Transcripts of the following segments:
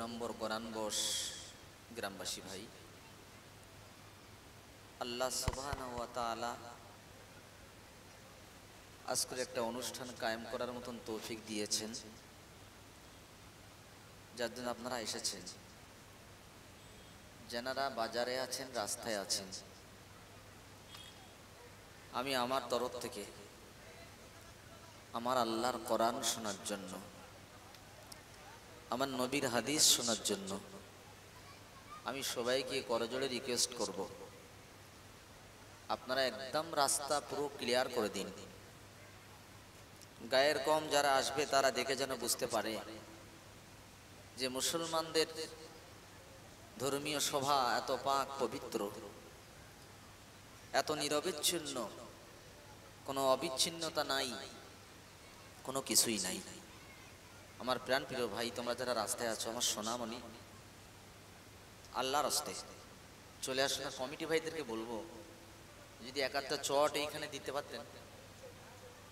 নম্বর কোরআনবশ গ্রামবাসী ভাই, আল্লাহ সুবহানাহু ওয়া তাআলা আজকের একটা অনুষ্ঠান কায়েম করার মতন তৌফিক দিয়েছেন, যার জন্য আপনারা এসেছেন। যারা বাজারে আছেন, রাস্তায় আছেন, আমি আমার তরফ থেকে আমার আল্লাহর কোরআন শোনার জন্য, আমার নবীর হাদিস শোনার জন্য আমি সবাইকে করজোড়ে রিকোয়েস্ট করব, আপনারা একদম রাস্তা পুরো ক্লিয়ার করে দিন। গায়ের কম যারা আসবে তারা দেখে যেন বুঝতে পারে যে মুসলমানদের ধর্মীয় সভা এত পাক পবিত্র, এত নিরবিচ্ছিন্ন, কোনো অবিচ্ছিন্নতা নাই, কোনো কিছুই নাই। আমার প্রাণ প্রিয় ভাই, তোমরা যারা রাস্তায় আছো, আমার সোনামণি, আল্লাহর রাস্তে চলে আসো না। কমিটি ভাইদেরকে বলবো যদি এক আধটা চট এইখানে দিতে পারতেন।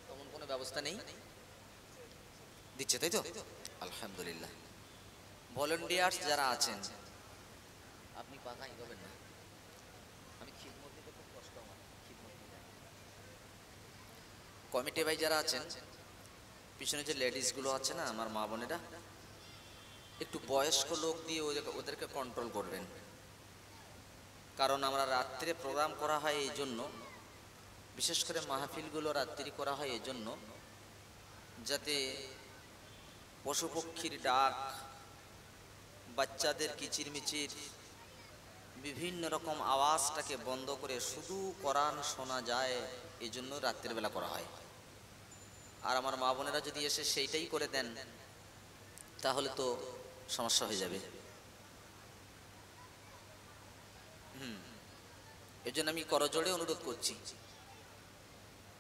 তেমন কোনো ব্যবস্থা নেই, দিচ্ছে তাই তো? আলহামদুলিল্লাহ। ভলেন্টিয়ার্স যারা আছেন, আপনি পাকাই হবেন না, আমি খিদমত দিতে খুব কষ্ট আমার, খিদমত দিতে। কমিটি ভাই যারা আছেন, পিছনে যে লেডিসগুলো আছে না, আমার মা বোনেরা, একটু বয়স্ক লোক দিয়ে ওদেরকে কন্ট্রোল করবেন। কারণ আমরা রাত্রে প্রোগ্রাম করা হয় এই জন্য, বিশেষ করে মাহফিলগুলো রাত্রি করা হয় এই জন্য, যাতে পশু পক্ষীর ডাক, বাচ্চাদের কিচিরমিচির, বিভিন্ন রকম আওয়াজটাকে বন্ধ করে শুধু কোরআন শোনা যায়, এই জন্য রাত্রের বেলা করা হয়। আর আমার মা বোনেরা যদি এসে সেইটাই করে দেন তাহলে তো সমস্যা হয়ে যাবে। এই জন্য আমি করজোড়ে অনুরোধ করছি,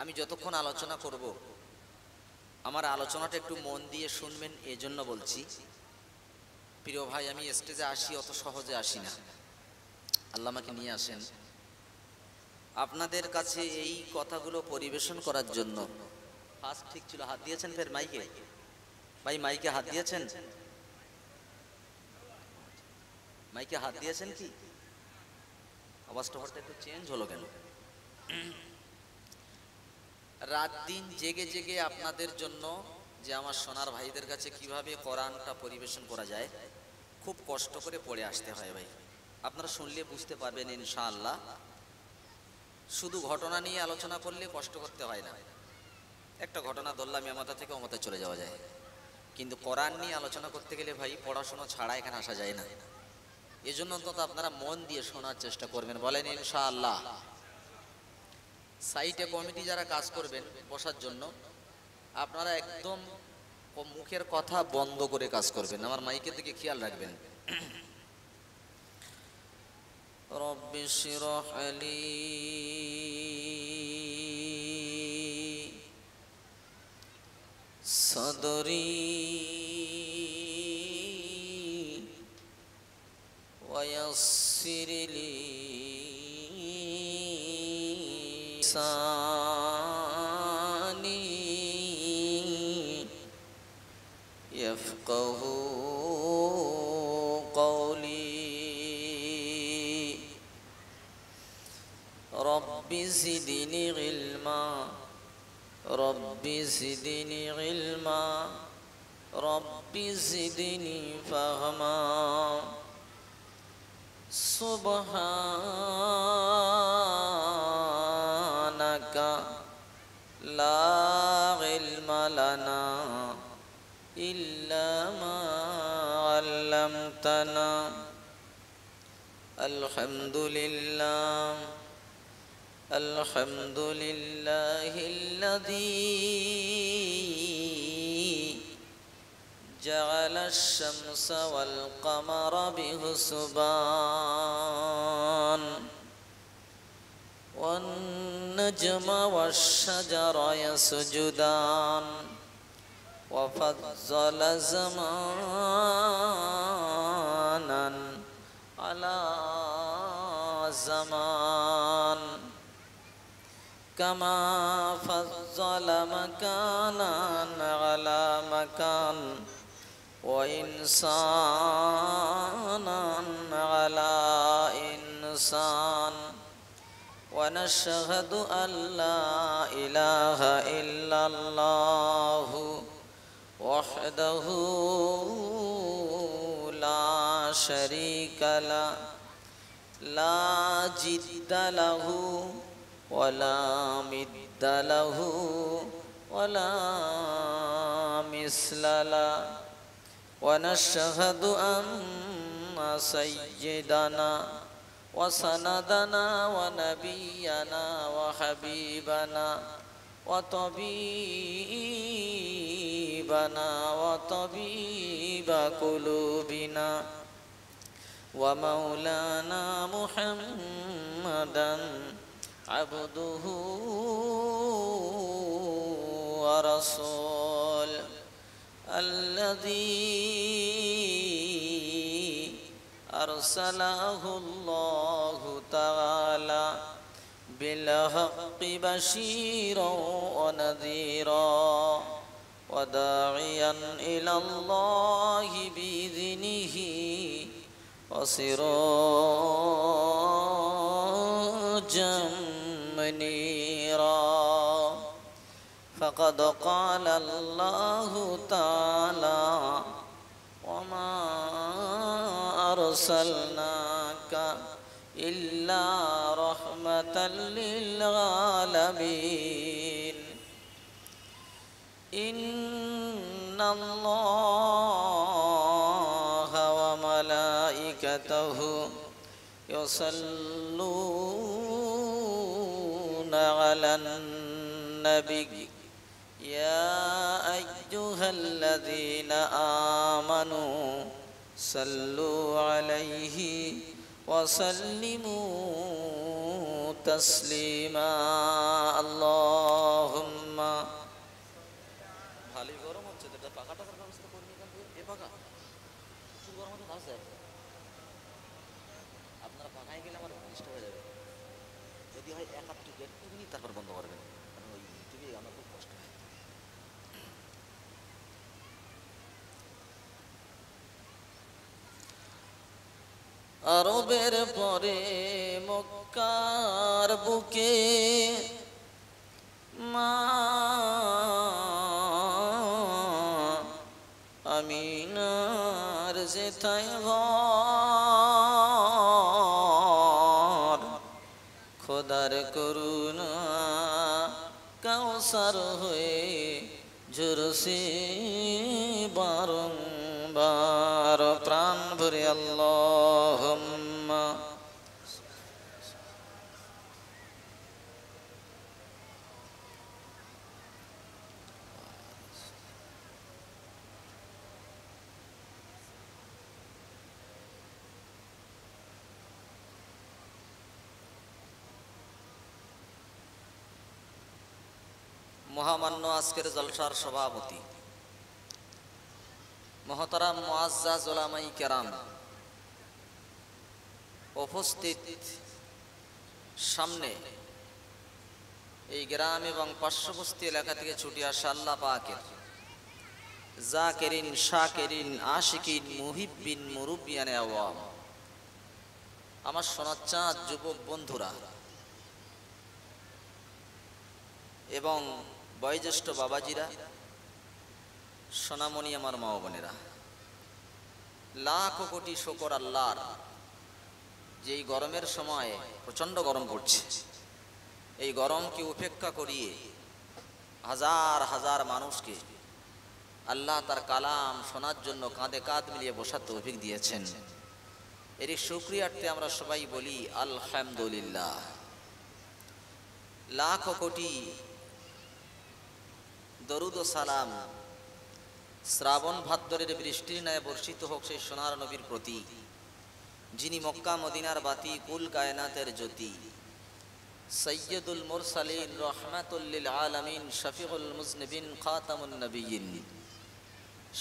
আমি যতক্ষণ আলোচনা করব আমার আলোচনাটা একটু মন দিয়ে শুনবেন, এজন্য বলছি। প্রিয় ভাই, আমি স্টেজে আসি অত সহজে আসি না, আল্লাহ আমাকে নিয়ে আসেন আপনাদের কাছে এই কথাগুলো পরিবেশন করার জন্য। ফার্স্ট ঠিক ছিল, হাত দিয়েছেন ফের মাইকে? ভাই মাইকে হাত দিয়েছেন? মাইকে হাত দিয়েছেন কি? আওয়াজটা হঠাৎ একটু চেঞ্জ হলো কেন? রাত দিন জেগে জেগে আপনাদের জন্য, যে আমার সোনার ভাইদের কাছে কিভাবে কোরআনটা পরিবেশন করা যায়, খুব কষ্ট করে পড়ে আসতে হয় ভাই। আপনারা শুনলে বুঝতে পারবেন ইনশাআল্লাহ। শুধু ঘটনা নিয়ে আলোচনা করলে কষ্ট করতে হয় না, একটা ঘটনা ধরলাম, এমাথা থেকে ওমাথা চলে যাওয়া যায়। কিন্তু কোরআন নিয়ে আলোচনা করতে গেলে ভাই পড়াশোনা ছাড়া এখানে আসা যায় না। এজন্য অন্তত আপনারা মন দিয়ে শোনার চেষ্টা করবেন, বলেন ইনশাআল্লাহ। সাইটে কমিটি যারা কাজ করবেন বসার জন্য, আপনারা একদম মুখের কথা বন্ধ করে কাজ করবেন, আমার মাইকের দিকে খেয়াল রাখবেন। রব্বি শিরহ লি সদরি ওয়ায়াসসির লি লিসানি ইয়াফকাহু কওলি। রব্বি জিদনি ইলমা, রব্বি জিদনি ইলমা, রব্বি জিদনি ফাহমা। সুবহানাকা লা ইলমা লানা ইল্লা মা আল্লামতানা। আলহামদুলিল্লাহ, আলহামদুলিল্লাহিল্লাযী জাআলাশ শামসা ওয়াল কামারা বিহুসবান ওয়ান নাজমা ওয়াশ শাজারা ইয়াসজুদান ওয়া ফাজ্জালা জামানান আলা জামান কামা ফাজ্জালা মাকানান আলা মাকান وإنسانا على إنسان ونشهد أن لا إله إلا الله وحده لا شريك له لا جد له ولا مد له ولا مثل له ونشهد أن سيدنا وسندنا ونبينا وحبيبنا وطبيبنا وطبيب قلوبنا ومولانا محمدا عبده ورسوله الذي أرسله الله تعالى بالحق بشيرا ونذيرا وداعيا إلى الله بإذنه وسراجا منيرا فقد قال الله تعالى وما أرسلناك إلا رحمة للعالمين إن الله وملائكته يصلون على النبي يا أيها الذين آمنوا صلوا عليه وسلموا تسليما اللهم ভালোই গরম হচ্ছে তো এটা পাকা টাকার ব্যবস্থা করে নিয়ে এ পাকা প্রচুর গরম হচ্ছে না স্যার আপনারা পাকায় গেলে আমার ডিস্টার্ব হয়ে যাবে যদি হয় এক হাত টুকু একটু মিনিট তারপর বন্ধ করবেন কারণ ওই টিভি আমার খুব কষ্ট হয় আরবের পরে মক্কার বুকে মা আমিনার যেথায় ঘর খোদার করুণা কাউসার হয়ে ঝরছে বারংবার প্রাণ ভরে আল্লাহুম্মা মহামান্য আজকের জলসার সভাপতি মহতারাম মুআজ্জাজ উলামায়ে কেরাম উপস্থিত সামনে এই গ্রাম এবং পার্শ্ববর্তী এলাকা থেকে ছুটে আসা আল্লাহ পাকের জাকিরিন শাকিরিন আশিকিন মুহিব্বিন মুরুব্বিয়ানে আওয়াম আমার সোনার চাঁদ যুবক বন্ধুরা এবং বয়োজ্যেষ্ঠ বাবাজিরা সোনামণি আমার মা বোনেরা লাখ কোটি শুকর আল্লাহর যে এই গরমের সময় প্রচণ্ড গরম পড়ছে এই গরমকে উপেক্ষা করিয়ে হাজার হাজার মানুষকে আল্লাহ তার কালাম শোনার জন্য কাঁধে কাঁধ মিলিয়ে বসার তৌফিক দিয়েছেন এর শুকরিয়ার্থে আমরা সবাই বলি আলহামদুলিল্লাহ লাখ কোটি দরুদ ও সালাম শ্রাবণ ভাদ্রের বৃষ্টির ন্যায় বর্ষিত হোক সেই সোনার নবীর প্রতি যিনি মক্কা মদিনার বাতি কুল কায়নাতের জ্যোতি সৈয়দুল মুরসালিন রহমাতুল লিল আলামিন শফিউল মুজনিবিন খাতামুন নবিয়্যিন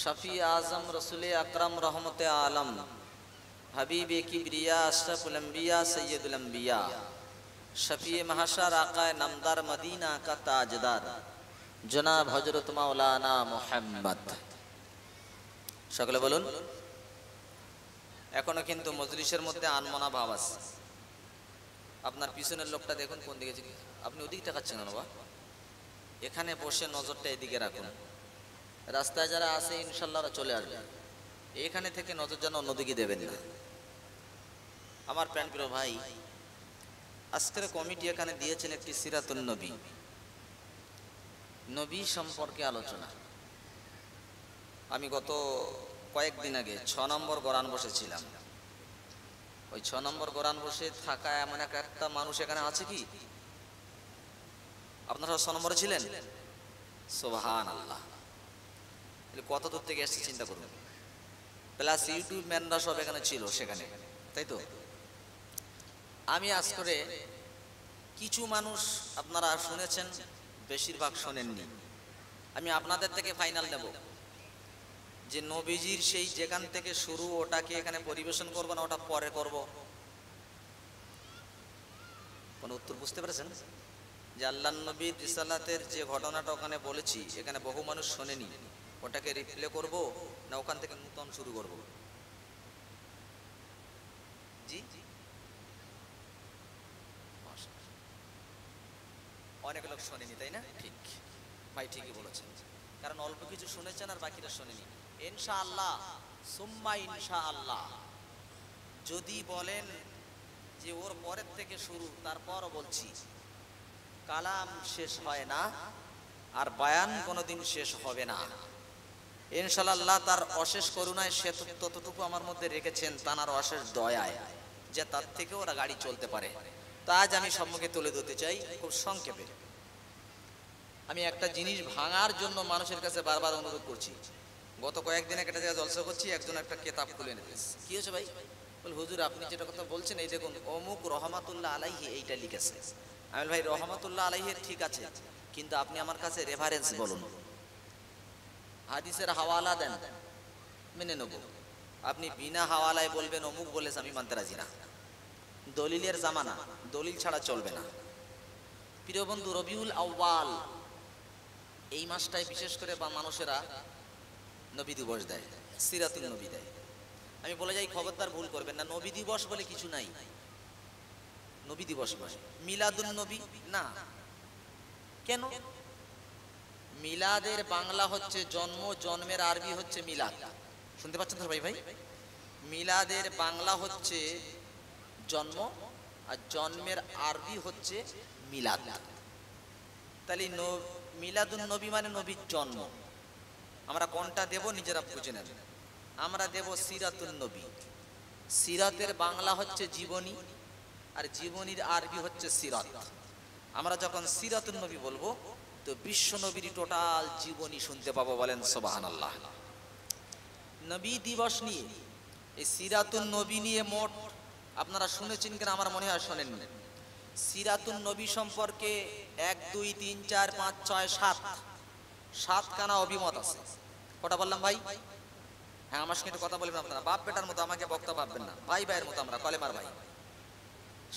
শফি আজম রসুলে আকরাম রহমতে আলম হাবিবে কিবরিয়া আশরাফুল আম্বিয়া সৈয়দুল আম্বিয়া শফি মাহশার আকায়ে নামদার মদিনা কা তাজদার জনাব হযরত মাওলানা মুহাম্মদ সকলে বলুন। এখনো কিন্তু মজলিসের মধ্যে আনমনা ভাব আছে। আপনার পিছনের লোকটা দেখুন কোন দিকে, আপনি ওদিকে তাকাচ্ছেন না বাবা, এখানে বসে নজরটা এদিকে রাখুন। রাস্তায় যারা আছে ইনশাল্লাহ চলে আসবে, এখানে থেকে নজর যেন অন্যদিকে দেবেন না। আমার প্রাণপ্রিয় ভাই, আজকের কমিটি এখানে দিয়েছেন একটি সিরাতুন নবী, নবী সম্পর্কে আলোচনা। আমি গত কয়েকদিন আগে 6 নম্বর গোরান বসেছিলাম। ওই 6 নম্বর গোরান বসে থাকা এমন একটা মানুষ এখানে আছে কি? আপনারা 6 নম্বরে ছিলেন? সুবহানাল্লাহ। কত দূর থেকে এসেছে চিন্তা করুন। প্লাস ইউটিউব ম্যানরা সব এখানে ছিল সেখানে, তাই তো? আমি আজ করে কিছু মানুষ আপনারা শুনেছেন, বেশিরভাগ শোনেননি। আমি আপনাদের থেকে ফাইনাল নেব যে নবীজির সেই যেখান থেকে শুরু ওটাকে এখানে পরিবেশন করব না ওটা পরে করব। কোন উত্তর বুঝতে পেরেছেন? যে আল্লাহর নবীর রিসালাতের যে ঘটনাটা ওখানে বলেছি, এখানে বহু মানুষ শোনেনি, ওটাকে রিপ্লে করব না ওখান থেকে নতুন শুরু করব? জি, অনেক লোক শোনেনি, তাই না? ঠিক ভাই, ঠিকই বলেছেন। কারণ অল্প কিছু শুনেছেন আর বাকিটা শোনেনি। ইনশাআল্লাহ সুম্মা ইনশাআল্লাহ যদি বলেন যে ওর পরের থেকে শুরু, তারপরও বলছি কালাম শেষ হয় না আর বায়ান কোনোদিন শেষ হবে না। ইনশাআল্লাহ তার অশেষ করুণায় সে ততটুকু আমার মধ্যে রেখেছেন, তার অশেষ দয়ায়, যে তার থেকে ওরা গাড়ি চলতে পারে। তা আজ আমি সম্মুখে তুলে ধরতে চাই খুব সংক্ষেপে। আমি একটা জিনিস ভাঙার জন্য মানুষের কাছে বারবার অনুরোধ করছি। গত কয়েকদিন একটা জায়গায় জলসা করছি, একজন একটা কেতাব খুলে নিয়েছে। কি হয়েছে ভাই? বল হুজুর আপনি যেটা কথা বলছেন, এই দেখুন অমুক রহমাতুল্লাহ আলাইহি এইটা লিখেছে। আমি ভাই রহমাতুল্লাহ আলাইহি ঠিক আছে, কিন্তু আপনি আমার কাছে রেফারেন্স বলুন, হাদিসের হাওয়ালা দেন, মেনে নেব। আপনি বিনা হাওয়ালায় বলবেন অমুক বলেছে, আমি মানতে রাজি না। দলিলের জামানা, দলিল ছাড়া চলবে না। প্রিয় বন্ধু, রবিউল আউয়াল এই মাসটায় বিশেষ করে বা মানুষেরা নবী দিবস দেয়, সিরাতুল নবী দেয়। আমি বলে যাই খবরদার ভুল করবেন না, নবী দিবস বলে কিছু নাই। নবী দিবস নয়, মিলাদুন নবী না। কেন? মিলাদের বাংলা হচ্ছে জন্ম, জন্মের আরবি হচ্ছে মিলাদ। শুনতে পাচ্ছেন তো ভাই? ভাই, মিলাদের বাংলা হচ্ছে জন্ম আর জন্মের আরবি হচ্ছে মিলাদ। তাহলে মিলাদুন নবী মানে নবীর জন্ম। আমরা কোনটা দেব নিজেরা বুঝে নেন। আমরা দেব সিরাতুন নবী। সিরাতের বাংলা হচ্ছে জীবনী আর জীবনীর আরবি হচ্ছে সিরাত। আমরা যখন সিরাতুন নবী বলবো তো বিশ্ব নবীর টোটাল জীবনী শুনতে পাবো। বলেন সুবহানাল্লাহ। নবী দিবস নিয়ে, এই সিরাতুন নবী নিয়ে মোট আপনারা শুনেছেন কিনা আমার মনে হয় শোনেননি। সিরাতুন নবী সম্পর্কে 1 2 3 4 5 6 7 7খানা অভিমত আছে। কটা বললাম ভাই? হ্যাঁ, আমার সঙ্গে একটু কথা বলবেন আপনারা। বাপ বেটার মতো আমাকে বক্তা ভাববেন না, ভাই ভাইয়ের মতো আমরা কলেমার ভাই।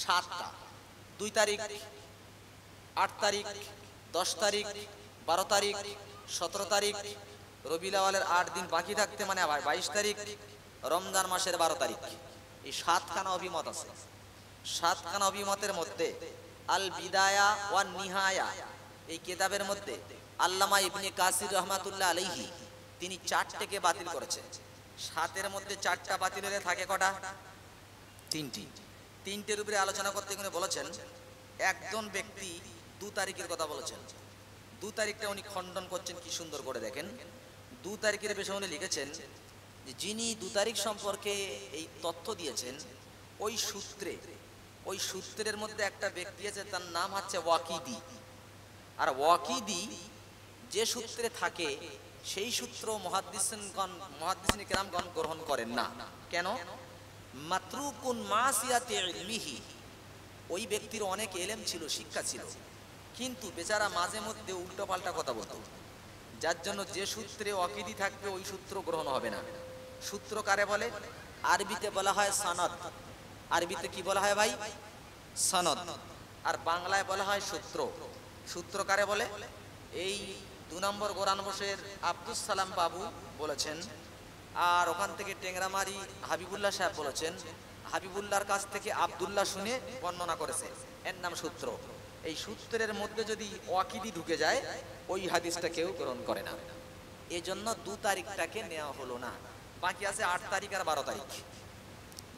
7টা, 2 তারিখ, 8 তারিখ, 10 তারিখ, 12 তারিখ, 17 তারিখ, রবিউল আউয়ালের 8 দিন বাকি থাকতে মানে আবার 22 তারিখ, রমজান মাসের 12 তারিখ। এই 7খানা অভিমত আছে। 7খানা অভিমতের মধ্যে আল বিদায়া ওয়ান নিহায়া এই কিতাবের মধ্যে আল্লামা ইবনে কাসির রহমাতুল্লাহ আলাইহি তিনি 4টেকে বাতিল করেছেন। 7এর মধ্যে 4টা বাতিল হলে থাকে কটা? 3টি। 3টের উপরে আলোচনা করতে গিয়ে বলেছেন একজন ব্যক্তি 2 তারিখের কথা বলেছেন। 2 তারিখটা উনি খণ্ডন করছেন, কি সুন্দর করে দেখেন। 2 তারিখের বিষয়ে উনি লিখেছেন যে যিনি 2 তারিখ সম্পর্কে এই তথ্য দিয়েছেন, ওই সূত্রের মধ্যে একটা ব্যক্তি আছে, তার নাম হচ্ছে ওয়াকিদি। আর ওয়াকিদি যে সূত্রে থাকে সেই সূত্র মুহাদ্দিসিন কিরামগণ গ্রহণ করেন না। কেন? মাতরুকুন মাসিয়াতি ইলমিহি, ওই ব্যক্তির অনেক এলেম ছিল, শিক্ষা ছিল, কিন্তু বেচারা মাঝে মধ্যে উল্টো পাল্টা কথা বলতো, যার জন্য যে সূত্রে ওয়াকিদি থাকবে ওই সূত্র গ্রহণ হবে না। সূত্র কারে বলে? আরবিতে বলা হয় সনদ। আরবিতে কি বলা হয় ভাই? সনদ। আর বাংলায় বলা হয় সূত্র। সূত্র কারে বলে? এই 2 নম্বর গোরান বসের আব্দুস সালাম বাবু বলেছেন আর ওখান থেকে টেংরামারি হাবিবুল্লাহ সাহেব বলেছেন, হাবিবুল্লাহর কাছ থেকে আব্দুল্লাহ শুনে বর্ণনা করেছে, এর নাম সূত্র। এই সূত্রের মধ্যে যদি ওয়াকিদি ঢুকে যায় ওই হাদিসটা কেউ গ্রহণ করে না, এই জন্য 2 তারিখটাকে নেওয়া হলো না। বাকি আছে 8 তারিখ আর 12 তারিখ,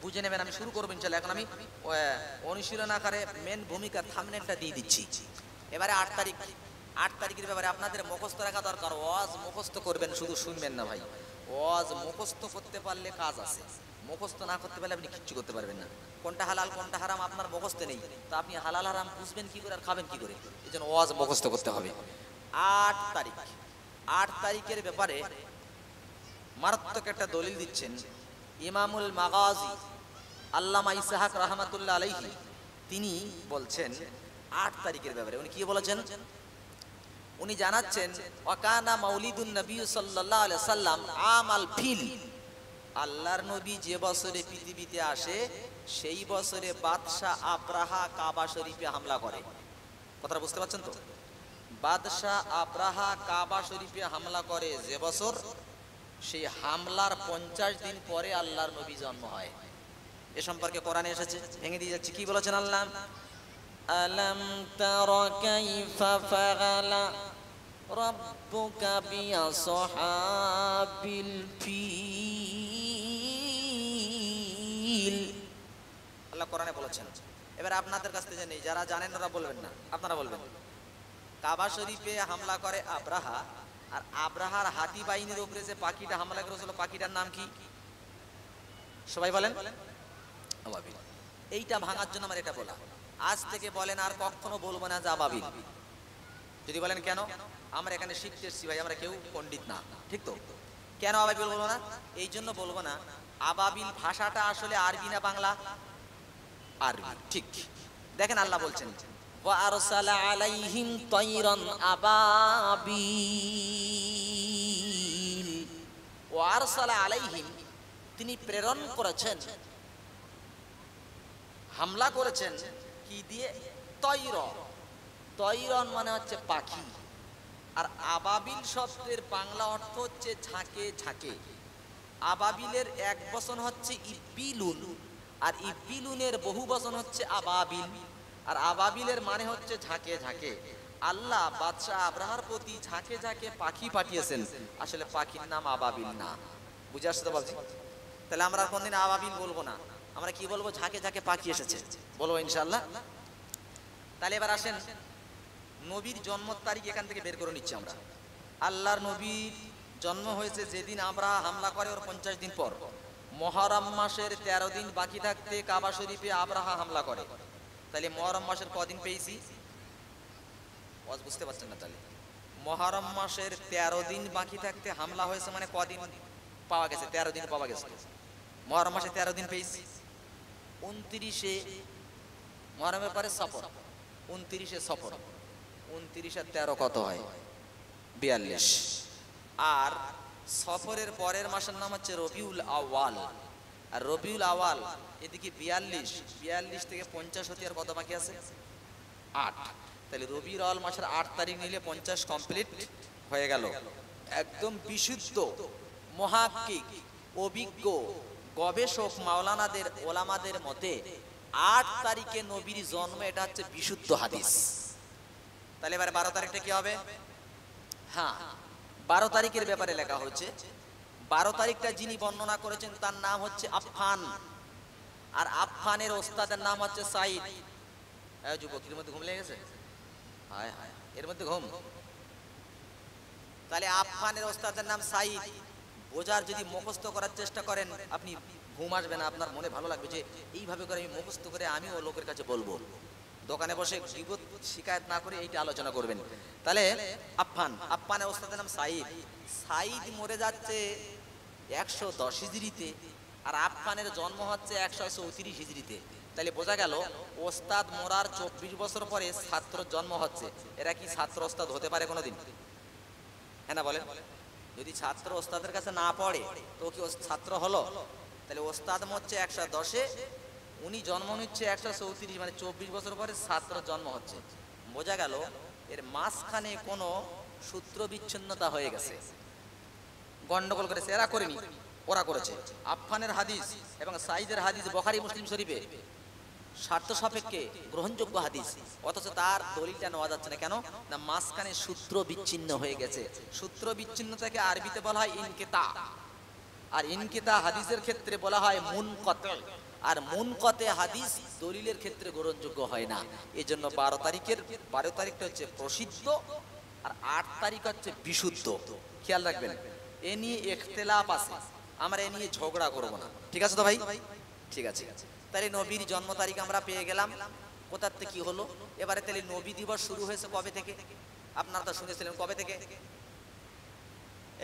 বুঝে নেবেন। আমি শুরু করবো ইনশাআল্লাহ। এখন আমি অনুশীলন আকারে মেন ভূমিকার থাম্বনেলটা দিয়ে দিচ্ছি। এবারে 8 তারিখ, 8 তারিখের ব্যাপারে আপনাদের মুখস্থ রাখা দরকার। ওয়াজ মুখস্থ করবেন, শুধু শুনবেন না ভাই। ওয়াজ মুখস্থ করতে পারলে কাজ আছে, মুখস্থ না করতে পারলে আপনি কিচ্ছু করতে পারবেন না। কোনটা হালাল কোনটা হারাম আপনার মুখস্থ নেই, তো আপনি হালাল হারাম বুঝবেন কি করে আর খাবেন কি করে? এই জন্য ওয়াজ মুখস্থ করতে হবে। 8 তারিখ, 8 তারিখের ব্যাপারে মারাত্মক একটা দলিল দিচ্ছেন ইমামুল মাগাজি আল্লামা ইসহাক রাহমাতুল্লাহ আলাইহি। তিনি বলছেন 8 তারিখের ব্যাপারে উনি কি বলেছেন, উনি জানাচ্ছেন ওয়াকানা মাউলিদুন নবী সাল্লাল্লাহু আলাইহি সাল্লাম আমাল ফিল, আল্লাহর নবী যে বছরে পৃথিবীতে আসে সেই বছরে বাদশাহ আব্রাহা কাবা শরীফে হামলা করে। কথাটা বুঝতে পারছেন তো? বাদশাহ আব্রাহা কাবা শরীফে হামলা করে যে বছর, সেই হামলার 50 দিন পরে আল্লাহর নবী জন্ম হয়। এ সম্পর্কে কোরআনে এসেছে, ভেঙে দিয়ে যাচ্ছে। কি বলেছেন আল্লাহ? আলাম তারা কাইফা ফাআলা রাব্বুকা বিআসহাবিল ফিল। আল্লাহ কোরআনে বলেছেন। এবার আপনাদের কাছ থেকে নেই, যারা জানেন ওরা বলবেন না, আপনারা বলবেন। কাবা শরীফে হামলা করে আব্রাহা, আর আব্রাহার হাতি বাহিনীর উপরে যে পাখিটা হামলা করেছিল পাখিটার নাম কি? সবাই বলেন। আবাবিল। এইটা ভাঙার জন্য আমার এটা বলা। আজ থেকে বলেন আর কখনো বলবো না যে আবাবিল। যদি বলেন কেন, আমরা এখানে শিখতে এসেছি ভাই, আমরা কেউ পণ্ডিত না, ঠিক তো? কেন আবাবিল বলবো না? এই জন্য বলবো না, আবাবিল ভাষাটা আসলে আরবি না বাংলা? আরবি, ঠিক। দেখেন আল্লাহ বলছেন ওয়া আরসালা আলাইহিম তায়রান আবাবিল। ওয়া আরসালা আলাইহিম, তিনি প্রেরণ করেছেন, হামলা করেছেন কি দিয়ে? তৈর। তৈরন মানে হচ্ছে পাখি, আর আবাবিল শব্দের বাংলা অর্থ হচ্ছে ঝাঁকে ঝাঁকে। আবাবিলের এক বচন হচ্ছে ইব্বিলুন, আর ইব্বিলুনের বহু বচন হচ্ছে আবাবিল, আর আবাবিলের মানে হচ্ছে ঝাঁকে ঝাঁকে। আল্লাহ বাদশাহ আব্রাহার প্রতি ঝাঁকে ঝাঁকে পাখি পাঠিয়েছেন, আসলে পাখির নাম আবাবিল না। বুঝে আসতে বলছি? তাহলে আমরা কোনদিন আবাবিল বলবো না, আমরা কি বলবো? ঝাঁকে ঝাঁকে পাখি এসেছে বলবো ইনশাআল্লাহ। তাহলে এবার আসেন নবীর জন্ম তারিখ এখান থেকে বের করে নিচ্ছি আমরা। আল্লাহর নবীর জন্ম হয়েছে যেদিন আমরা হামলা করে ওর 50 দিন পর, মুহররম মাসের 13 দিন বাকি থাকতে কাবা শরীফে আব্রাহা হামলা করে। তাহলে মুহররম মাসের কদিন পেয়েছি? ওয়াজ বুঝতে পারছেন না? তাহলে মুহররম মাসের 13 দিন বাকি থাকতে হামলা হয়েছে মানে কদিন পাওয়া গেছে? 13 দিন পাওয়া গেছে। মুহররম মাসে 13 দিন পেয়েছি। 29-এ মুহররমের পরে সফর, 29-এ সফর, 29 আর 13 কত হয়? 42। আর সফরের পরের মাসের নাম হচ্ছে রবিউল আউয়াল, আর রবিউল আউয়াল এদিকে 42 থেকে 50 হতে আর কত বাকি আছে? 8। তাহলে রবিউল আউয়াল মাসের 8 তারিখ নিলে 50 কমপ্লিট হয়ে গেল। একদম বিশুদ্ধ মুহাক্কিক অভিজ্ঞ গবেষক মাওলানাদের ওলামাদের মতে 8 তারিখে নবীর জন্ম, এটা হচ্ছে বিশুদ্ধ হাদিস। তাহলে এবারে 12 তারিখটা কি হবে? হ্যাঁ, 12 তারিখের ব্যাপারে লেখা হচ্ছে। 12 তারিখটা যিনি বর্ণনা করেছেন তার নাম হচ্ছে আফফান, আর আফফানের ওস্তাদের নাম হচ্ছে সাইদ। যুবকের মধ্যে ঘুম লেগে গেছে? হায় হায়, এর মধ্যে ঘুম। তাহলে আফফানের ওস্তাদের নাম সাইদ। বোঝার যদি মুখস্থ করার চেষ্টা করেন আপনি ঘুম আসবে না, আপনার মনে ভালো লাগবে যে এইভাবে করে আমি মুখস্থ করে আমিও লোকের কাছে বলবো। দোকানে বসে গীবত শিকায়ত না করে এইটা আলোচনা করবেন। তাহলে আফফানের ওস্তাদের নাম সাইদ। সাইদ মরে যাচ্ছে 110 হিজরিতে, আর আফফানের জন্ম হচ্ছে 134 হিজরিতে। তাহলে বোঝা গেল ওস্তাদ মরার 24 বছর পরে ছাত্র জন্ম হচ্ছে। এরা কি ছাত্র ওস্তাদ হতে পারে কোনোদিন? হ্যাঁ না বলেন? যদি ছাত্র ওস্তাদের কাছে না পড়ে তো কি ছাত্র হলো? তাহলে ওস্তাদ মরছে 110-এ, উনি জন্ম নিচ্ছে 134, মানে 24 বছর পরে ছাত্র জন্ম হচ্ছে। বোঝা গেল এর মাঝখানে কোনো সূত্র বিচ্ছিন্নতা হয়ে গেছে, গন্ডগোল করেছে। এরা করেনি, ওরা করেছে। আফফানের হাদিস এবং সাইদের হাদিস বুখারী মুসলিম শরীফে স্বার্থ সাপেক্ষে গ্রহণযোগ্য হাদিস, অথচ তার দলিলটা নেওয়া যাচ্ছে না। কেন না? মাঝখানে সূত্র বিচ্ছিন্ন হয়ে গেছে। সূত্র বিচ্ছিন্নতাকে আরবিতে বলা হয় ইনকিতা, আর ইনকিতা হাদিসের ক্ষেত্রে বলা হয় মুনকাতি, আর মুনকাতি হাদিস দলিলের ক্ষেত্রে গ্রহণযোগ্য হয় না। এজন্য 12 তারিখটা হচ্ছে প্রসিদ্ধ, আর 8 তারিখ হচ্ছে বিশুদ্ধ। খেয়াল রাখবেন, এ নিয়ে ইখতিলাফ আছে, আমরা এ নিয়ে ঝগড়া করব না। ঠিক আছে তো ভাই? ঠিক আছে। তাহলে নবীর জন্ম তারিখ আমরা পেয়ে গেলাম, কোথার থেকে কি হলো। এবারে তাহলে নবী দিবস শুরু হয়েছে কবে থেকে? আপনারা তো শুনেছিলেন কবে থেকে?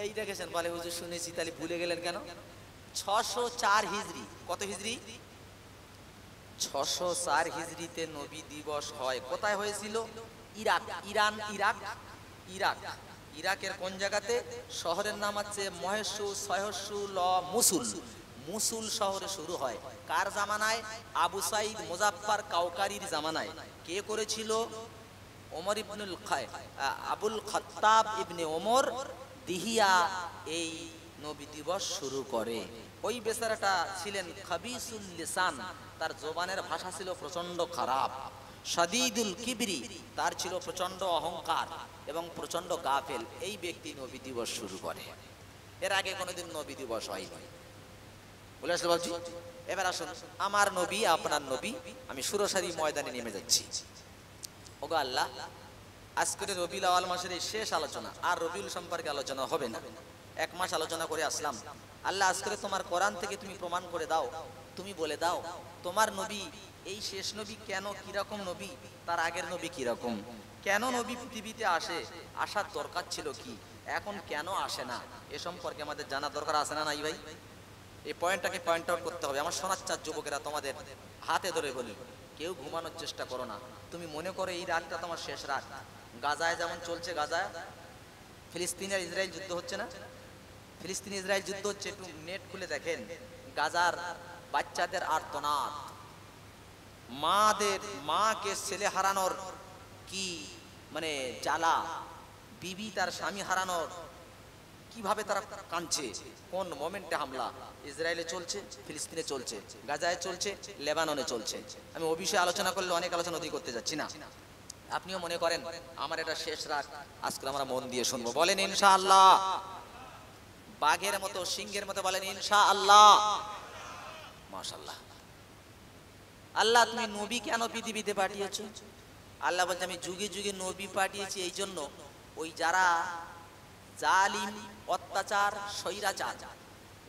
এই দেখেছেন, বলে হুজুর শুনেছি, তাহলে ভুলে গেলেন কেন? 604 হিজরি। কত হিজরি? 604 হিজরিতে নবী দিবস হয়। কোথায় হয়েছিল? Iraq, Iran, Iraq, Iraq. ইরাকের কোন জায়গাতে? শহরের নাম হচ্ছে মহেশু সহসু ল মুসুল। মুসুল শহরে শুরু হয়। কার জামানায়? আবু সাইদ মুজাফফর কাউকারির জামানায়। কে করেছিল? ওমর ইবনুল আবুল খাত্তাব ইবনে ওমর দিহিয়া এই নবী দিবস শুরু করে। ওই বেচারাটা ছিলেন খাবিসুল লিসান, তার জবানের ভাষা ছিল প্রচন্ড খারাপ। শাদীদুল কিবরি, তার ছিল প্রচন্ড অহংকার এবং প্রচন্ড গাফেল। এই ব্যক্তি নবী দিবস শুরু করে। এর আগে কোনোদিন নবী দিবস হয়নি। বলে আসলে বলছি, এবার আসুন আমার নবী আপনার নবী, আমি সুরসারি ময়দানে নেমে যাচ্ছি। ওগো আল্লাহ, আজকের রবিউল আউয়াল মাসের এই শেষ আলোচনা, আর রবিউল সম্পর্কে আলোচনা হবে না। 1 মাস আলোচনা করে আসলাম। আল্লাহ, আজকে তোমার কোরআন থেকে তুমি প্রমাণ করে দাও, তুমি বলে দাও তোমার নবী এই শেষ নবী কেন, কিরকম নবী, তার আগের নবী কিরকম, কেন নবী পৃথিবীতে আসে, আসার দরকার ছিল কি, এখন কেন আসে না, এ সম্পর্কে আমাদের জানা দরকার আছে না নাই ভাই? এই পয়েন্টটাকে পয়েন্ট আউট করতে হবে। আমার সোনাচ্চার যুবকেরা, তোমাদের হাতে ধরে বলি, কেউ ঘুমানোর চেষ্টা করো না। তুমি মনে করো এই রাতটা তোমার শেষ রাত। গাজায় যেমন চলছে, গাজায় ফিলিস্তিন আর ইসরায়েল যুদ্ধ হচ্ছে না? ফিলিস্তিন ইসরায়েল যুদ্ধ হচ্ছে, একটু নেট খুলে দেখেন। গাজার বাচ্চাদের আর্তনাদ, মাকে ছেলে হারানোর কি মানে জ্বালা, বিবি তার স্বামী হারানোর কিভাবে তারা কাঁদছে। কোন মোমেন্টে হামলা ইসরায়েলে চলছে, ফিলিস্তিনে চলছে, গাজায় চলছে, লেবাননে চলছে। আমি ও বিষয়ে আলোচনা করলে অনেক আলোচনা ওদিকে করতে যাচ্ছি না। আপনিও মনে করেন আমার এটা শেষ রাত, আজকে আমরা মন দিয়ে শুনবো। বলেন ইনশাআল্লাহ। বাঘের মতো, সিংহের মতো বলেন ইনশাআল্লাহ। মাশাআল্লাহ। আল্লাহ, তুমি নবী কেন পৃথিবীতে পাঠিয়েছো? আল্লাহ বলছে, আমি যুগে যুগে নবী পাঠিয়েছি এই জন্য, ওই যারা জালিম, অত্যাচার, স্বৈরাচার,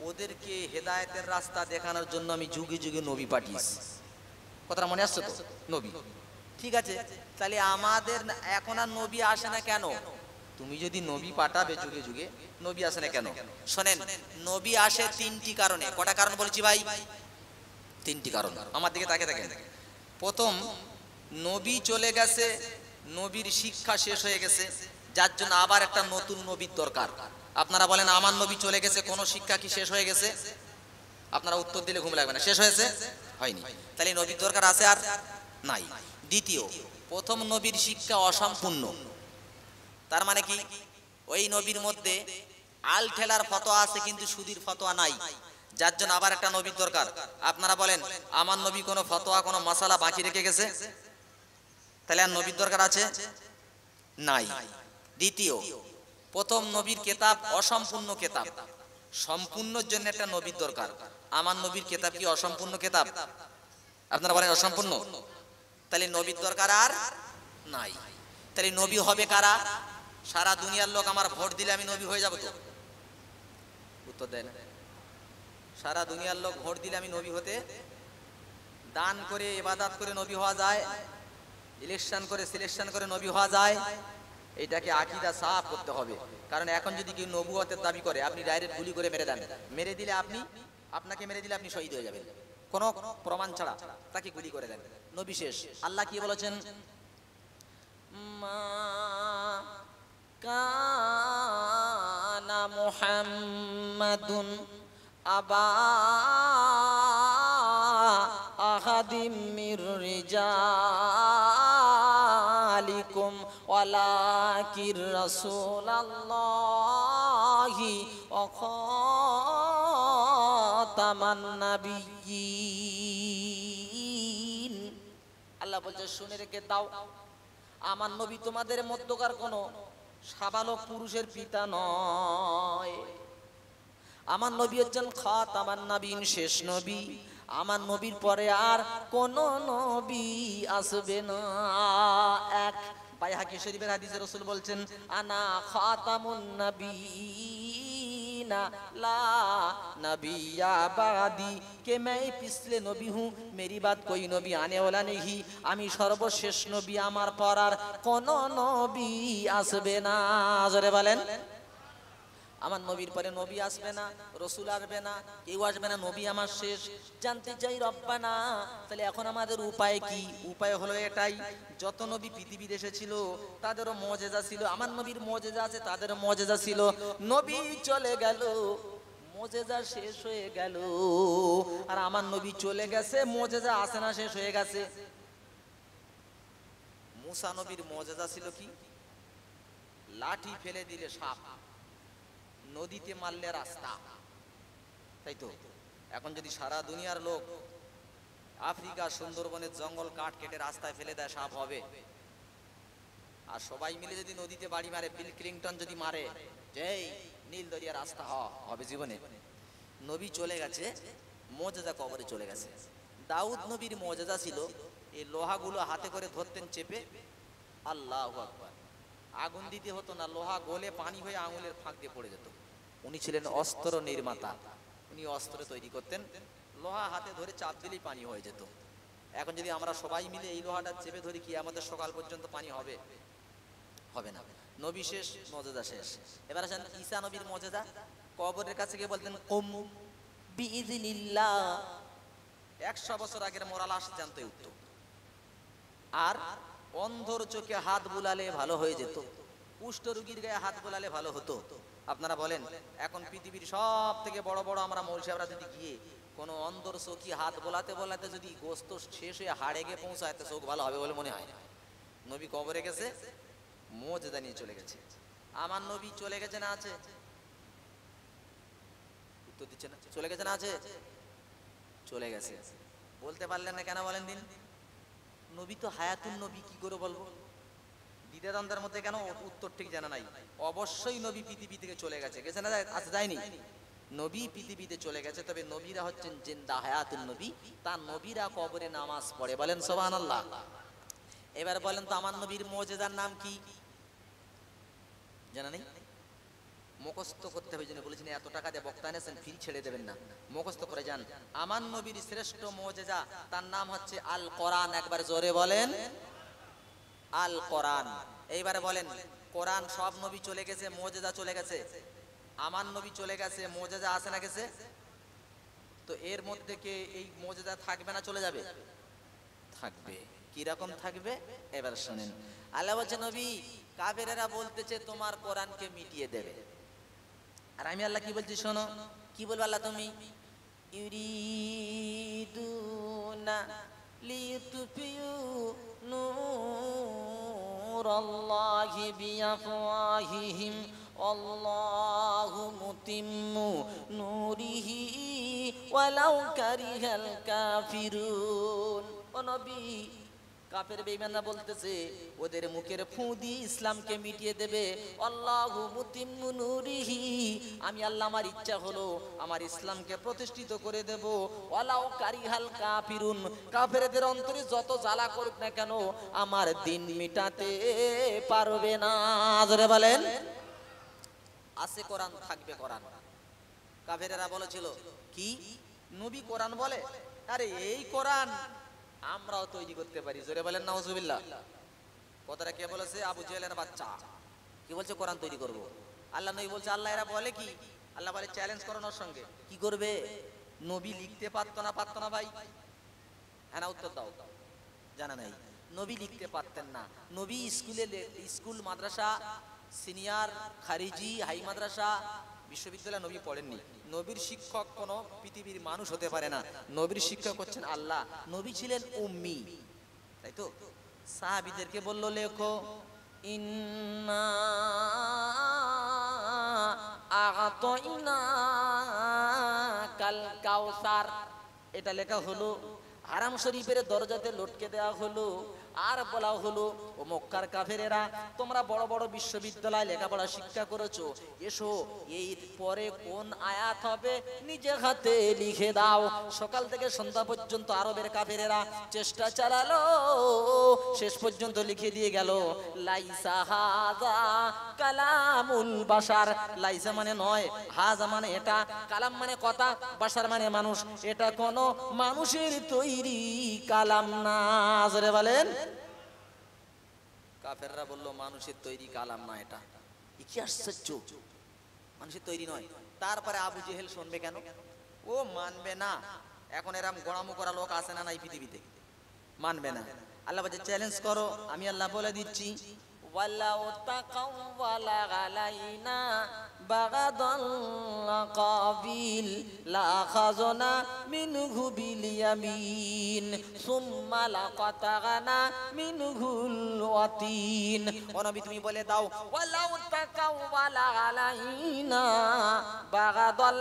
ওদেরকে হেদায়েতের রাস্তা দেখানোর জন্য আমি যুগে যুগে নবী পাঠিয়েছি। কথাটা মনে আসছে তো? নবী, ঠিক আছে। তাহলে আমাদের এখন আর নবী আসে না কেন? তুমি যদি নবী পাঠাবে যুগে যুগে, নবী আসে না কেন? শোনেন, নবী আসে 3টি কারণে। কটা কারণ বলছি ভাই? 3টি কারণ। আমার দিকে তাকিয়ে দেখেন। প্রথম, নবী চলে গেছে, নবীর শিক্ষা শেষ হয়ে গেছে, যার জন্য আবার একটা নতুন নবীর দরকার। আপনারা বলেন, আমার নবী চলে গেছে, কোন শিক্ষা কি শেষ হয়ে গেছে? আপনারা উত্তর দিলে ঘুম লাগবে না। শেষ হয়েছে? হয়নি। তাহলে নবীর দরকার আছে আর নাই। দ্বিতীয়, প্রথম নবীর শিক্ষা অসম্পূর্ণ। তার মানে কি? ওই নবীর মধ্যে আল ঠেলার ফতোয়া আছে, কিন্তু সুদীর ফতোয়া নাই, যার জন্য আবার একটা নবীর দরকার। আপনারা বলেন, আমার নবী কোনো ফতোয়া, কোনো মাসালা বাকি রেখে গেছে? তাহলে আর নবীর দরকার আছে? নাই। দ্বিতীয়, প্রথম নবীর কেতাব অসম্পূর্ণ কেতাব, সম্পূর্ণর জন্য একটা নবীর দরকার। আমার নবীর কেতাব কি অসম্পূর্ণ কেতাব? আপনারা বলেন অসম্পূর্ণ। তাহলে নবীর দরকার আর নাই। তাহলে নবী হবে কারা? সারা দুনিয়ার লোক আমার ভোট দিলে আমি নবী হয়ে যাব তো? উত্তর দেয় না। সারা দুনিয়ার লোক ভোট দিলে আমি নবী হতে? দান করে, ইবাদত করে নবী হওয়া যায়, ইলেকশন করে, সিলেকশন করে নবী হওয়া যায়। এটাকে আকীদা সাফ করতে হবে। কারণ এখন যদি কেউ নবুয়তের দাবি করে, আপনি ডাইরেক্ট গুলি করে মেরে দেন, মেরে দিলে আপনাকে মেরে দিলে আপনি শহীদ হয়ে যাবেন, কোনো প্রমাণ ছাড়া তাকে গুলি করে দেন, নবী শেষ। আল্লাহ কি বলেছেন? মা কানা মুহাম্মাদুন আবা আহাদিম মির রিজালিকুম ওয়ালাকির রাসূলুল্লাহি ওয়া খাতামান নাবিয়্যিন। আল্লাহ বলছে শুনে রেখে দাও, আমার নবী তোমাদের মধ্যকার কোন সাবালক পুরুষের পিতা নয়। আমার নবী হচ্ছেন খাতামান নাবিয়্যিন, শেষ নবী। আমার নবীর পরে আর কোন নবী আসবে না। এক বাইহাকি শরীফের হাদিসে রাসূল বলছেন আনা খাতামুন नबीना ला नबिया बादी के मैं पिछले नबी हूँ, मेरी बात कोई नबी आने वाला नहीं। আমি সর্বশেষ নবী, আমার পর আর কোন নবী আসবে না। জোরে বলেন। আমার নবীর পরে নবী আসবে না, রসুল আসবে না, কেউ আসবে না, নবী আমার শেষ। জানতে চাই রব্বানা, তাহলে এখন আমাদের উপায় কি? উপায় হলো এটাই, যত নবী পৃথিবীতে এসেছিল তাদেরও মুজিজা ছিল, আমার নবীর মুজিজা আছে, তাদেরও মুজিজা ছিল। নবী চলে গেল, মুজিজা শেষ হয়ে গেল। আর আমার নবী চলে গেছে, মুজিজা আছে না শেষ হয়ে গেছে? মুসা নবীর মুজিজা ছিল কি? লাঠি ফেলে দিলে সাপ, নদীতে মারলে রাস্তা, তাই তো? এখন যদি সারা দুনিয়ার লোক আফ্রিকা সুন্দরবনের জঙ্গল কাঠ কেটে রাস্তায় ফেলে দেয়, সাপ হবে? আর সবাই মিলে যদি নদীতে বাড়ি মারে, বিল ক্লিংটন যদি মারে, যেই নীল দরিয়া রাস্তা হবে জীবনে? নবী চলে গেছে, মুজিজা কবরে চলে গেছে। দাউদ নবীর মুজিজা ছিল এই লোহাগুলো হাতে করে ধরতেন চেপে, আল্লাহু আকবার, আগুন দিতে হতো না, লোহা গলে পানি হয়ে আঙুলের ফাঁক দিয়ে পড়ে যেত। উনি ছিলেন অস্ত্র নির্মাতা, উনি অস্ত্র তৈরি করতেন, লোহা হাতে ধরে চাপ দিলেই পানি হয়ে যেত। এখন যদি আমরা সবাই মিলে এই লোহাটা চেপে ধরি, কি আমাদের সকাল পর্যন্ত পানি হবে? হবে না। নবী শেষ, মুজিজা শেষ। এবার আসেন ঈসা নবীর মুজিজা। কবরের কাছে গিয়ে বলতেন কুম বিইযনিল্লাহ, 100 বছর আগের মরা লাশ জানতে উঠত। আর অন্ধর চোখে হাত বুলালে ভালো হয়ে যেত, কুষ্ঠ রোগীর গায়ে হাত বুলালে ভালো হতো। আপনারা বলেন, এখন পৃথিবীর সব থেকে বড় বড় আমরা মৌল সাহেবরা যদি গিয়ে কোনো অন্ধর চোখে হাত বোলাতে বোলাতে যদি গোস্ত শেষ হয়ে হাড়ে গিয়ে পৌঁছায়, তো চোখ ভালো হবে বলে মনে হয়? নবী কবরে গেছে, মুজিজা নিয়ে চলে গেছে। আমার নবী চলে গেছে না আছে? উত্তর দিচ্ছে না। চলে গেছে না আছে? চলে গেছে। বলতে পারলেন না কেন বলেন দিন? নবী তো হায়াতুন নবী, কি করে বলবো? দ্বিধাদ্বন্দ্বের মধ্যে কেন? উত্তর ঠিক জানা নাই। অবশ্যই নবী পৃথিবী থেকে চলে গেছে। গেছে না? আছে, যায়নি? নবী পৃথিবীতে চলে গেছে, তবে নবীরা হচ্ছেন জিন্দা হায়াতুন নবী। তার নবীরা কবরে নামাজ পড়ে, বলেন সুবহানাল্লাহ। এবার বলেন তো আমার নবীর মুজিজার নাম কি? জানা নেই? মুখস্থ করতে হবে। জন্য বলেছেন এত টাকা দিয়ে বক্তা এনেছেন, ফ্রি ছেড়ে দেবেন না, মুখস্থ করে যান। আমার নবীর শ্রেষ্ঠ মুজিজা, তার নাম হচ্ছে আল কোরআন। একবার জোরে বলেন আল কোরআন। এইবারে বলেন, কোরআন সব নবী চলে গেছে, মুজিজা চলে গেছে, আমার নবী চলে গেছে, মুজিজা আছে না গেছে? তো এর মধ্যে কে এই মুজিজা থাকবে না চলে যাবে? থাকবে। কি রকম থাকবে এবার শুনেন। আল্লাহ বলছে নবী, কাফেরেরা বলতেছে তোমার কোরআনকে মিটিয়ে দেবে। আর আমি আল্লাহ কি বলছি শোনো, কি বলবো আল্লাহ তুমি? ইউরিদুনা লিতুফিউ নূরাল্লাহি বিআফওয়াহিহিম আল্লাহু মুতিম্মু নূরিহি ওয়ালাউ কারিহাল কাফিরুন। ও নবী, কাফের বেঈমানরা বলতেছে ওদের মুখের ফু দিয়ে ইসলামকে মিটিয়ে দেবে। আল্লাহু মুতিম্মু নূরিহি, আমি আল্লাহ আমার ইচ্ছা হলো আমার ইসলামকে প্রতিষ্ঠিত করে দেব। ওয়ালাউ কারিহাল কাফিরুন, কাফেরদের অন্তরে যত জ্বালা করুক না কেন, আমার দিন মিটাতে পারবে না। জোরে বলেন। আছে কোরআন, থাকবে কোরআন। কাফেরেরা বলেছিল কি নবী কোরআন বলে? আরে এই কোরআন আমরাও তৈরি করতে পারি। জোরে বলেন নাউজুবিল্লাহ। কথাটা কে বলেছে? আবু জেহেলের বাচ্চা। কি বলছে? কোরআন তৈরি করব। আল্লাহ নবী বলছে আল্লাহ এরা বলে কি? আল্লাহ বলে চ্যালেঞ্জ করানোর সঙ্গে কি করবে? নবী লিখতে পারতো না ভাই? হ্যাঁ না উত্তর দাও। জানা নাই? নবী লিখতে পারতেন না। নবী স্কুল মাদ্রাসা, সিনিয়র খারিজি হাই মাদ্রাসা বিশ্ববিদ্যালয় নবী পড়েননি। নবীর শিক্ষক কোনো পৃথিবীর মানুষ হতে পারে না, নবীর শিক্ষক হচ্ছেন আল্লাহ। নবী ছিলেন উম্মি, তাই তো? সাহাবীদেরকে বলল লেখো, ইন্না আ'তাইনা কাল কাউসার, এটা লেখা হলো হারাম শরীফের দরজাতে লটকে দেওয়া হলো। আর বলা হলো, ও মক্কার কাফেরেরা, তোমরা বড় বড় বিশ্ববিদ্যালয় লেখাপড়া শিক্ষা করেছো, এসো এই পরে কোন আয়াত হবে নিজে হাতে লিখে দাও। সকাল থেকে সন্ধ্যা পর্যন্ত আরবের কাফেরেরা চেষ্টা চালালো, শেষ পর্যন্ত লিখে দিয়ে গেল, লাইসা হাযা কালামুল বাশার। লাইসা মানে নয়, হাযা মানে এটা, কালাম মানে কথা, বাশার মানে মানুষ। এটা কোনো মানুষের তৈরি কালাম না। জোরে বলেন। কাফেররা বললো মানুষের তৈরি কালাম না এটা। কি আশ্চর্য, মানুষের তৈরি নয়। তারপরে আবু জেহেল শুনবে কেন? ও মানবে না। এখন এরম গোড়ামো করা লোক আছে না নাই পৃথিবীতে? মানবে না। আল্লাহ বলছে চ্যালেঞ্জ করো, আমি আল্লাহ বলে দিচ্ছি, ওয়ালাউ তাকাওয়ালা আলাইনা বাগাদাল লাকাবিল লাখাযনা মিনহু বিল ইয়ামিন সুম্মা লাকাতাগানা মিনহুল ওয়াতিন। ও নবী তুমি বলে দাও, ওয়ালাউ তাকাওয়ালা আলাইনা বাগাদাল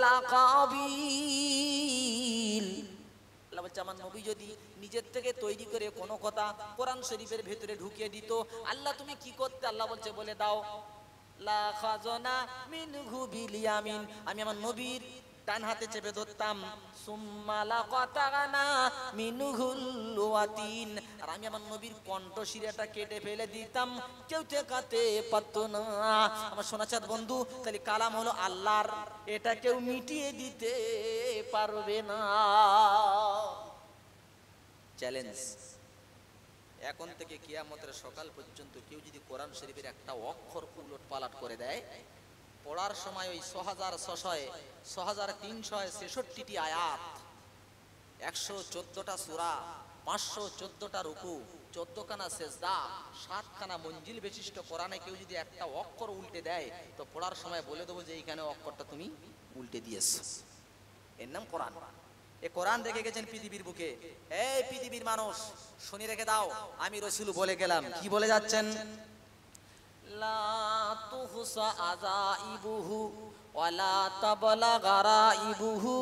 লাকাবিল। আল্লাহ বলছে আমার নবী যদি নিজের থেকে তৈরি করে কোনো কথা কোরআন শরীফের ভেতরে ঢুকিয়ে দিত, আল্লাহ তুমি কি করতে? আল্লাহ বলছে বলে দাও, লা খাজনা মিনহু বিল ইয়ামিন, আমি আমার নবীর ডান হাতে চেপে ধরতাম, সুম্মা লাকাতাগানা মিনহুল ওয়াতিন, আর আমি আমার নবীর কণ্ঠশিরাটা কেটে ফেলে দিতাম, কেউ ঠেকাতে পারতো না। আমার সোনাচাঁদ বন্ধু, তাহলে কালাম হলো আল্লাহর, এটা কেউ মিটিয়ে দিতে পারবে না। চ্যালেঞ্জ, এখন থেকে কিয়ামতের সকাল পর্যন্ত কেউ যদি কোরআন শরীফের একটা অক্ষর উলট পালট করে দেয়, পড়ার সময় ওই 6366টি আয়াত, 114টা সূরা, 514টা রুকু, 14খানা সেজদা, 7খানা মঞ্জিল বিশিষ্ট কোরআনে কেউ যদি একটা অক্ষর উল্টে দেয়, তো পড়ার সময় বলে দেবো যে এইখানে অক্ষরটা তুমি উল্টে দিয়েছো। এর নাম কোরআন। এ কোরআন রেখে গেছেন পৃথিবীর বুকে। এই পৃথিবীর মানুষ শুনে রেখে দাও, আমি রাসূল বলে গেলাম। কি বলে যাচ্ছেন? লা তুহসা আযাইবুহু ওয়ালা তাবলা গারাইবুহু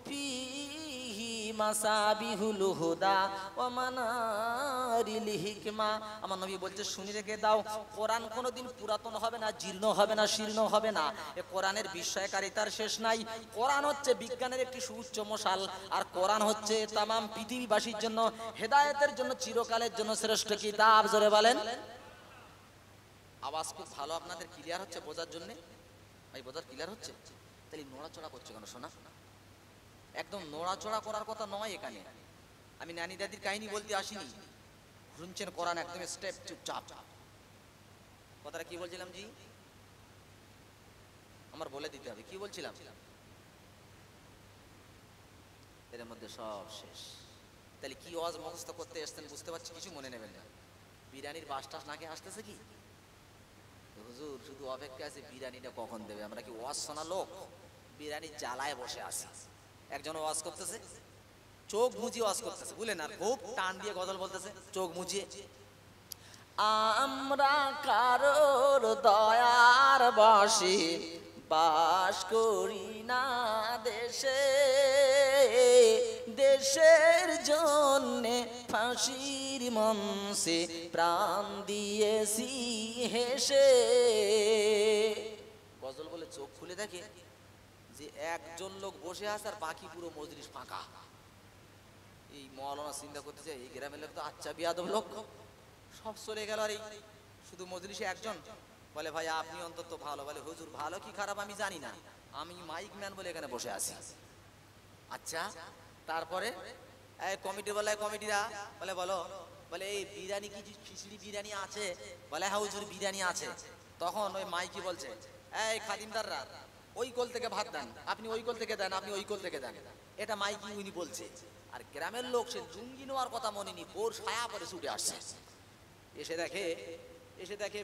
ফিহি মাসাবিহুল হুদা ওয়া মানারিল হিকমা। আমার নবী বলছে শুনে রেখে দাও, কোরআন কোনোদিন পুরাতন হবে না, জীর্ণ হবে না, শীর্ণ হবে না। এ কোরআনের বিস্ময়কারিতার শেষ নাই। কোরআন হচ্ছে বিজ্ঞানের একটি সুউচ্চ মশাল, আর কোরআন হচ্ছে তামাম পৃথিবীবাসীর জন্য হেদায়েতের জন্য চিরকালের জন্য শ্রেষ্ঠ কিতাব। জোরে বলেন। আওয়াজ খুব ভালো আপনাদের ক্লিয়ার হচ্ছে বোঝার জন্য? ভাই বোঝার ক্লিয়ার হচ্ছে? তাহলে নড়াচড়া করছে কেন শোনা? একদম নড়াচড়া করার কথা নয় এখানে। আমি নানি দাদির কাহিনী বলতে আসিনি। শুনছেন কোরআন একদম স্টেপ চুপচাপ। কথাটা কি বলছিলাম জি? আমার বলে দিতে হবে কি বলছিলাম। এর মধ্যে সব শেষ। তাহলে কি ওয়াজ মুখস্থ করতে এসেছেন বুঝতে পারছি, কিছু মনে নেবেন না। বিরিয়ানির বাসটাস নাকে আসতেছে কি? হুজুর শুধু অপেক্ষা আছে বিরিয়ানিটা কখন দেবে। আমরা কি ওয়াজ শোনা লোক? বিরিয়ানির জ্বালায় বসে আছি। একজন ওয়াজ করতেছে, চোখ মুজিয়ে ওয়াজ করতেছে, বুঝলেন, আর খুব টান দিয়ে গজল বলতেছে চোখ মুজিয়ে। আমরা কারোর দয়ার বশে বাস করি না দেশে, দেশের জন্যে ফাঁসির মঞ্চে প্রাণ দিয়েছি হেসে। গজল বলে চোখ খুলে দেখে যে একজন লোক বসে আছে আর বাকি পুরো মজলিস ফাঁকা। এই মাওলানা চিন্তা করতেছে এই গ্রামের লোক তো আচ্ছা বিয়াদব লোক, সব চলে গেল, আর এই শুধু মজলিসে একজন। বলে ভাই আপনি অন্তত ভালো। বলে হুজুর ভালো কি খারাপ আমি জানি না, আমি মাইক ম্যান বলে এখানে বসে আছি। আচ্ছা তারপরে এই কমিটি বলে, কমিটিরা বলে বলো, বলে এই বিরিয়ানি কি খিচড়ি বিরিয়ানি আছে? বলে হ্যাঁ হুজুর বিরিয়ানি আছে। তখন ওই মাইকি বলছে এই খাদিমদাররা ওই কোল থেকে ভাত দেন, আপনি ওই কোল থেকে দেন, আপনি ওই কোল থেকে দেন। এটা মাইকি উনি বলছে। আর গ্রামের লোক সে জুঙ্গি নেওয়ার কথা মনে নি, বোর ছায়া পরে ছুটে আসছে। এসে দেখে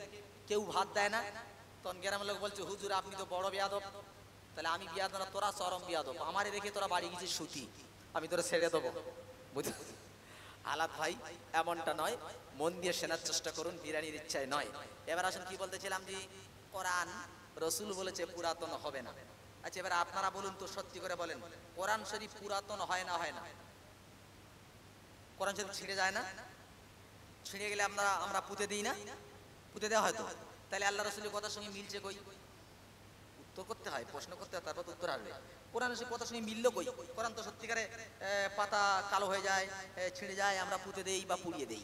কেউ ভাত দেয় না। তখন গ্রামের লোক বলছে হুজুর আপনি তো বড় বিয়াদব। তাহলে আমি বিয়াদব না, তোরা চরম বিয়াদব। আমারে রেখে তোরা বাড়ি গেছিস সুতি, আমি তোরা ছেড়ে দেবো। বুঝলি আলাদ ভাই, এমনটা নয়, মন দিয়ে শোনার চেষ্টা করুন, বিরিয়ানির ইচ্ছায় নয়। এবার আসুন কি বলতেছিলাম যে কোরআন রসুল বলেছে পুরাতন হবে না। আচ্ছা এবার আপনারা বলুন তো, সত্যি করে বলেন, কোরআন শরীফ পুরাতন হয় না হয় না? কোরআন শরীফ ছিঁড়ে যায় না? ছিঁড়ে গেলে আমরা পুঁতে দিই না? পুঁতে দেওয়া হয়তো। তাহলে আল্লাহ রসুলের কথার সঙ্গে মিলছে কই? উত্তর করতে হয়, প্রশ্ন করতে হয়, তারপর উত্তর আসবে। কোরআন সে কথার সঙ্গে মিললো কই? কোরআন তো সত্যিকারে পাতা কালো হয়ে যায়, ছিঁড়ে যায়, আমরা পুঁতে দেই বা পুড়িয়ে দেই।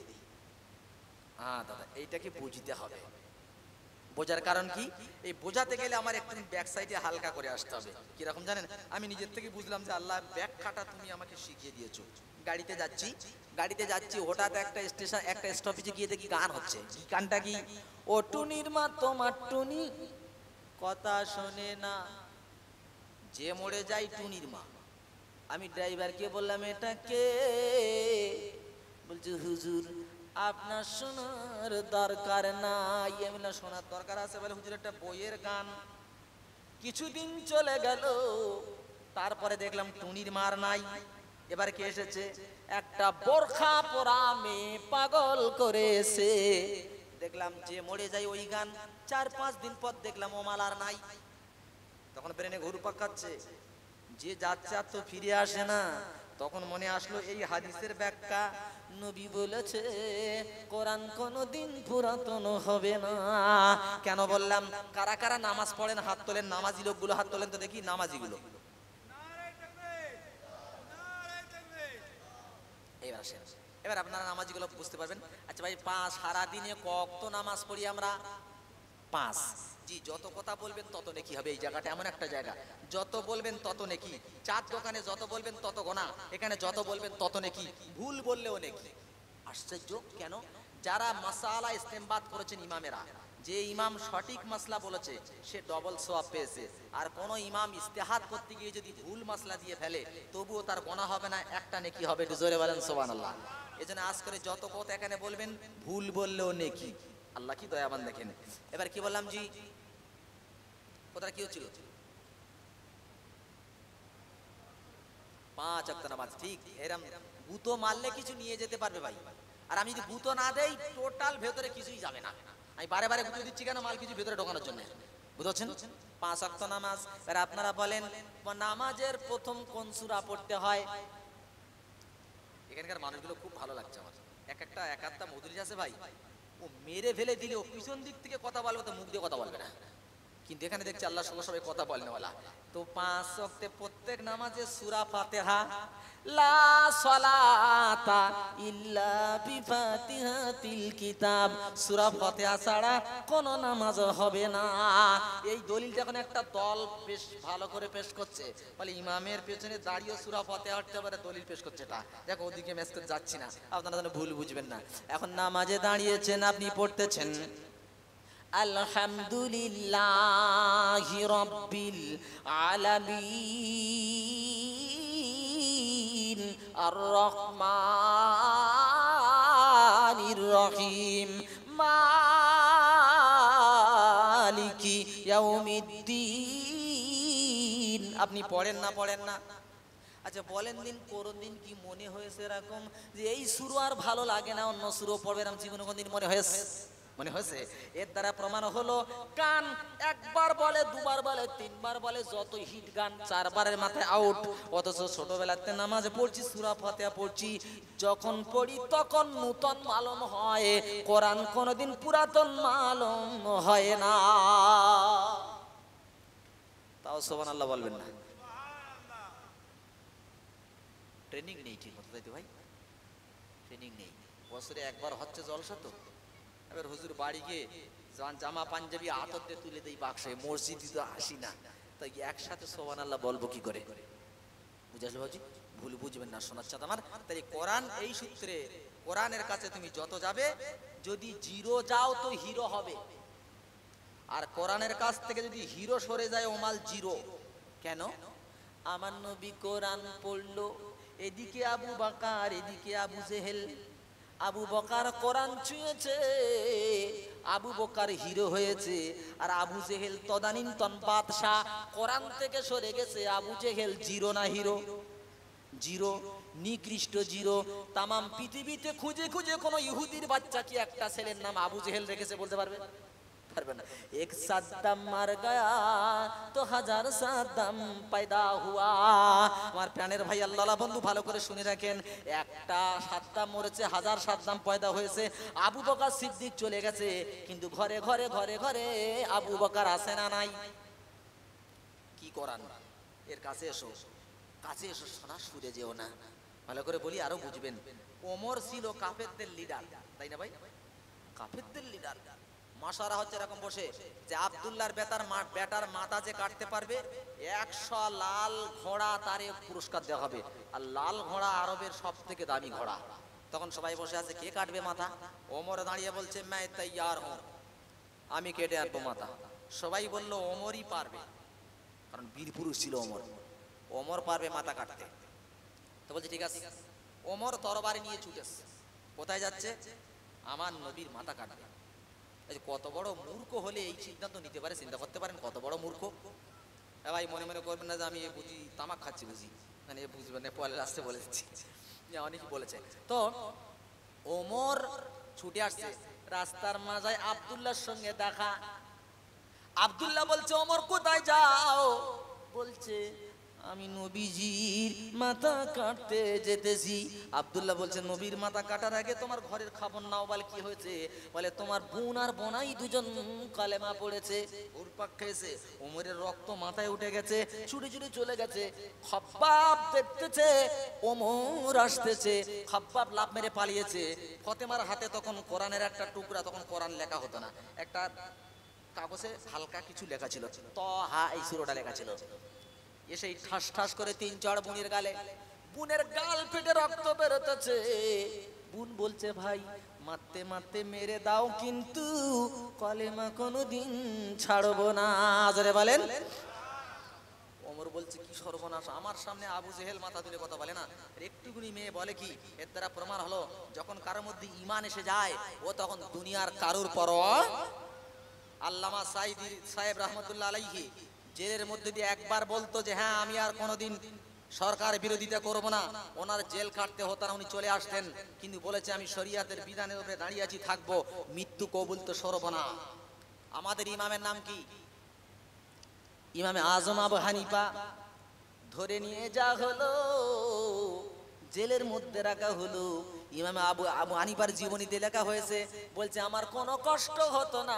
হ্যাঁ দাদা, এইটাকে বুঝতে হবে। বোঝার কারণ কি? এই বোঝাতে গেলে আমার একটু ব্যাক সাইডে হালকা করে আসতে হবে। কিরকম জানেন? আমি নিজের থেকে বুঝলাম যে আল্লাহ ব্যাখ্যাটা তুমি আমাকে শিখিয়ে দিয়েছো। গাড়িতে যাচ্ছি হঠাৎ একটা স্টেশন, একটা স্টপেজে গিয়ে দেখি গান হচ্ছে। গানটা কি? ও টুনির মা তোমার টুনি কথা শোনে না, যে মরে যায় টুনির মা। আমি ড্রাইভারকে বললাম এটা কে? বলছে হুজুর আপনার শোনার দরকার নাই। আমি বললাম শোনার দরকার আছে? বলে হুজুর একটা বইয়ের গান। কিছুদিন চলে গেল, তারপরে দেখলাম টুনির মার নাই। এবার কে এসেছে? একটা বোরখা পরা মেয়ে পাগল করেছে। দেখলাম যে মরে যায় ওই গান। 4-5 দিন পর দেখলাম ও মাল আর নাই। তখন ব্রেনে ঘুরপাক খাচ্ছে, যে যাচ্ছে আর তো ফিরে আসে না। তখন মনে আসলো এই হাদিসের ব্যাখ্যা। নবী বলেছে কোরআন কোনদিন পুরাতন হবে না। কেন বললাম? কারা কারা নামাজ পড়েন হাত তোলেন, নামাজি লোকগুলো হাত তোলেন তো দেখি, নামাজিগুলো। এবার আপনারা নামাজিগুলো বুঝতে পারবেন। আচ্ছা ভাই, সারা দিনে কত নামাজ পড়ি আমরা? 5। জি, যত কথা বলবেন তত নেকি হবে। এই জায়গাটা এমন একটা জায়গা, যত বলবেন তত নেকি। চার দোকানে যত বলবেন তত গোনা, এখানে যত বলবেন তত নেকি। ভুল বললেও নেকি। আশ্চর্য কেন? যারা মাসালা ইস্তেমবাদ করেছেন ইমামেরা, যে ইমাম সঠিক মাসলা বলেছে সে ডবল সওয়াব পেয়েছে। আর কোন ইমাম ইস্তেহাদ করতে গিয়ে যদি ভুল মাসলা দিয়ে ফেলে তবুও তার গোনা হবে না, একটা নেকি হবে। জোরে বলেন সুবহানাল্লাহ। এজন্য আজ করে যত কথা এখানে বলবেন ভুল বললেও নেকি। আল্লাহ কি দয়াবান দেখেন। এবার কি বললাম জি? কোথায় কি হচ্ছিল? 5 ওয়াক্ত নামাজ। ঠিক এরম গুতো মারলে কিছু নিয়ে যেতে পারবে ভাই। আর আমি যদি গুতো না দেই টোটাল ভেতরে কিছুই যাবে না। আমি বারে বারে গুতো দিচ্ছি কেন? মাল কিছু ভেতরে ঢোকানোর জন্য। বুঝছেন? 5 ওয়াক্ত নামাজ। আর আপনারা বলেন নামাজের প্রথম কোন সূরা পড়তে হয়? এখানকার মানুষগুলো খুব ভালো লাগছে আমার। এক একটা মধুরী আছে ভাই, ও মেরে ফেলে দিলে ও পিছন দিক থেকে কথা বলবে, তো মুখ দিয়ে কথা বলবে না। কিন্তু এখানে দেখছি আল্লাহ সবাই কথা বলেন ওয়ালা। তো 5 ওয়াক্তে প্রত্যেক নামাজে সূরা ফাতিহা, লা সালাতা ইল্লা বিফাতিহাতিল কিতাব, সূরা ফাতিহা ছাড়া কোন নামাজ হবে না। এই দলিল যখন একটা দল বেশ ভালো করে পেশ করছে, বলে ইমামের পেছনে দাঁড়িয়ে সূরা ফাতিহা পড়তে পারে, দলিল পেশ করছে। এটা দেখো, ওদিকে মেস করে যাচ্ছি না, আপনারা যেন ভুল বুঝবেন না। এখন নামাজে দাঁড়িয়েছেন, আপনি পড়তেছেন আলহামদুলিল্লাহি রাব্বিল আলামিন আর রহমানির রহিম মালিকি ইয়াউমিদ্দিন। আপনি পড়েন না? পড়েন না? আচ্ছা বলেন দিন, কোন দিন কি মনে হয়েছে এরকম যে এই সুর আর ভালো লাগে না, অন্য সুরও পড়বে? এরকম জীবনে কোনদিন মনে হয়েছে? মনে হয়েছে? এর দ্বারা প্রমাণ হলো গান একবার বলে, দুবার বলে, তিনবার বলে, যত হিট গান 4 বারের মাথায় আউট। অথচ ছোটবেলাতে নামাজ পড়ছি, সূরা ফাতিহা পড়ছি, যখন পড়ি তখন নূতন মালুম হয়। কোরআন কোনদিন পুরাতন মালুম হয় না। তাও সুবহানাল্লাহ বলবেন না? ট্রেনিং নেই ঠিক মতো, তাই তো ভাই? ট্রেনিং নেই। বছরে একবার হচ্ছে জলসা। তো এবার হুজুর বাড়ি গিয়ে জামা পাঞ্জাবি আতর দিয়ে তুলে দেই বাক্সে, মসজিদে তো আসি না, তাই একসাথে সুবহানাল্লাহ বলবো কি করে? বুঝে আসলো ভাজি? ভুল বুঝবেন না সোনার চাঁদ আমার। তাই কোরআন এই সূত্রে, কোরআনের কাছে তুমি যত যাবে, যদি জিরো যাও তো হিরো হবে। আর কোরআনের কাছ থেকে যদি হিরো সরে যায় ও মাল জিরো। কেন? আমার নবী কোরআন পড়লো, এদিকে আবু বকর, এদিকে আবু জেহেল। আবু বকর কোরআন ছুঁয়েছে, আবু বকর হিরো হয়েছে। আর আবু জেহেল তদানীন্তন বাদশা, কোরআন থেকে সরে গেছে। আবু জেহেল জিরো না হিরো? জিরো, নিকৃষ্ট জিরো। তামাম পৃথিবীতে খুঁজে খুঁজে কোন ইহুদির বাচ্চা কি একটা ছেলের নাম আবু জেহেল রেখেছে বলতে পারবে? পারবে না। এক সাদ্দাম মার গায়া তো হাজার সাদ্দাম পয়দা হুয়া। আমার প্রাণের ভাই আল্লাহ বন্ধু ভালো করে শুনে রাখেন, একটা সাদ্দাম মরেছে, হাজার সাদ্দাম পয়দা হয়েছে। আবু বকর সিদ্দিক চলে গেছে, কিন্তু ঘরে ঘরে ঘরে ঘরে আবু বকর আসে না নাই? কি করান? এর কাছে এসো, কাছে এসো, সোনা সুরে যেও না। ভালো করে বলি আরো বুঝবেন। ওমর ছিল কাফেরদের লিডার, তাই না ভাই? কাফেরদের লিডার। মাশারা হচ্ছে এরকম বসে যে আব্দুল্লাহর বেটার মাথা যে কাটতে পারবে 100 লাল ঘোড়া তারে পুরস্কার দেওয়া হবে। আর লাল ঘোড়া আরবের সব থেকে দামি ঘোড়া। তখন সবাই বসে আছে, কে কাটবে মাথা? ওমর দাঁড়িয়ে বলছে मैं तैयार हूं, আমি কেটে আনবো মাথা। সবাই বলল ওমরই পারবে, কারণ বীর পুরুষ ছিল ওমর, ওমর পারবে মাথা কাটতে। তো বলছে ঠিক আছে। ওমর তরবারি নিয়ে ছুটেছে, কোথায় যাচ্ছে? আমার নবীর মাথা কাটবে। কত বড় মূর্খ হলে এই সিদ্ধান্ত নিতে পারে, চিন্তা করতে পারেন কত বড় মূর্খ। ভাই মনে মনে করবেন না যে আমি বুঝি তামাক খাচ্ছি, বুঝি মানে বুঝবেন পরে রাস্তে বলে দিচ্ছি, অনেকে বলেছে। তো ওমর ছুটে আসছে, রাস্তার মাঝায় আব্দুল্লাহর সঙ্গে দেখা। আব্দুল্লাহ বলছে ওমর কোথায় যাও? বলছে আমি নবীজির মাথা কাটতে যেতেছি। আব্দুল্লাহ বলছে নবীর মাথা কাটার আগে তোমার ঘরের খবর নাও। বলে কি হয়েছে? বলে তোমার বোন আর বোনাই দুজন কালেমা পড়েছে, ঘুরপাক খেয়েছে, ওমরের রক্ত মাথায় উঠে গেছে, ছুটে ছুটে চলে গেছে। খাব্বাব দেখতেছে ওমর আসতেছে, খাব্বাব লাফ মেরে পালিয়েছে। ফতেমার হাতে তখন কোরআনের একটা টুকরা, তখন কোরআন লেখা হতো না, একটা কাগজে হালকা কিছু লেখা ছিল, তহা এই সূরাটা লেখা ছিল। এসে ঠাস ঠাস করে 3-4 বুনের গালে, বুনের গাল পেটে রক্ত বেরোতেছে। বুন বলছে ভাই মারতে মারতে মেরে দাও, কিন্তু কলেমা কোনোদিন ছাড়বো না। জোরে বলেন। ওমর বলছে কি সর্বনাশ, আমার সামনে আবু জেহেল মাথা তুলে কথা বলে না, একটুকুনি মেয়ে বলে কি? এর দ্বারা প্রমাণ হলো যখন কারোর মধ্যে ঈমান এসে যায়, ও তখন দুনিয়ার কারুর পরোয়া। আল্লামা সাইদি সাহেব রহমতুল্লাহ আলাইহি জেলের মধ্যে দিয়ে একবার বলতো যে হ্যাঁ আমি আর কোনোদিন সরকার বিরোধিতা করব না, ওনার জেল কাটতে হতো না, উনি চলে আসতেন, কিন্তু বলেছে আমি শরিয়াতের বিধানের উপরে দাঁড়িয়ে আছি, থাকবো, মৃত্যু কবুল তো সরব না। আমাদের ইমামের নাম কি? ইমামে আজম আবু হানিফা। ধরে নিয়ে যা হলো, জেলের মধ্যে রাখা হলো। ইমামে আবু হানিফার জীবনীতে লেখা হয়েছে, বলছে আমার কোনো কষ্ট হতো না,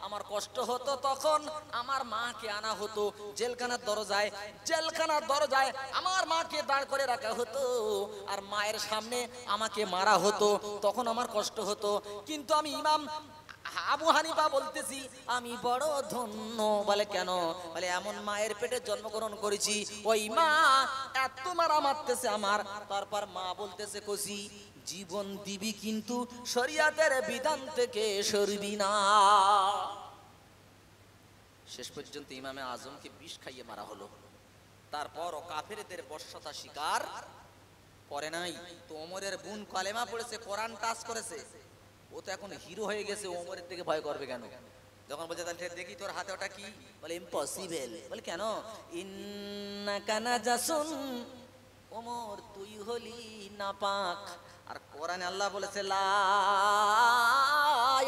আমার কষ্ট হতো তখন আমার মাকে আনা হতো জেলখানার দরজায়, জেলখানার দরজায় আমার মাকে দাঁড় করে রাখা হতো, আর মায়ের সামনে আমাকে মারা হতো, তখন আমার কষ্ট হতো। কিন্তু আমি ইমাম আবু হানিফা বলতেছি আমি বড় ধন্য। বলে কেন? বলে এমন মায়ের পেটে জন্মগ্রহণ করেছি, ওই মা এত মারা মারতেছে আমার, তারপর মা বলতেছে কষি জীবন দিবি কিন্তু শরিয়াতের বিধান থেকে সরবি না। শেষ পর্যন্ত ইমামে আজমকে বিষ খাইয়ে মারা হলো। তারপর ও কাফেরদের বশ্যতা স্বীকার করে নাই। তো ওমরের বোন কালেমা পড়েছে, কোরআন টাচ করেছে, ও তো এখন হিরো হয়ে গেছে, ওমরের থেকে ভয় করবে কেন? যখন বলছে তাহলে দেখি তোর হাতে ওটা কি? বলে ইম্পসিবল। বলে কেন? ইন্নাকা নাজাসুন, ওমর তুই হলি নাপাক। আর কোরআনে আল্লাহ বলেছে লা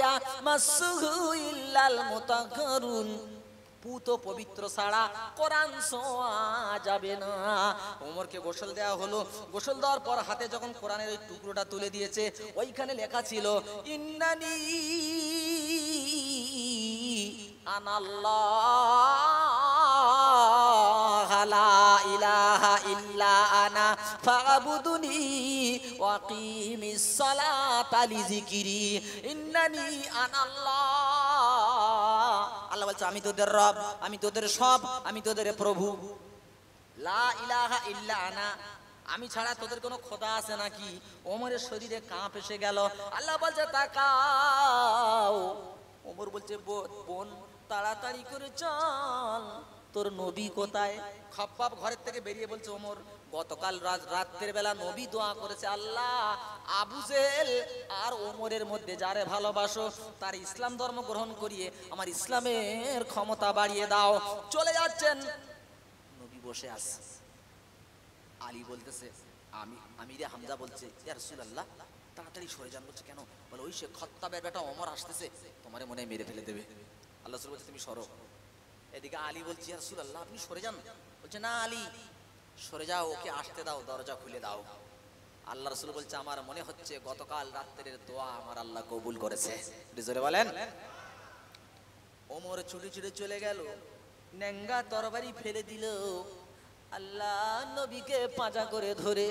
ইয়ামাসসুহু ইল্লাল মুতাহহারুন, পুত পবিত্র ছাড়া কোরআন ছোঁয়া যাবে না। ওমরকে গোসল দেওয়া হলো, গোসল দেওয়ার পর হাতে যখন কোরআনের ওই টুকরোটা তুলে দিয়েছে, ওইখানে লেখা ছিল ইন্নানি আনাল্লাহ লা ইলাহা ইল্লা আনা ফাবুদুনি ওয়া কিমিস সালাতা লিযিকরি। ইন্নানি আনাল্লাহ, আল্লাহ বলছে আমি তোদের রব, আমি তোদের সব, আমি তোদের প্রভু। লা ইলাহা ইল্লা আনা, আমি ছাড়া তোদের কোনো খোদা আছে নাকি? ওমরের শরীরে কাঁপ এসে গেল। আল্লাহ বলছে তাকাও। ওমর বলছে বোন তাড়াতাড়ি করে চল, তোর নবী কোথায়? খাব্বাব ঘরের থেকে বেরিয়ে বলছে ওমর গতকাল রাতের বেলা নবী দোয়া করেছে, আল্লাহ আবু জেহেল আর ওমরের মধ্যে যারে ভালোবাসো তার ইসলাম ধর্ম গ্রহণ করিয়ে আমার ইসলামের ক্ষমতা বাড়িয়ে দাও। চলে যাচ্ছেন, নবী বসে আছে। আলী বলতেছে আমিরে হামজা বলছে ইয়া রাসূলুল্লাহ তাড়াতাড়ি সরে যান। বলছে কেন? বলে ওই সে খাত্তাবের বেটা ওমর আসতেছে, তোমারে মনে মেরে ফেলে দেবে। আল্লাহ রাসূল বলছে তুমি সরো। এদিকে আলী বলছে ইয়া রাসূলুল্লাহ আপনি সরে যান। বলছে না আলী সরে যাও, ওকে আসতে দাও, দরজা খুলে দাও। আল্লাহ রাসূল বলছে আমার মনে হচ্ছে গতকাল রাত্রের দোয়া আমার আল্লাহ কবুল করেছে। জোরে বলেন। ওমর ছুটে ছুটে চলে গেল, ন্যাঙ্গা তরবারি ফেলে দিল, আল্লাহ নবীকে পাঁজা করে ধরে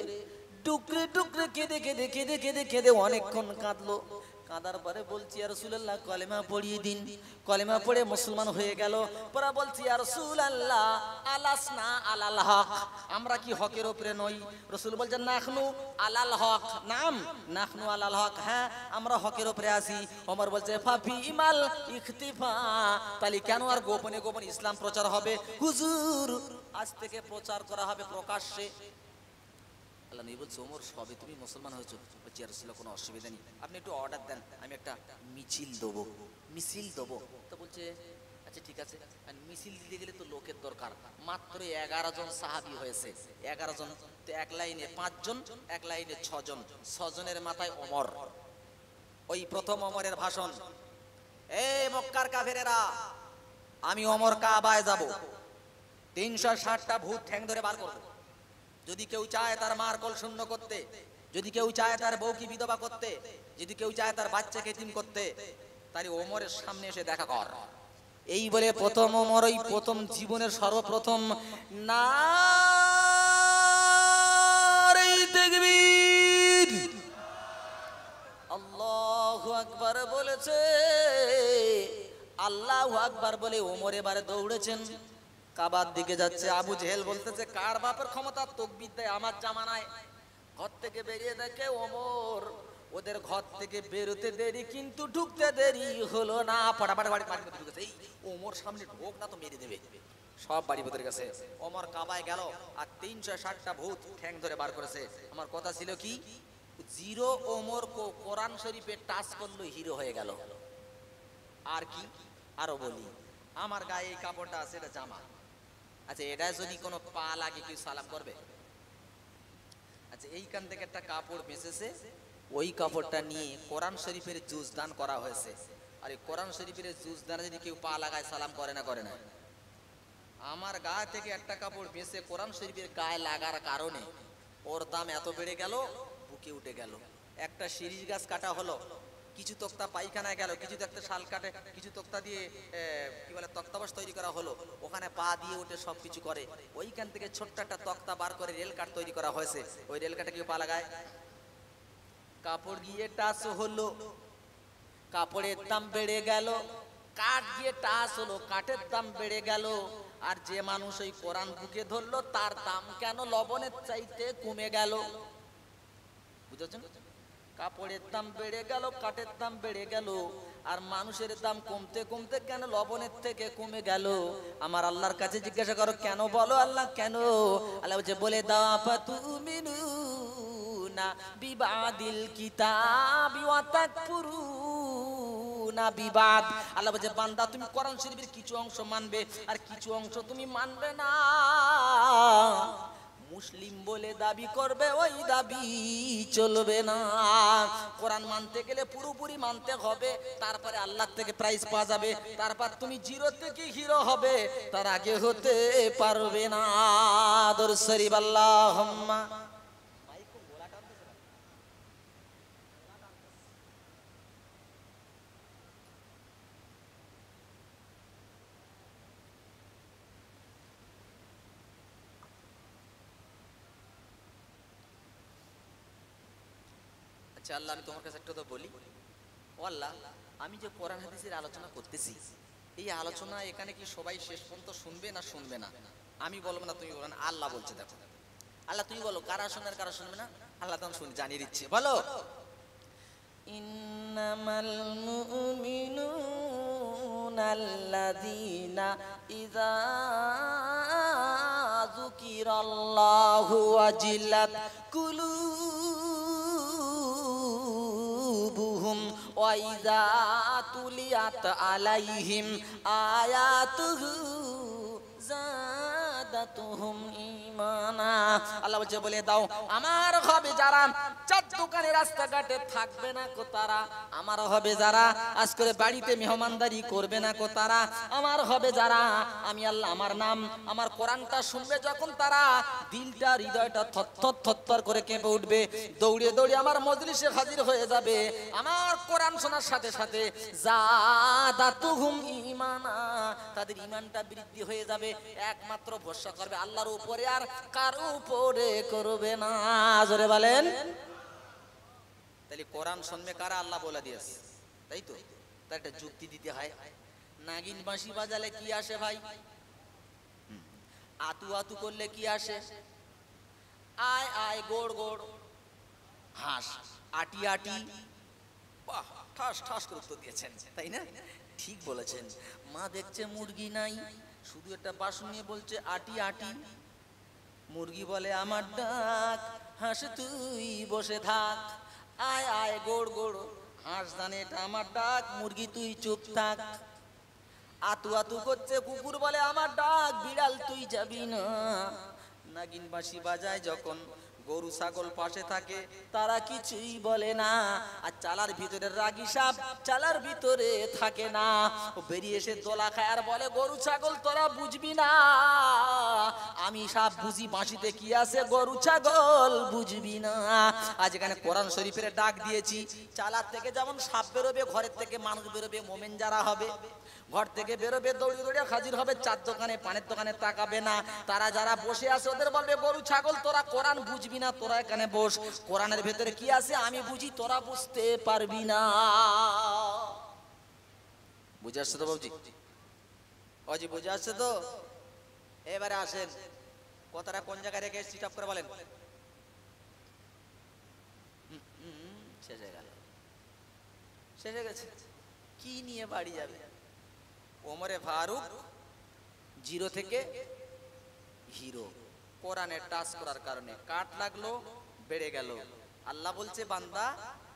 টুকরে টুকরে কেঁদে কেঁদে কেঁদে কেঁদে কেঁদে অনেকক্ষণ কাঁদলো। কাঁদার পরে বলছি ইয়া রাসূলুল্লাহ কলেমা পড়িয়ে দিন। কলেমা পড়ে মুসলমান হয়ে গেল। পরে বলছি ইয়া রাসূলুল্লাহ আলাসনা আলাল হক, আমরা কি হকের উপরে নই? রাসূল বলছেন নাহনু আলাল হক, নাম নাহনু আলাল হক, হ্যাঁ আমরা হকের উপরে আছি। ওমর বলছে ফাফি ইমাল ইখতিফা, তাহলে কেন আর গোপনে গোপনে ইসলাম প্রচার হবে? হুজুর আজ থেকে প্রচার করা হবে প্রকাশ্যে। আল্লাহ নবী বলছে ওমর সবে তুমি মুসলমান হয়েছো। বলছি ইয়া রাসূলুল্লাহ কোনো অসুবিধা নেই, আপনি একটু অর্ডার দেন, আমি একটা মিছিল দেবো। তো বলছে আচ্ছা ঠিক আছে। আর মিছিল দিতে গেলে তো লোকের দরকার, মাত্র 11 জন সাহাবী হয়েছে, 11 জন তো এক লাইনে 5 জন, এক লাইনে 6 জন, 6 জনের মাথায় ওমর। ওই প্রথম ওমরের ভাষণ, এ মক্কার কাফেরেরা, আমি ওমর কাবায় যাব, 360টা ভূত ঠ্যাং ধরে বার করব। যদি কেউ চায় তার মার কোল শূন্য করতে, যদি কেউ চায় তার বউকে বিধবা করতে, যদি কেউ চায় তার বাচ্চাকে এতিম করতে, তাহলে ওমরের সামনে এসে দেখা কর। এই বলে প্রথম ওমর ওই প্রথম জীবনের সর্বপ্রথম নারে তাকবীর আল্লাহু আকবার বলেছে। আল্লাহু আকবার বলে ওমর এবারে দৌড়েছেন, কাবার দিকে যাচ্ছে। আবু জেহেল বলতেছে কার বাপের ক্ষমতা তাকবীর দেয় আমার জামানায়। ঘর থেকে বেরিয়ে দেখে ওমর, ওদের ঘর থেকে বেরোতে দেরি কিন্তু ঢুকতে দেরি হলো না, ফটাফট বাড়ির ভিতরে ঢুকেছে। এই ওমর সামনে ঢোক না তো মেরে দেবে, সব বাড়ির ভিতরে গেছে। ওমর কাবায় গেল আর 360টা ভূত ঠ্যাং ধরে বার করেছে। আমার কথা ছিল কি, জিরো ওমর কো কোরআন শরীফে টাচ করলো হিরো হয়ে গেল। আর কি আরো বলি, আমার গায়ে এই কাপড়টা আছে, এটা জামা। আচ্ছা এটা যদি কোনো পা লাগে কি সালাম করবে? আচ্ছা এইখান থেকে একটা কাপড় বেঁচেছে, ওই কাপড়টা নিয়ে কোরআন শরীফের জুজ দান করা হয়েছে। আর এই কোরআন শরীফের জুজ দান যদি কেউ পা লাগায় সালাম করে না? করে না। আমার গায়ে থেকে একটা কাপড় বেঁচে কোরআন শরীফের গায়ে লাগার কারণে ওর দাম এত বেড়ে গেল, বুকে উঠে গেল। একটা শিরিষ গাছ কাটা হলো, কিছু তক্তা পায়খানায় গেল, কিছু তক্তা শাল কাটে, কিছু তক্তা দিয়ে কি বলে তক্তাবাস তৈরি করা হলো, ওখানে পা দিয়ে উঠে সব কিছু করে। ওইখান থেকে ছোট্ট একটা তক্তা বার করে রেল কাঠ তৈরি করা হয়েছে, ওই রেল কাঠে কেউ পা লাগায়? কাপড় গিয়ে টাচ হলো, কাপড়ের দাম বেড়ে গেল। কাঠ গিয়ে টাচ হলো, কাঠের দাম বেড়ে গেল। আর যে মানুষ ওই কোরআন বুকে ধরলো তার দাম কেন লবণের চাইতে কমে গেল? বুঝেছেন? কাপড়ের দাম বেড়ে গেল, কাঠের দাম বেড়ে গেল, আর মানুষের দাম কমতে কমতে কেন লবণের থেকে কমে গেল? আমার আল্লাহর কাছে জিজ্ঞাসা করো কেন, বলো আল্লাহ কেন? আল্লাহ বলছে বলে দাও আফাতুমিনুনা বিবাদিল কিতাবি ওয়া তাকফুরুনা বিবাদ। আল্লাহ বলছে বান্দা তুমি কোরআন শরীফের কিছু অংশ মানবে আর কিছু অংশ তুমি মানবে না। মুসলিম বলে দাবি করবে, ওই দাবি চলবে না। কোরআন মানতে গেলে পুরোপুরি মানতে হবে, তারপরে আল্লাহ থেকে প্রাইজ পাওয়া যাবে। তারপর তুমি জিরো থেকে হিরো হবে, তার আগে হতে পারবে না। দরুদ শরীফ আল্লাহুম্মা। আচ্ছা আল্লাহ আমি তোমার কাছে একটা তো বলি, ও আল্লাহ আমি যে কোরআন হাদিসের আলোচনা করতেছি, এই আলোচনা এখানে কি সবাই শেষ পর্যন্ত শুনবে না শুনবে না? আমি বলবো না, তুমি বলো না, আল্লাহ বলছে। দেখো আল্লাহ তুমি বলো কারা শুনবে আর কারা শুনবে না? আল্লাহ তখন শুনে জানিয়ে দিচ্ছে, বলো ইন্নামাল মুমিনুনা আল্লাযীনা ইযা যুকিরাল্লাহু ওয়াজিলাত কুলুবুহুম ওয়া ইযা তুলিয়াত আলাইহিম আয়াতুহু যাদাতুহুম ঈমানা। আল্লাহ বলছে বলে দাও আমার হবে যারা চার দোকানে রাস্তাঘাটে থাকবে না কো তারা, আমার হবে যারা আজ করে বাড়িতে মেহমানদারি করবে না কো তারা, আমার হবে যারা আমি আল্লাহ আমার নাম আমার কোরআনটা শুনবে যখন তারা দিলটা হৃদয়টা থরথর থরথর করে কেঁপে উঠবে, দৌড়ে দৌড়ে আমার মজলিসে হাজির হয়ে যাবে। আমার কোরআন শোনার সাথে সাথে যাদাতুহুম ঈমানা, তাদের ঈমানটা বৃদ্ধি হয়ে যাবে। একমাত্র ভরসা করবে আল্লাহর উপরে, আর কার উপরে করবে না। জোরে বলেন। তাহলে কোরআন শুনবে কারা? আল্লাহ বলে দিয়েছে, তাই তো? তার একটা যুক্তি দিতে হয়। নাগিন বাঁশি বাজালে কি আসে ভাই? আতু আতু করলে কি আসে? আয় আয় গোড় গোড় হাঁস, আটি আটি। বাহ, ঠাস ঠাস করে উত্তর দিয়েছেন, তাই না? ঠিক বলেছেন। মা দেখছে মুরগি নাই, শুধু একটা বাসন নিয়ে বলছে আটি আটি। মুরগি বলে আমার ডাক, হাঁস তুই বসে থাক। আয় আয় গোড় গোড়, হাঁস জানে এটা আমার ডাক, মুরগি তুই চুপ থাক। আতু আতু করছে কুকুর বলে আমার ডাক, বিড়াল তুই যাবি না। নাগিন বাঁশি বাজায় যখন গরু ছাগল পাশে থাকে তারা কিছুই বলে না। আর চালার ভিতরে রাগী সাপ চালার ভিতরে থাকে না, ও বেরিয়ে এসে দোলা খায় আর বলে গরু ছাগল তোরা বুঝবি না, আমি সাপ বুঝি, বাঁশিতে কি আছে গরু ছাগল বুঝবি না। আজ এখানে কোরআন শরীফের ডাক দিয়েছি, চালার থেকে যেমন সাপ বেরোবে, ঘরের থেকে মানুষ বেরোবে, মোমেন যারা হবে ঘর থেকে বেরোবে দৌড়িয়ে দৌড়িয়ে হাজির হবে চার দোকানে, পানের দোকানে তাকাবে না। তারা যারা বসে আছে ওদের বলবে গরু ছাগল তোরা কোরআন বুঝবি না, তোরা এখানে বস, কোরআনের ভেতরে কি আছে আমি বুঝি, তোরা বুঝতে পারবি না। বুঝে আসছে তো বাবুজি? অজি বুঝে আসছে তো? এবারে আসেন, কথাটা কোন জায়গায় রেখে এসেছি টপ করে বলেন। শেষ হয়ে গেল, শেষ হয়ে গেছে। কি নিয়ে বাড়ি যাবে? ওমরে ফারুক জিরো থেকে হিরো, কোরআনের টাচ করার কারণে কাট লাগলো, বেড়ে গেল। আল্লাহ বলছে বান্দা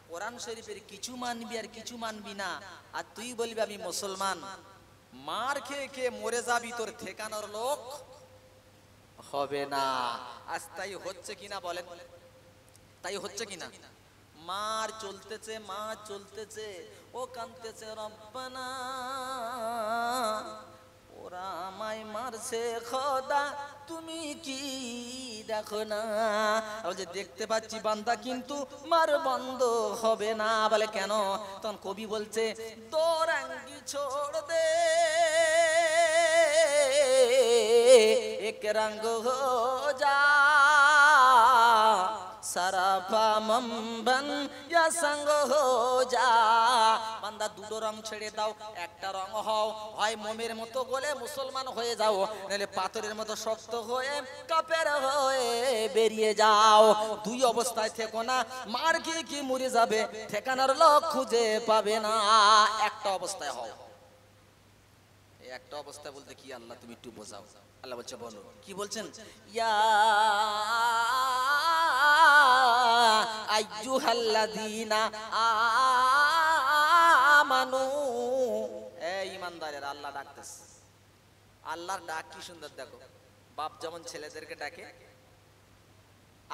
কোরআন শরীফের কিছু মানবি আর কিছু মানবি না, আর তুই বলবি আমি মুসলমান, মার খেয়ে খেয়ে মরে যাবি, তোর ঠেকানোর লোক হবে না। আজ তাই হচ্ছে কিনা বলেন? তাই হচ্ছে কিনা? মার চলতেছে, মা চলতেছে, ও কাঁদতেছে রব্বানা ওরা আমায় মারছে খোদা তুমি কি দেখো না। বলছে দেখতে পাচ্ছি বান্দা কিন্তু মার বন্ধ হবে না। বলে কেন? তখন কবি বলছে দো রঙ্গি ছোড় দে এক রঙ্গ হো যা সারাফা মম্বন ইয়া সঙ্গ হো যা। বান্দা দুটো রং ছেড়ে দাও, একটা রং হও, হয় মোমের মতো গলে মুসলমান হয়ে যাও, নাহলে পাথরের মতো শক্ত হয়ে কাফের হয়ে বেরিয়ে যাও। দুই অবস্থায় থেকো না, মার খেয়ে কি মরে যাবে, ঠিকানার লোক খুঁজে পাবে না। একটা অবস্থায় হও। এই একটা অবস্থা বলতে কি আল্লাহ তুমি একটু বোঝাও। আল্লাহ বলছে বলো, কি বলছেন? ইয়া আইয়ুহাল্লাযীনা আমানু, এই ঈমানদারেরা আল্লাহ ডাকতেছে। আল্লাহর ডাক কি সুন্দর দেখো। বাপ যেমন ছেলেদেরকে ডাকে,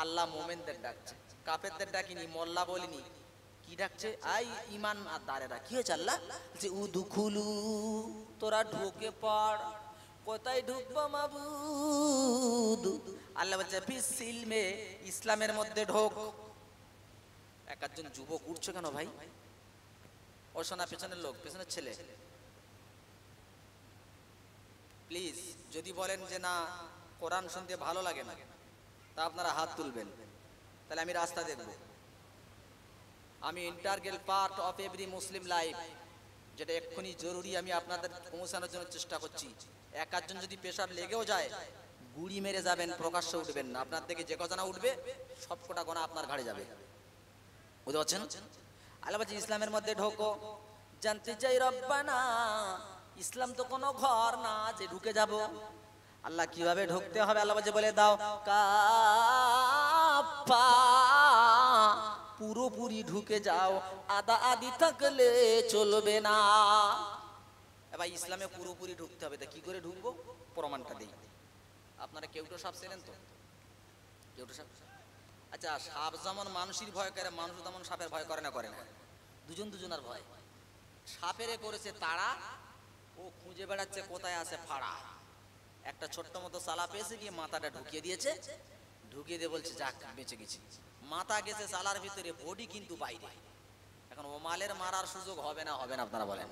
আল্লাহ মুমিনদের ডাকছে, কাফেরদের ডাকিনি, মোল্লা বলিনি। কি ডাকছে? আই ঈমানদারেরা। কি হয়েছে? আল্লাহ যে উদখুলু, তোরা ঢুকে পড়। কোথায় ঢুকবো মাবুদ? আল্লাহ বলছে ফিসিলমে, ইসলামের মধ্যে ঢোক। একজন যুবক উঠছে কেন ভাই? ও শোনা, পেছনের লোক, পেছনের ছেলে, প্লিজ যদি বলেন যে না কোরআন শুনতে ভালো লাগে না, তা আপনারা হাত তুলবেন, তাহলে আমি রাস্তা দেখব। আমি integral part of every Muslim life, যেটা এক্ষুনি জরুরি আমি আপনাদের পৌঁছানোর জন্য চেষ্টা করছি। একজন যদি প্রেশার লেগেও যায়, গুড়ি মেরে যাবেন, প্রকাশ্যে উঠবেন না। আপনার থেকে যে কথা না উঠবে সব কটা গোনা আপনার ঘাড়ে যাবে। বুঝতে পারছেন? আল্লাহ বলছে ইসলামের মধ্যে ঢোকো। জানতে চাই রব্বানা, ইসলাম তো কোনো ঘর না যে ঢুকে যাব। আল্লাহ কিভাবে ঢুকতে হবে? আল্লাহ বলছে বলে দাও কাফা, পুরোপুরি ঢুকে যাও, আদা আদি থাকলে চলবে না। এবার ইসলামে পুরোপুরি ঢুকতে হবে, তা কি করে ঢুকবো? প্রমাণটা দিই। আপনারা কেউটো সাপ চেনেন তো? কেউটো সাপ, আচ্ছা সাপ যেমন মানুষের ভয় করে, মানুষ তেমন সাপের ভয় করে না? করে না, দুজন দুজনের ভয়। সাপেরে করেছে তাড়া, ও খুঁজে বেড়াচ্ছে কোথায় আছে ফাড়া। একটা ছোট্ট মতো চালা পেয়েছে, গিয়ে মাথাটা ঢুকিয়ে দিয়েছে, ঢুকিয়ে দিয়ে বলছে যাক বেঁচে গেছি। মাথা গেছে চালার ভিতরে, বডি কিন্তু বাইরে। এখন ও মালের মারার সুযোগ হবে না? হবে না? আপনারা বলেন।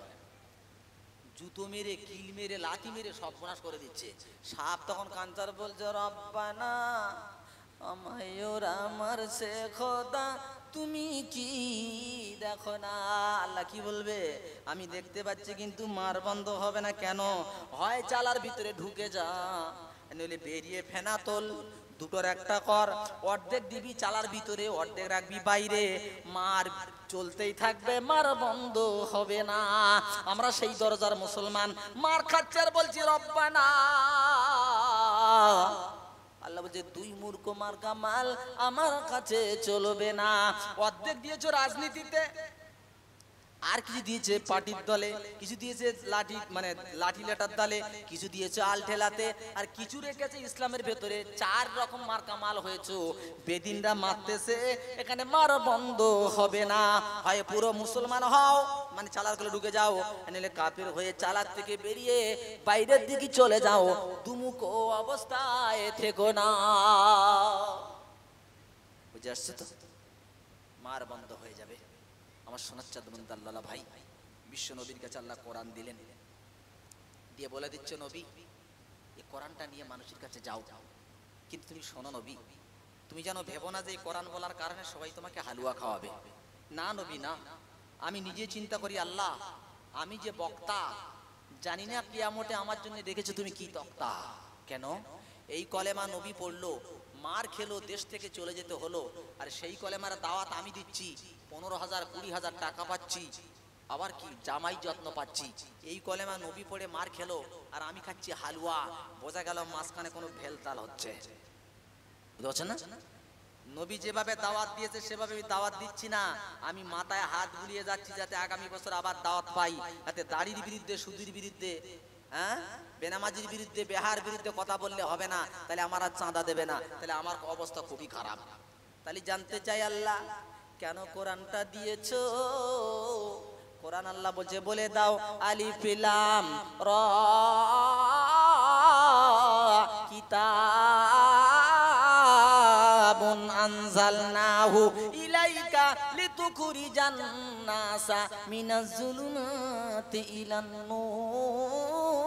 জুতো মেরে, কিল মেরে, লাঠি মেরে সব বিনাশ করে দিচ্ছে। সাপ তখন কান্তার বলছে রব্বানা আমায় ওরা মারছে খোদা, তুমি কি দেখো না? আল্লাহ কি বলবে? আমি দেখতে পাচ্ছি কিন্তু মার বন্ধ হবে না। কেন? হয় চালার ভিতরে ঢুকে যা, নইলে বেরিয়ে ফেনা তোল, দুটোর একটা কর। অর্ধেক দিবি চালার ভিতরে, অর্ধেক রাখবি বাইরে, মার চলতেই থাকবে, মার বন্ধ হবে না। আমরা সেই দরজার মুসলমান, মার খাচ্ছে আর বলছি রব্বানা। আল্লাহ বলছে তুই মূর্খ মার্কা মাল, আমার কাছে চলবে না। অর্ধেক দিয়েছো রাজনীতিতে, আর কিছু দিয়েছে পার্টির দলে, কিছু দিয়েছে লাঠি মানে লাঠি লাটার দলে, কিছু দিয়েছে আল ঠেলাতে, আর কিছু রেখেছে ইসলামের ভেতরে। 4 রকম মার্কা মাল হয়েছে। বেদিনরা মারতেছে, এখানে মার বন্ধ হবে না। হয় পুরো মুসলমান হও, মানে চালার করে ঢুকে যাও, নাহলে কাফের হয়ে চালার থেকে বেরিয়ে বাইরের দিকে চলে যাও, দুমুখো অবস্থায় থেকো না। বুঝে আসছে তো? মার বন্ধ হয়ে যাবে। আমার সোনাচ্চাঁদ আল্লাহ ভাই, বিশ্ব নবীর কাছে আল্লাহ কোরআন দিলেন, দিয়ে বলে দিচ্ছে নবী এই কোরআনটা নিয়ে মানুষের কাছে যাও। কিন্তু তুমি শোনো নবী, তুমি যেন ভেবো না যে এই কোরআন বলার কারণে সবাই তোমাকে হালুয়া খাওয়াবে। না নবী না, আমি নিজে চিন্তা করি আল্লাহ, আমি যে বক্তা, জানি না কিয়ামতে আমার জন্য দেখেছো তুমি কি তক্তা। কেন? এই কলেমা নবী পড়লো, মার খেলো, দেশ থেকে চলে যেতে হলো, আর সেই কলেমার দাওয়াত আমি দিচ্ছি, 15,000 20,000 টাকা পাচ্ছি, আবার কি জামাই যত্ন পাচ্ছি। এই কলেমা নবী পড়ে মার খেলো, আর আমি খাচ্ছি হালুয়া। বোঝা গেল মাঝখানে কোনো ভেলতাল হচ্ছে, বুঝতে না? নবী যেভাবে দাওয়াত দিয়েছে সেভাবে আমি দাওয়াত দিচ্ছি না। আমি মাথায় হাত বুলিয়ে যাচ্ছি যাতে আগামী বছর আবার দাওয়াত পাই, যাতে দাড়ির বিরুদ্ধে, সুদির বিরুদ্ধে, হ্যাঁ বেনামাজির বিরুদ্ধে, বেহার বিরুদ্ধে কথা বললে হবে না, তাহলে আমার আর চাঁদা দেবে না, তাহলে আমার অবস্থা খুবই খারাপ। তাহলে জানতে চাই আল্লাহ কেন কোরআনটা দিয়েছো? কোরআন আল্লাহ বলছে বলে দাও আলিফ লাম র কিতাবুন আনজালনাহু ইলাইকা লিতুখরিজান নাসা মিনাজ জুলুমাতি ইলান নূর।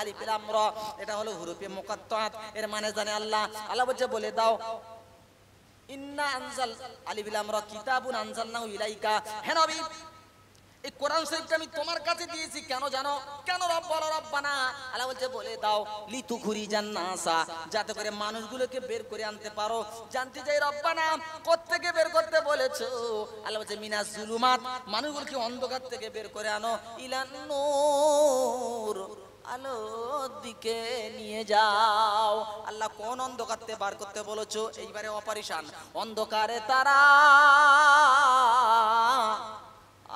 আলিফ লাম র এটা হলো হুরুফে মুকাত্তাত, এর মানে জানে আল্লাহ। আল্লাহ বলছে বলে দাও ইন্না আনজাল আলিফ লাম র কিতাবুন আনজালনাহু ইলাইকা, হে নবী এই কোরআন শরীফটা আমি তোমার কাছে দিয়েছি কেন জানো? কেন রব্বানা? আল্লাহ বলছে বলে দাও লিতুখরিজান নাসা, যাতে করে মানুষগুলোকে বের করে আনতে পারো। জানতে চাই রব্বানা কোত্থেকে বের করতে বলেছো? আল্লাহ বলছে মিনাজ জুলুমাত, মানুষগুলোকে অন্ধকার থেকে বের করে আনো, ইলান নূর, আলোর দিকে নিয়ে যাও। আল্লাহ কোন অন্ধকার থেকে বার করতে বলেছো? এইবারে অপারেশন অন্ধকারে তারা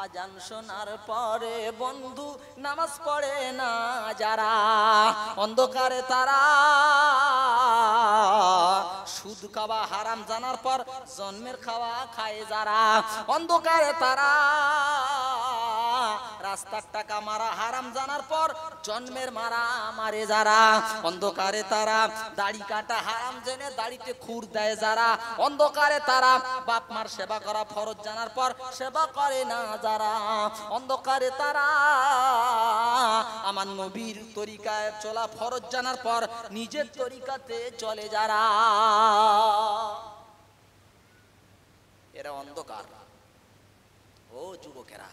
আজান শোনার পরে বন্ধু নামাজ পড়ে না যারা, অন্ধকারে তারা সুদ খাওয়া হারাম জানার পর জন্মের খাওয়া খায় যারা, অন্ধকারে তারা রাস্তার টাকা মারা হারাম জানার পর জন্মের মারা মারে যারা, অন্ধকারে তারা দাড়ি কাটা হারাম জেনে দাড়িতে খুর দেয় যারা, অন্ধকারে তারা বাপ মার সেবা করা ফরজ জানার পর সেবা করে না যারা, অন্ধকারে তারা আমার নবীর তরিকায় চলা ফরজ জানার পর নিজের তরিকাতে চলে যারা, এরা অন্ধকার। ও যুবকেরা,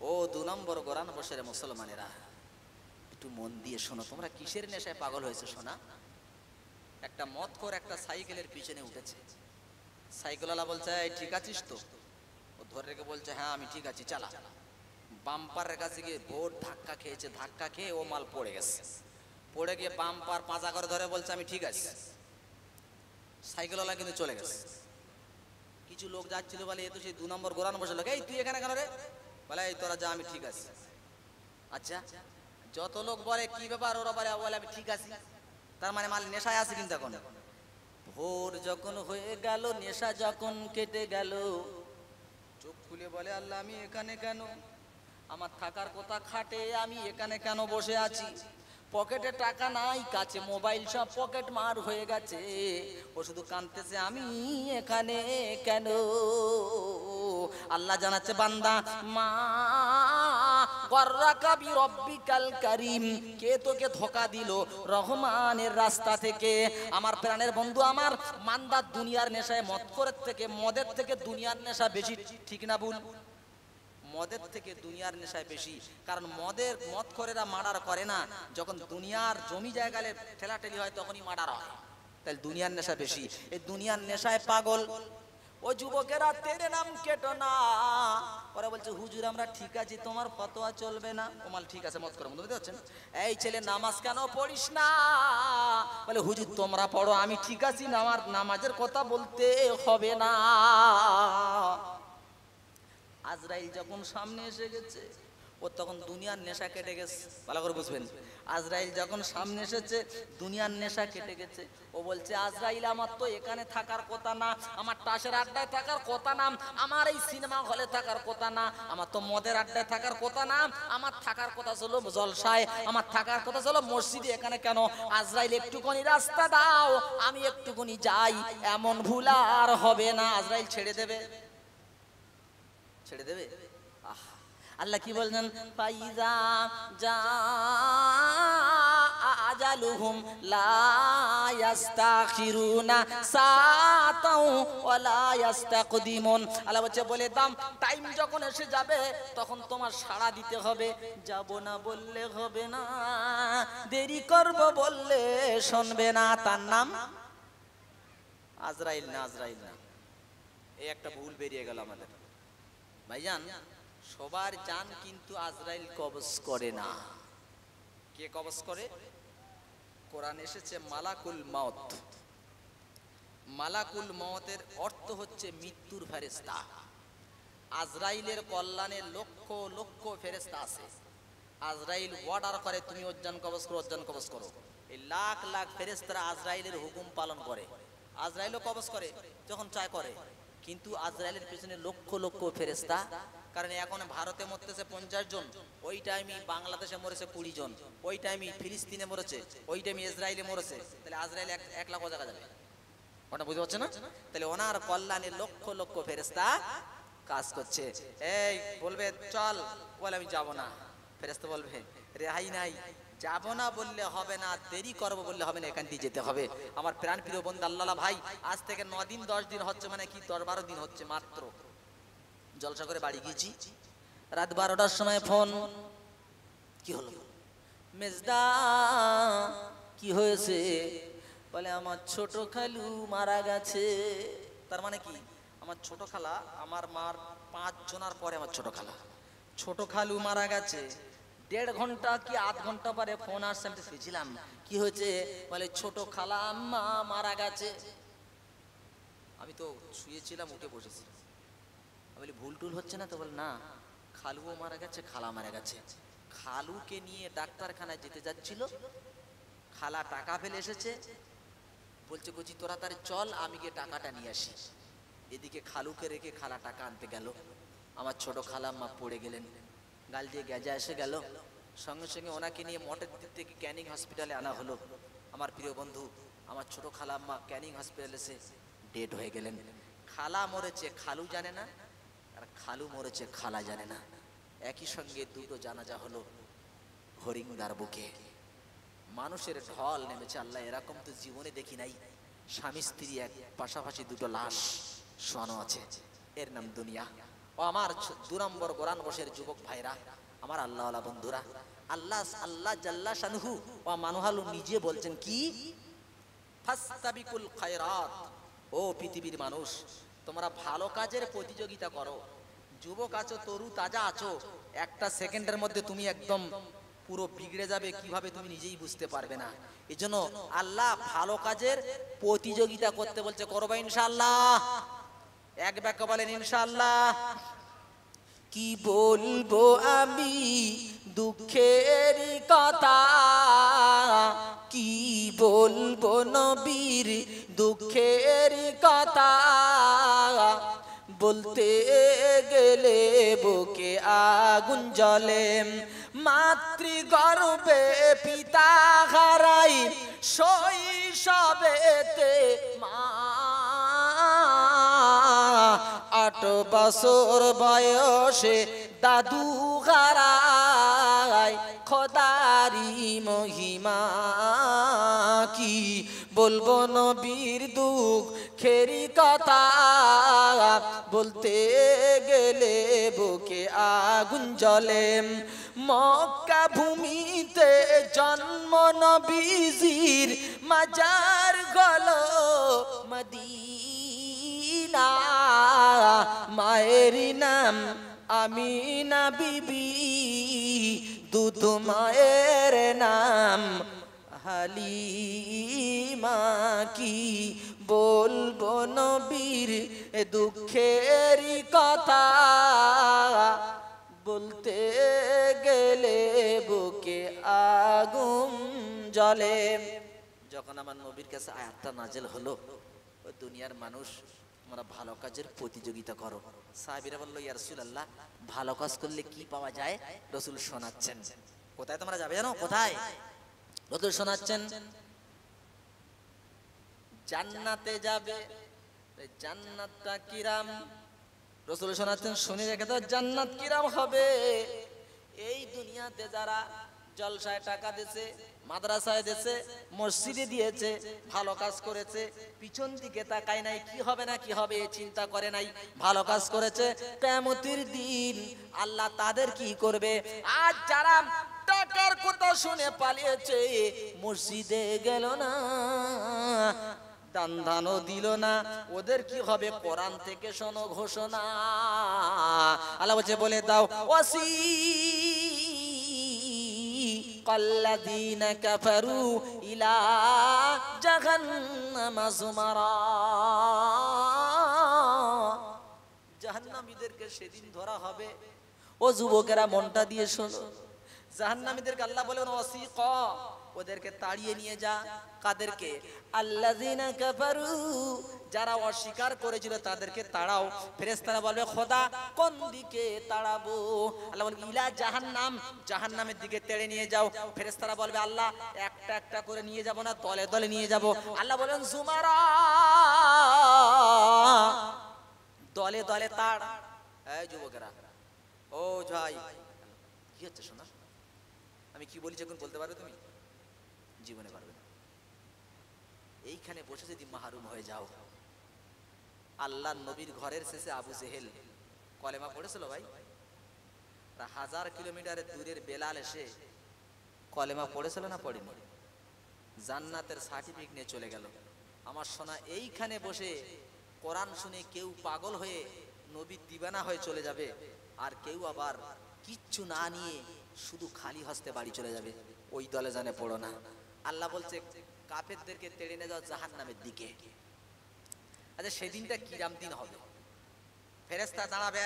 ও 2 নম্বর গোরান বসের মুসলমানেরা, একটু মন দিয়ে শোনো। তোমরা কিসের নেশায় পাগল হয়েছে শোনা? একটা মদ করে একটা সাইকেলের পিছনে উঠেছে, সাইকেলওয়ালা বলছে ঠিক আছিস তো? ও ধরে রেখে বলছে হ্যাঁ আমি ঠিক আছি, চালা। বাম্পারের কাছে গিয়ে ভোর ধাক্কা খেয়েছে, ধাক্কা খেয়ে ও মাল পড়ে গেছে, পড়ে গিয়ে বাম্পার পাঁজা করে ধরে বলছে আমি ঠিক আছি। সাইকেলওয়ালা কিন্তু চলে গেছে। কিছু লোক যাচ্ছিল বলে এ তো সেই 2 নম্বর গোরান বসে লোক, এই তুই এখানে কেন রে? বলে এই তোরা যা আমি ঠিক আছি। আচ্ছা যত লোক বলে কি ব্যাপার, ওরা বলে আমি ঠিক আছি, তার মানে মাল নেশায় আছে কিন্তু এখন। ভোর যখন হয়ে গেল, নেশা যখন কেটে গেল, চোখ খুলে বলে আল্লাহ আমি এখানে কেন, আমার থাকার কথা খাটে, আমি এখানে কেন বসে আছি, পকেটে টাকা নাই, কাছে মোবাইল, সব পকেট মার হয়ে গেছে, ও শুধু কাঁদতেছে আমি এখানে কেন। আল্লাহ জানাচ্ছে বান্দা মা গররাকা বিরব্বিকাল কারীম, কে তোকে ধোঁকা দিল রহমানের রাস্তা থেকে। আমার প্রাণের বন্ধু, আমার মান্দা দুনিয়ার নেশায় মদখোরের থেকে, মদের থেকে দুনিয়ার নেশা বেশি, ঠিক না ভুল? মদের থেকে দুনিয়ার নেশায় বেশি, কারণ মদখোরেরা মার্ডার করে না, যখন দুনিয়ার জমি জায়গায় ঠেলাঠেলি হয় তখনই মার্ডার হয়, তাহলে দুনিয়ার নেশা বেশি। এই দুনিয়ার নেশায় পাগল। ও যুবকেরা তেরে নাম কেটো না, ওরা বলছে হুজুর আমরা ঠিক আছি, তোমার ফতোয়া চলবে না। ও মাল ঠিক আছে, মত করে বুঝতে পারছেন? এই ছেলে নামাজ কেন পড়িস না, বলে হুজুর তোমরা পড়ো, আমি ঠিক আছি, নামাজের কথা বলতে হবে না। আজরাইল যখন সামনে এসে গেছে, ও তখন দুনিয়ার নেশা কেটে গেছে, ভালো করে বুঝবেন। আজরাইল যখন সামনে এসেছে, দুনিয়ার নেশা কেটে গেছে। ও বলছে আজরাইল আমার তো এখানে থাকার কথা না, আমার টাসের আড্ডায় থাকার কথা না, আমার এই সিনেমা হলে থাকার কথা না, আমার তো মদের আড্ডায় থাকার কথা না, আমার থাকার কথা ছিল জলসায়, আমার থাকার কথা ছিল মসজিদে, এখানে কেন? আজরাইল একটুখানি রাস্তা দাও, আমি একটুখানি যাই, এমন ভুল আর হবে না। আজরাইল ছেড়ে দেবে, ছেড়ে দেবে? আল্লাহ কি বলছেন? ফাইজা জা আজালুহুম লা ইস্তাখিরুনা সাতাও ওয়ালা ইস্তাকদিমুন। আল্লাহ বলে দাম, টাইম যখন এসে যাবে তখন তোমার সাড়া দিতে হবে, যাব না বললে হবে না, দেরি করব বললে শুনবে না। তার নাম আজরাইল না, আজরাইল না। এই একটা ভুল বেরিয়ে গেল আমাদের। ভাইজান সবার জান কিন্তু আজরাইল কবজ করে না। কে কবজ করে? কোরআন এসেছে মালাকুল মউত। মালাকুল মউতের অর্থ হচ্ছে মৃত্যুর ফেরেশতা। আজরাইলের কল্যাণে লক্ষ লক্ষ ফেরেশতা আছে। আজরাইল অর্ডার করে তুমি ওজ্জান কবজ করো, ওজ্জান কবজ করো। এই লাখ লাখ ফেরেশতারা আজরাইলের হুকুম পালন করে। আজরাইলও কবজ করে যখন চায় করে, কিন্তু আজরাইলের পেছনে লক্ষ লক্ষ ফেরেশতা। কারণ এখন ভারতে মরতেছে 50 জন, ওই টাইমে বাংলাদেশে মরেছে 20 জন, ওই টাইমে ফিলিস্তিনে মরেছে, ওই টাইমে ইসরায়েলে মরেছে, তাহলে আজরাইল 1 লাখ জায়গা যাবে। ওটা বুঝতে পারছেন না? তাহলে ওনার কল্যাণে লক্ষ লক্ষ ফেরেশতা কাজ করছে। এই বলবে চল, বলে আমি যাব না, ফেরেশতা বলবে রেহাই নাই, যাব না বললে হবে না, দেরি করবো বললে হবে না, এখান দিয়ে যেতে হবে। আমার প্রাণ প্রিয় বন্ধু আল্লাহ ভাই, আজ থেকে 9 দিন 10 দিন হচ্ছে, মানে কি 10-12 দিন হচ্ছে মাত্র জলসা করে বাড়ি গিয়েছি। রাত 12টার সময় ফোন, কি হলো মেজদা, কি হয়েছে? বলে আমার ছোট খালু মারা গেছে। তার মানে কি? আমার ছোট খালা, আমার মার 5 জনার পরে আমার ছোট খালু মারা গেছে। 1.5 ঘন্টা কি 8 ঘন্টা পরে ফোন আসছে, আমি শুয়েছিলাম। কি হয়েছে? বলে ছোট খালা আম্মা মারা গেছে। আমি তো শুয়েছিলাম, উঠে বসেছি। বলি ভুল টুল হচ্ছে না তো? বল না, খালুও মারা গেছে, খালা মারা গেছে। খালুকে নিয়ে ডাক্তারখানায় যেতে যাচ্ছিল, খালা টাকা ফেলে এসেছে, বলছে কচি তোরা তার চল, আমি গিয়ে টাকাটা নিয়ে আসি। এদিকে খালুকে রেখে খালা টাকা আনতে গেল, আমার ছোট খালাম্মা পড়ে গেলেন, গাল দিয়ে গেজা এসে গেল। সঙ্গে সঙ্গে ওনাকে নিয়ে মঠের দিক থেকে ক্যানিং হসপিটালে আনা হলো। আমার প্রিয় বন্ধু, আমার ছোট খালাম্মা ক্যানিং হসপিটালে এসে ডেড হয়ে গেলেন। খালা মরেছে, খালু জানে না, আর খালু মরেছে, খালা জানে না। একই সঙ্গে দুটো জানাজা হলো হরিংদার বুকে। মানুষের ঢল নেমেছে। আল্লাহ এরকম তো জীবনে দেখি নাই। স্বামী স্ত্রী এক পাশাপাশি দুটো লাশ শোয়ানো আছে, এর নাম দুনিয়া। ও আমার 2 নম্বর গোরান বসের যুবক ভাইরা, আমার আল্লাহওয়ালা বন্ধুরা, আল্লাহ জাল্লা শানহু ও মানুহালু নিজে বলছেন কি? ফাস্তাবিকুল খায়রাত, ও পৃথিবীর মানুষ তোমরা ভালো কাজের প্রতিযোগিতা করো। যুবক আছো, তরু তাজা আছো, একটা সেকেন্ডের মধ্যে তুমি একদম পুরো বিগড়ে যাবে, কিভাবে তুমি নিজেই বুঝতে পারবে না। এজন্য আল্লাহ ভালো কাজের প্রতিযোগিতা করতে বলছে, করবা ইনশাআল্লাহ? এক বাক্য বলেন ইনশাআল্লাহ। কি বলবো আমি দুঃখের কথা, কি বলবো নবীর দুঃখের কথা, বলতে গেলে বুকে আগুন জ্বলে। মাতৃগর্ভে পিতা হারাই শৈশবেতে মা, 8 বছর বয়সে দাদু হারাই। খোদারি মহিমা কি বলবো নবীর দুঃখের কথা, বলতে গেলে বুকে আগুন জ্বলে। মক্কা ভূমিতে জন্ম নবীজির, মাজার গলো মদিনা। মায়ের নাম আমিনা বিবি, দুধ মায়ের নাম হালিমা। কি বলবো নবীর দুঃখের কথা, বলতে গেলে বুকে আগুন জ্বলে। যখন আমার নবীর কাছে আয়াতটা নাজেল হলো, ওই দুনিয়ার মানুষ তোমরা ভালো কাজের প্রতিযোগিতা করো। সাহাবীরা বলল, ইয়া রাসূলুল্লাহ, ভালো কাজ করলে কি পাওয়া যায়? রাসূল শোনাচ্ছেন। কোথায় তোমরা যাবে জানো? কোথায়? রাসূল শোনাচ্ছেন, জান্নাতে যাবে। জান্নাতটা কিরাম? রাসূল শোনাচ্ছেন, শুনে রেখে দাও, জান্নাত কিরাম হবে। এই দুনিয়াতে যারা জলসায় টাকা দিয়েছে, মাদ্রাসায় দিয়েছে, মসজিদে দিয়েছে, ভালো কাজ করেছে, পিছন দিকে তাকায় নাই কি হবে না কি হবে চিন্তা করে নাই, ভালো কাজ করেছে, কিয়ামতের দিন আল্লাহ তাদের কি করবে? আজ যারা টাকার কথা শুনে পালিয়েছে, মসজিদে গেল না, দান ধানও দিল না, ওদের কি হবে? কোরআন থেকে শোনো ঘোষণা। আল্লাহ বলছে, বলে দাও, ওয়াসিকাল্লাযীনা কাফারু ইলা জাহান্নাম যুমারা। জাহান্নামীদেরকে সেদিন ধরা হবে। ও যুবকেরা মনটা দিয়ে শোনো, জাহান্নামীদেরকে আল্লাহ বলেন ওয়াসিকা, ওদেরকে তাড়িয়ে নিয়ে যা। কাদেরকে? আল্লাযীনা কাফারু, যারা অস্বীকার করেছিল তাদেরকে তাড়াও। ফেরেশতারা বলবে, খোদা কোন দিকে তাড়াবো? আল্লাহ বলেন ইলা জাহান্নাম, জাহান্নামের দিকে তেড়ে নিয়ে যাও। ফেরেশতারা বলবে, আল্লাহ একটা একটা করে নিয়ে যাব না, দলে দলে নিয়ে যাব। আল্লাহ বলেন জুমারা, দলে দলে তাড়। এই যুবকেরা, ও ভাই, কি হচ্ছে শোনা? আমি কি বলি যখন বলতে পারবে তুমি? জীবনে পারবে না। এইখানে বসে যদি মাহরুম হয়ে যাও। আল্লাহর নবীর ঘরের শেষে আবু জেহেল কলেমা পড়েছিল ভাই। 1000 কিলোমিটারের দূরের বেলাল এসে কলেমা পড়েছিল না পড়েনি? জান্নাতের সার্টিফিকেট নিয়ে চলে গেল। আমার সোনা এইখানে বসে কোরআন শুনে কেউ পাগল হয়ে নবীর দিবানা হয়ে চলে যাবে, আর কেউ আবার কিচ্ছু না নিয়ে শুধু খালি হস্তে বাড়ি চলে যাবে। ওই দলে জানে পড়ো না। আল্লাহ বলছে কাফেরদেরকে তেড়ে নিয়ে যাও জাহান্নামের দিকে। আচ্ছা সেদিনটা কিরাম দিন হবে? ফেরেশতা দাঁড়াবে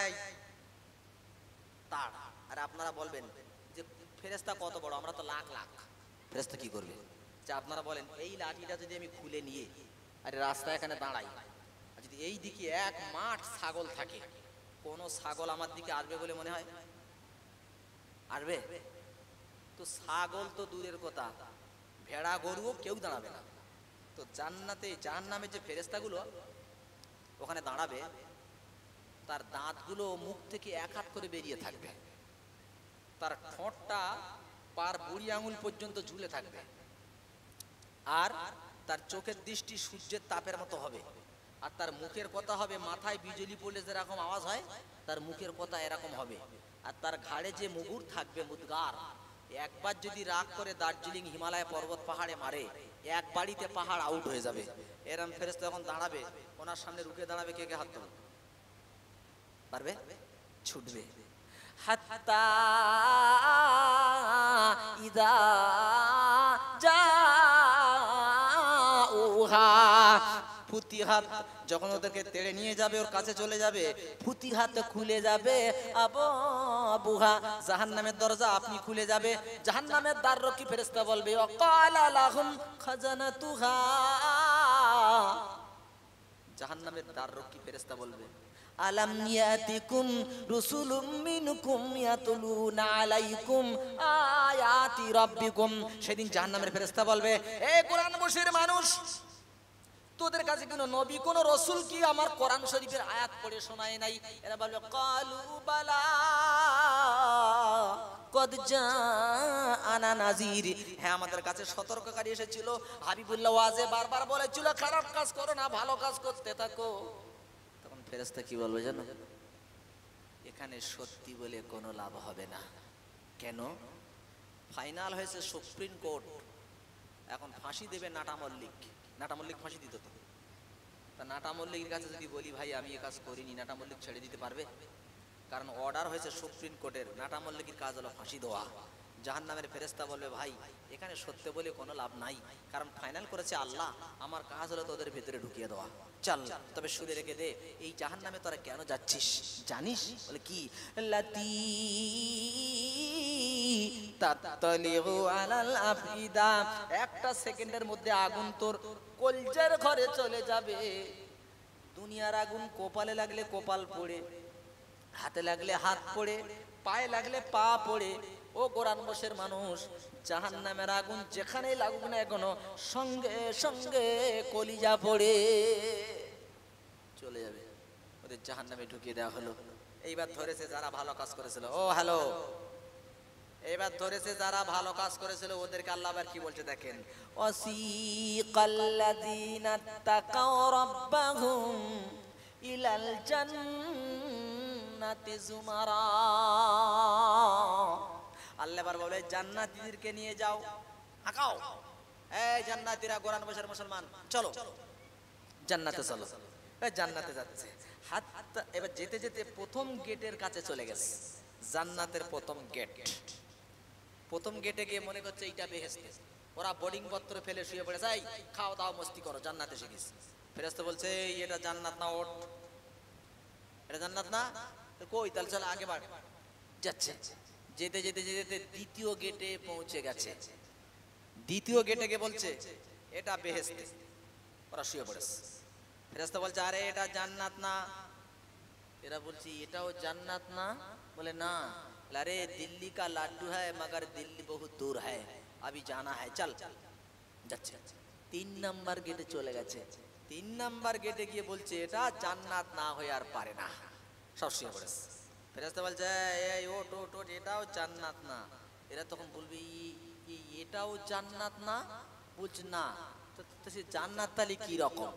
তার, আর আপনারা বলবেন যে ফেরেশতা কত বড়, আমরা তো লাখ লাখ। ফেরেশতা কি করবে? যে আপনারা বলেন এই লাঠিটা যদি আমি খুলে নিয়ে আরে রাস্তায় এখানে দাঁড়াই, আর যদি এই দিকে এক মাঠ ছাগল থাকে, কোন ছাগল আমার দিকে আসবে বলে মনে হয়? আসবে? তো ছাগল তো দূরের কথা, ভেড়া গরুও কেউ দাঁড়াবে না। তো জান্নাতে জাহান্নামে যে ফেরেশতাগুলো ওখানে দাঁড়াবে, তার দাঁতগুলো মুখ থেকে এক হাত করে বেরিয়ে থাকবে, তার ঠোঁটটা পার বুড়ি আঙুল পর্যন্ত ঝুলে থাকবে, আর তার চোখের দৃষ্টি সূর্যের তাপের মতো হবে, আর তার মুখের কথা হবে মাথায় বিজলি পড়লে যেরকম আওয়াজ হয় তার মুখের কথা এরকম হবে। আর তার ঘাড়ে যে মুগুর থাকবে মুদগার, একবার যদি রাগ করে দার্জিলিং হিমালয় পর্বত পাহাড়ে মারে, এক বাড়িতে পাহাড় আউট হয়ে যাবে। এরম ফেরেশতা যখন দাঁড়াবে, ওনার সামনে রুখে দাঁড়াবে, কে কে হাত তোলে? পারবে? ছুটবে। হাত্তা ইদা জাউহা, ফুতিহাত, যখন ওদেরকে তেড়ে নিয়ে যাবে, ওর কাছে চলে যাবে, ফুতিহাত খুলে যাবে, আবওয়াবুহা, জাহান্নামের দরজা আপনি খুলে যাবে। জাহান্নামের দ্বাররক্ষী ফেরেশতা বলবে, ওয়াকালা লাহুম খাজানাতুহা, জাহান্নামের দ্বাররক্ষী ফেরেশতা বলবে, আলাম ইয়াতিকুম রুসুলুম মিনকুম ইয়াতুলুনা আলাইকুম আয়াতি রাব্বিকুম। সেদিন জাহান্নামের ফেরেশতা বলবে, এ কোরআনবশীর মানুষ, তোদের কাছে কোনো নবী, কোনো রসুল কি আমার কোরআন শরীফের আয়াত পড়ে শোনায় নাই? এরা বলবে, কালু বালা কদ জাআনা নাযীর, হ্যাঁ আমাদের কাছে সতর্ককারী এসেছিল। হাবিবুল্লাহ ওয়াজে বারবার বলেছিল, খারাপ কাজ করো না, ভালো কাজ করতে থাকো। তখন ফেরেশতা কি বলবে জানো? এখানে সত্যি বলে কোনো লাভ হবে না। কেন? ফাইনাল হয়েছে সুপ্রিম কোর্ট, এখন ফাঁসি দেবে নাটা মল্লিক। নাটা মল্লিক ফাঁসি দিত তো, তা নাটা মল্লিকের কাছে যদি বলি, ভাই আমি এ কাজ করিনি, নাটা মল্লিক ছেড়ে দিতে পারবে? কারণ অর্ডার হয়েছে সুপ্রিম কোর্টের, নাটা মল্লিকের কাজ হলো ফাঁসি দেওয়া। জাহান্নামের ফেরেশতা বলবে, ভাই এখানে সত্য বলে কোনো লাভ নাই, কারণ ফাইনাল করেছে আল্লাহ, আমার কাজ হলো তোদের ভেতরে ঢুকিয়ে দেওয়া। চল তবে শুনে রেখে দে, এই জাহান্নামে তোরা কেন যাচ্ছিস জানিস? বলে কি? লাতি তাতালিউ আলাল আফিদা, একটা সেকেন্ডের মধ্যে আগুন তোর কলজার ঘরে চলে যাবে। দুনিয়ার আগুন কপালে লাগলে কপাল পড়ে, হাতে লাগলে হাত পড়ে, পায়ে লাগলে পা পড়ে। ও কোরআনবশের মানুষ, জাহান্নামের আগুন যেখানেই লাগুক না এখনো, সঙ্গে সঙ্গে কলিজা পড়ে চলে যাবে, ওদের জাহান্নামে ঢুকিয়ে দেওয়া হলো। এইবার ধরেছে যারা ভালো কাজ করেছিল। ও হ্যালো, এবার ধরেছে যারা ভালো কাজ করেছিল, ওদেরকে আল্লাহ আবার কি বলছে দেখেন, ওয়াসিকাল্লাযীনা তাকাও রাব্বাহুম ইলাল জান্নাতি যুমারা, আল্লাহ এবার বলে জান্নাতীদেরকে নিয়ে যাও, আঁকাও, এই জান্নাতীরা, কোরআনবশের মুসলমান, চলো জান্নাতে চলো। জান্নাতে যাচ্ছে, হাত্তা এবার যেতে যেতে প্রথম গেটের কাছে চলে গেছে, জান্নাতের প্রথম গেট। প্রথম গেটে গিয়ে মনে করছে এইটা বেহেশত, ওরা বোর্ডিং পত্র ফেলে শুয়ে পড়েছে, এই খাও দাও মস্তি করো, জান্নাতে এসে গেছে। ফেরেশতা বলছে, এটা জান্নাত না, ওঠ, এটা জান্নাত না, কই তাহলে চল আগে বাড়। যাচ্ছে, যেতে যেতে যেতে দ্বিতীয় গেটে পৌঁছে গেছে। দ্বিতীয় গেটে গিয়ে বলছে এটা বেহেশত, ওরা শুয়ে পড়েছে। ফেরেশতা বলছে, আরে এটা জান্নাত না। এরা বলছে এটাও জান্নাত না। বলে না, अरे दिल्ली का लाडू है मगर दिल्ली बहुत दूर है, अभी जाना है, चल। যাচ্ছে, 3 নাম্বার গেটে চলে গেছে। 3 নাম্বার গেটে গিয়ে বলছে এটা জান্নাত না হয়ে আর পারে না, সব শুয়ে পড়েছে। ফেরেশতা বলছে, এই ওঠ ওঠ ওঠ, এটাও জান্নাত না। এরা তখন বলবে, এটাও জান্নাত না? বলছে না, তো সে জান্নাত তাহলে কি রকম?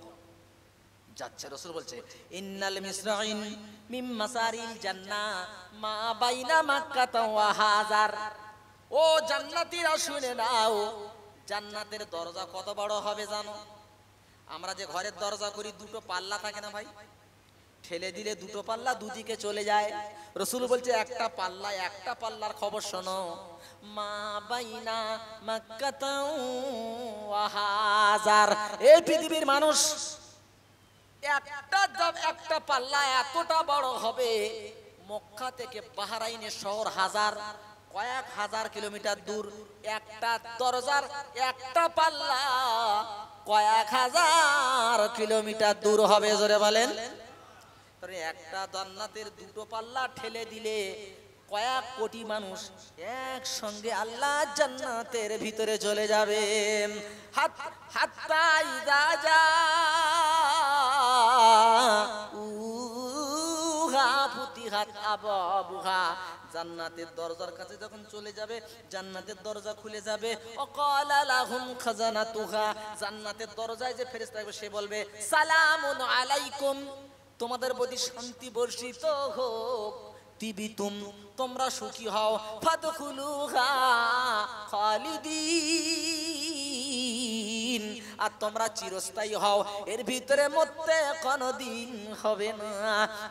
যাচ্ছে, রাসূল বলছে, ইন্নাল মিসরাইন মিম মাসারিল জান্নাহ মা বাইনা মাক্কাহ ওয়া হাজার। ও জান্নাতীরা শুনে নাও, জান্নাতের দরজা কত বড় হবে জানো? আমরা যে ঘরের দরজা করি, দুটো পাল্লা থাকে না ভাই, ঠেলে দিলে দুটো পাল্লা দুদিকে চলে যায়। রাসূল বলছে একটা পাল্লার খবর শোনো, মা বাইনা মাক্কাহ ওয়া হাজার। এই পৃথিবীর মানুষ, একটা পাল্লা এতটা বড় হবে, মক্কা থেকে বাহরাইনের শহর কয়েক হাজার কিলোমিটার দূর। একটা দরজার একটা পাল্লা কয়েক হাজার কিলোমিটার দূর হবে, জোরে বলেন। একটা জান্নাতের দুটো পাল্লা ঠেলে দিলে কয়েক কোটি মানুষ একসঙ্গে আল্লাহ জান্নাতের ভিতরে চলে যাবে। হাত্তা ইযা জাউহা ফুতিহাত আবওয়াবুহা, জান্নাতের দরজার কাছে যখন চলে যাবে, জান্নাতের দরজা খুলে যাবে। ওয়াকালা লাহুম খাজানাতুহা, জান্নাতের দরজায় যে ফেরেশতা থাকবে সে বলবে, সালামুন আলাইকুম, তোমাদের প্রতি শান্তি বর্ষিত হোক, তিবিতুম, তোমরা সুখী হও, ফাদখুলুহা খালিদিন, আর তোমরা চিরস্থায়ী হও, এর ভিতরে মধ্যে কোনদিন হবে না।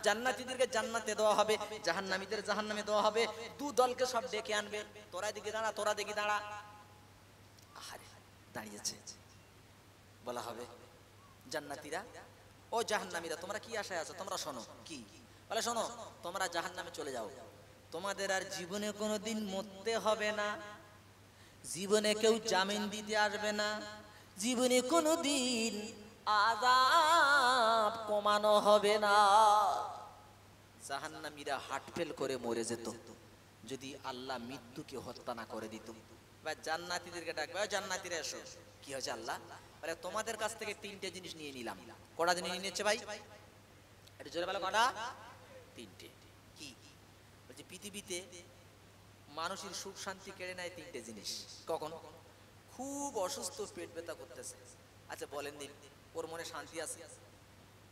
জান্নাতীদেরকে জান্নাতে দেওয়া হবে, জাহান্নামীদের জাহান্নামে দেওয়া হবে। দু দলকে সব ডেকে আনবে, তোরা দিকে দাঁড়া, তোরা দিকে দাঁড়া। আরে দাঁড়িয়েছে, বলা হবে জান্নাতীরা ও জাহান্নামীরা তোমরা কি আশায় আছো? তোমরা শোনো কি বলে, শোনো তোমরা জাহান্নামে চলে যাও, তোমাদের আর জীবনে কোনোদিন মরতে হবে না, জীবনে কেউ জামিন দিতে আসবে না, জীবনে কোনোদিন আযাব কমানো হবে না। জাহান্নামীরা হার্ট ফেল করে মরে যেত যদি আল্লাহ মৃত্যুকে হত্যা না করে দিত। বা জান্নাতীদেরকে ডাকবে, জান্নাতীরা এসো, কি হয়েছে আল্লাহ? বলে তোমাদের কাছ থেকে তিনটে জিনিস নিয়ে নিলাম। কটা জিনিস নিয়ে নিচ্ছে ভাই? একটু জোরে বলো, কটা? তিনটে। কি বলছে? পৃথিবীতে মানুষের সুখ শান্তি কেড়ে নেয় তিনটে জিনিস। কখন? খুব অসুস্থ, পেট ব্যথা করতেছে, আচ্ছা বলেন দিন ওর মনে শান্তি আছে?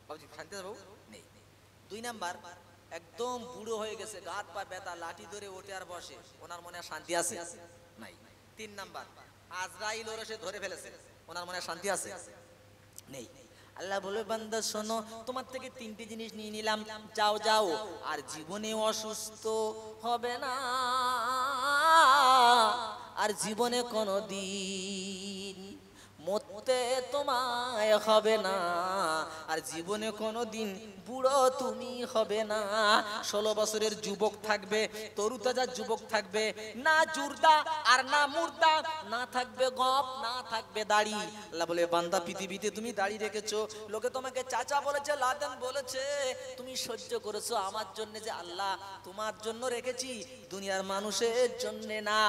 বাবুজি শান্তি আছে বাবু? নেই। দুই নাম্বার, একদম বুড়ো হয়ে গেছে, গাত পা ব্যথা, লাঠি ধরে ওঠে আর বসে, ওনার মনে শান্তি আছে? নাই। তিন নাম্বার, আজরাইল ওর এসে ধরে ফেলেছে, ওনার মনে শান্তি আছে? নেই। আল্লাহ বলে, বান্দা শোনো, তোমার থেকে তিনটি জিনিস নিয়ে নিলাম, যাও যাও, আর জীবনে অসুস্থ হবে না, আর জীবনে কোনো দিন মরতে তোমায় হবে না, আর জীবনে কোনো দিন বুড়ো তুমি হবে না। 16 বছরের যুবক থাকবে, তরুতাজা যুবক থাকবে, না জুরদা আর না মুর্দা, না থাকবে গপ, না থাকবে দাড়ি। আল্লাহ বলে, বান্দা পৃথিবীতে তুমি দাড়ি রেখেছো, লোকে তোমাকে চাচা বলেছে, লাদেন বলেছে, তুমি সহ্য করেছো আমার জন্য, যে আল্লাহ তোমার জন্য রেখেছি, দুনিয়ার মানুষের জন্য না।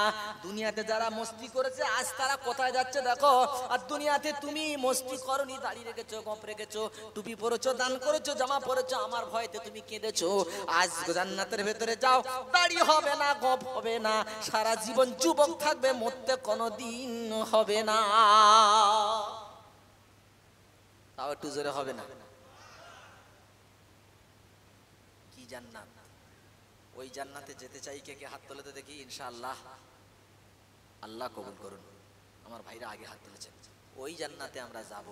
দুনিয়াতে যারা মস্তি করেছে আজ তারা কোথায় যাচ্ছে দেখো, আর দুনিয়াতে তুমি মস্তি করনি, দাড়ি রেখেছো, গপ রেখেছো, টুপি পরেছো, দান করেছো, জামা পরেছো, আমার ভয়তে তুমি কেঁদেছো। আজ জান্নাতের ভেতরে যাও, দাড়ি হবে না, গপ হবে না, সারা জীবন যুবক থাকবে, মরতে কোনোদিন হবে না। তাও একটু জোরে হবে না? কি জান্নাত! ওই জান্নাতে যেতে চাই, কে কে হাত তোলে দেখি, ইনশাআল্লাহ। আল্লাহ কবুল করুন। আমার ভাইরা আগে হাত তুলেছেন। ওই জান্নাতে আমরা যাব।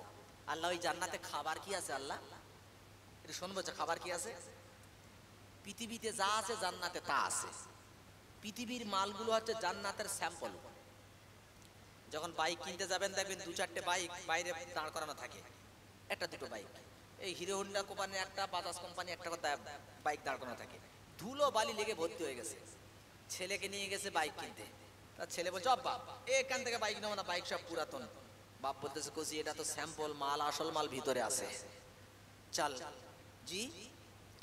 আল্লাহ ওই জান্নাতে খাবার কি আছে? আল্লাহ এটা শুনবো, যে খাবার কি আছে? পৃথিবীতে যা আছে জান্নাতে তা আছে। পৃথিবীর মালগুলো হচ্ছে জান্নাতের স্যাম্পল। যখন বাইক কিনতে যাবেন দেখবেন 2-4টে বাইক বাইরে দাঁড় করানো থাকে, একটা দুটো বাইক, এই হিরো হোন্ডা কোম্পানি একটা, বাজাজ কোম্পানি একটা বাইক দাঁড় করানো থাকে, ধুলো বালি লেগে ভর্তি হয়ে গেছে। ছেলেকে নিয়ে গেছে বাইক কিনতে, তার ছেলে বলছে, আব্বা এখান থেকে বাইক নেবো না, বাইক সব পুরাতন। বাপ বলতেছে, কোসি এটা তো স্যাম্পল মাল, আসল মাল ভিতরে আছে। চাল জি,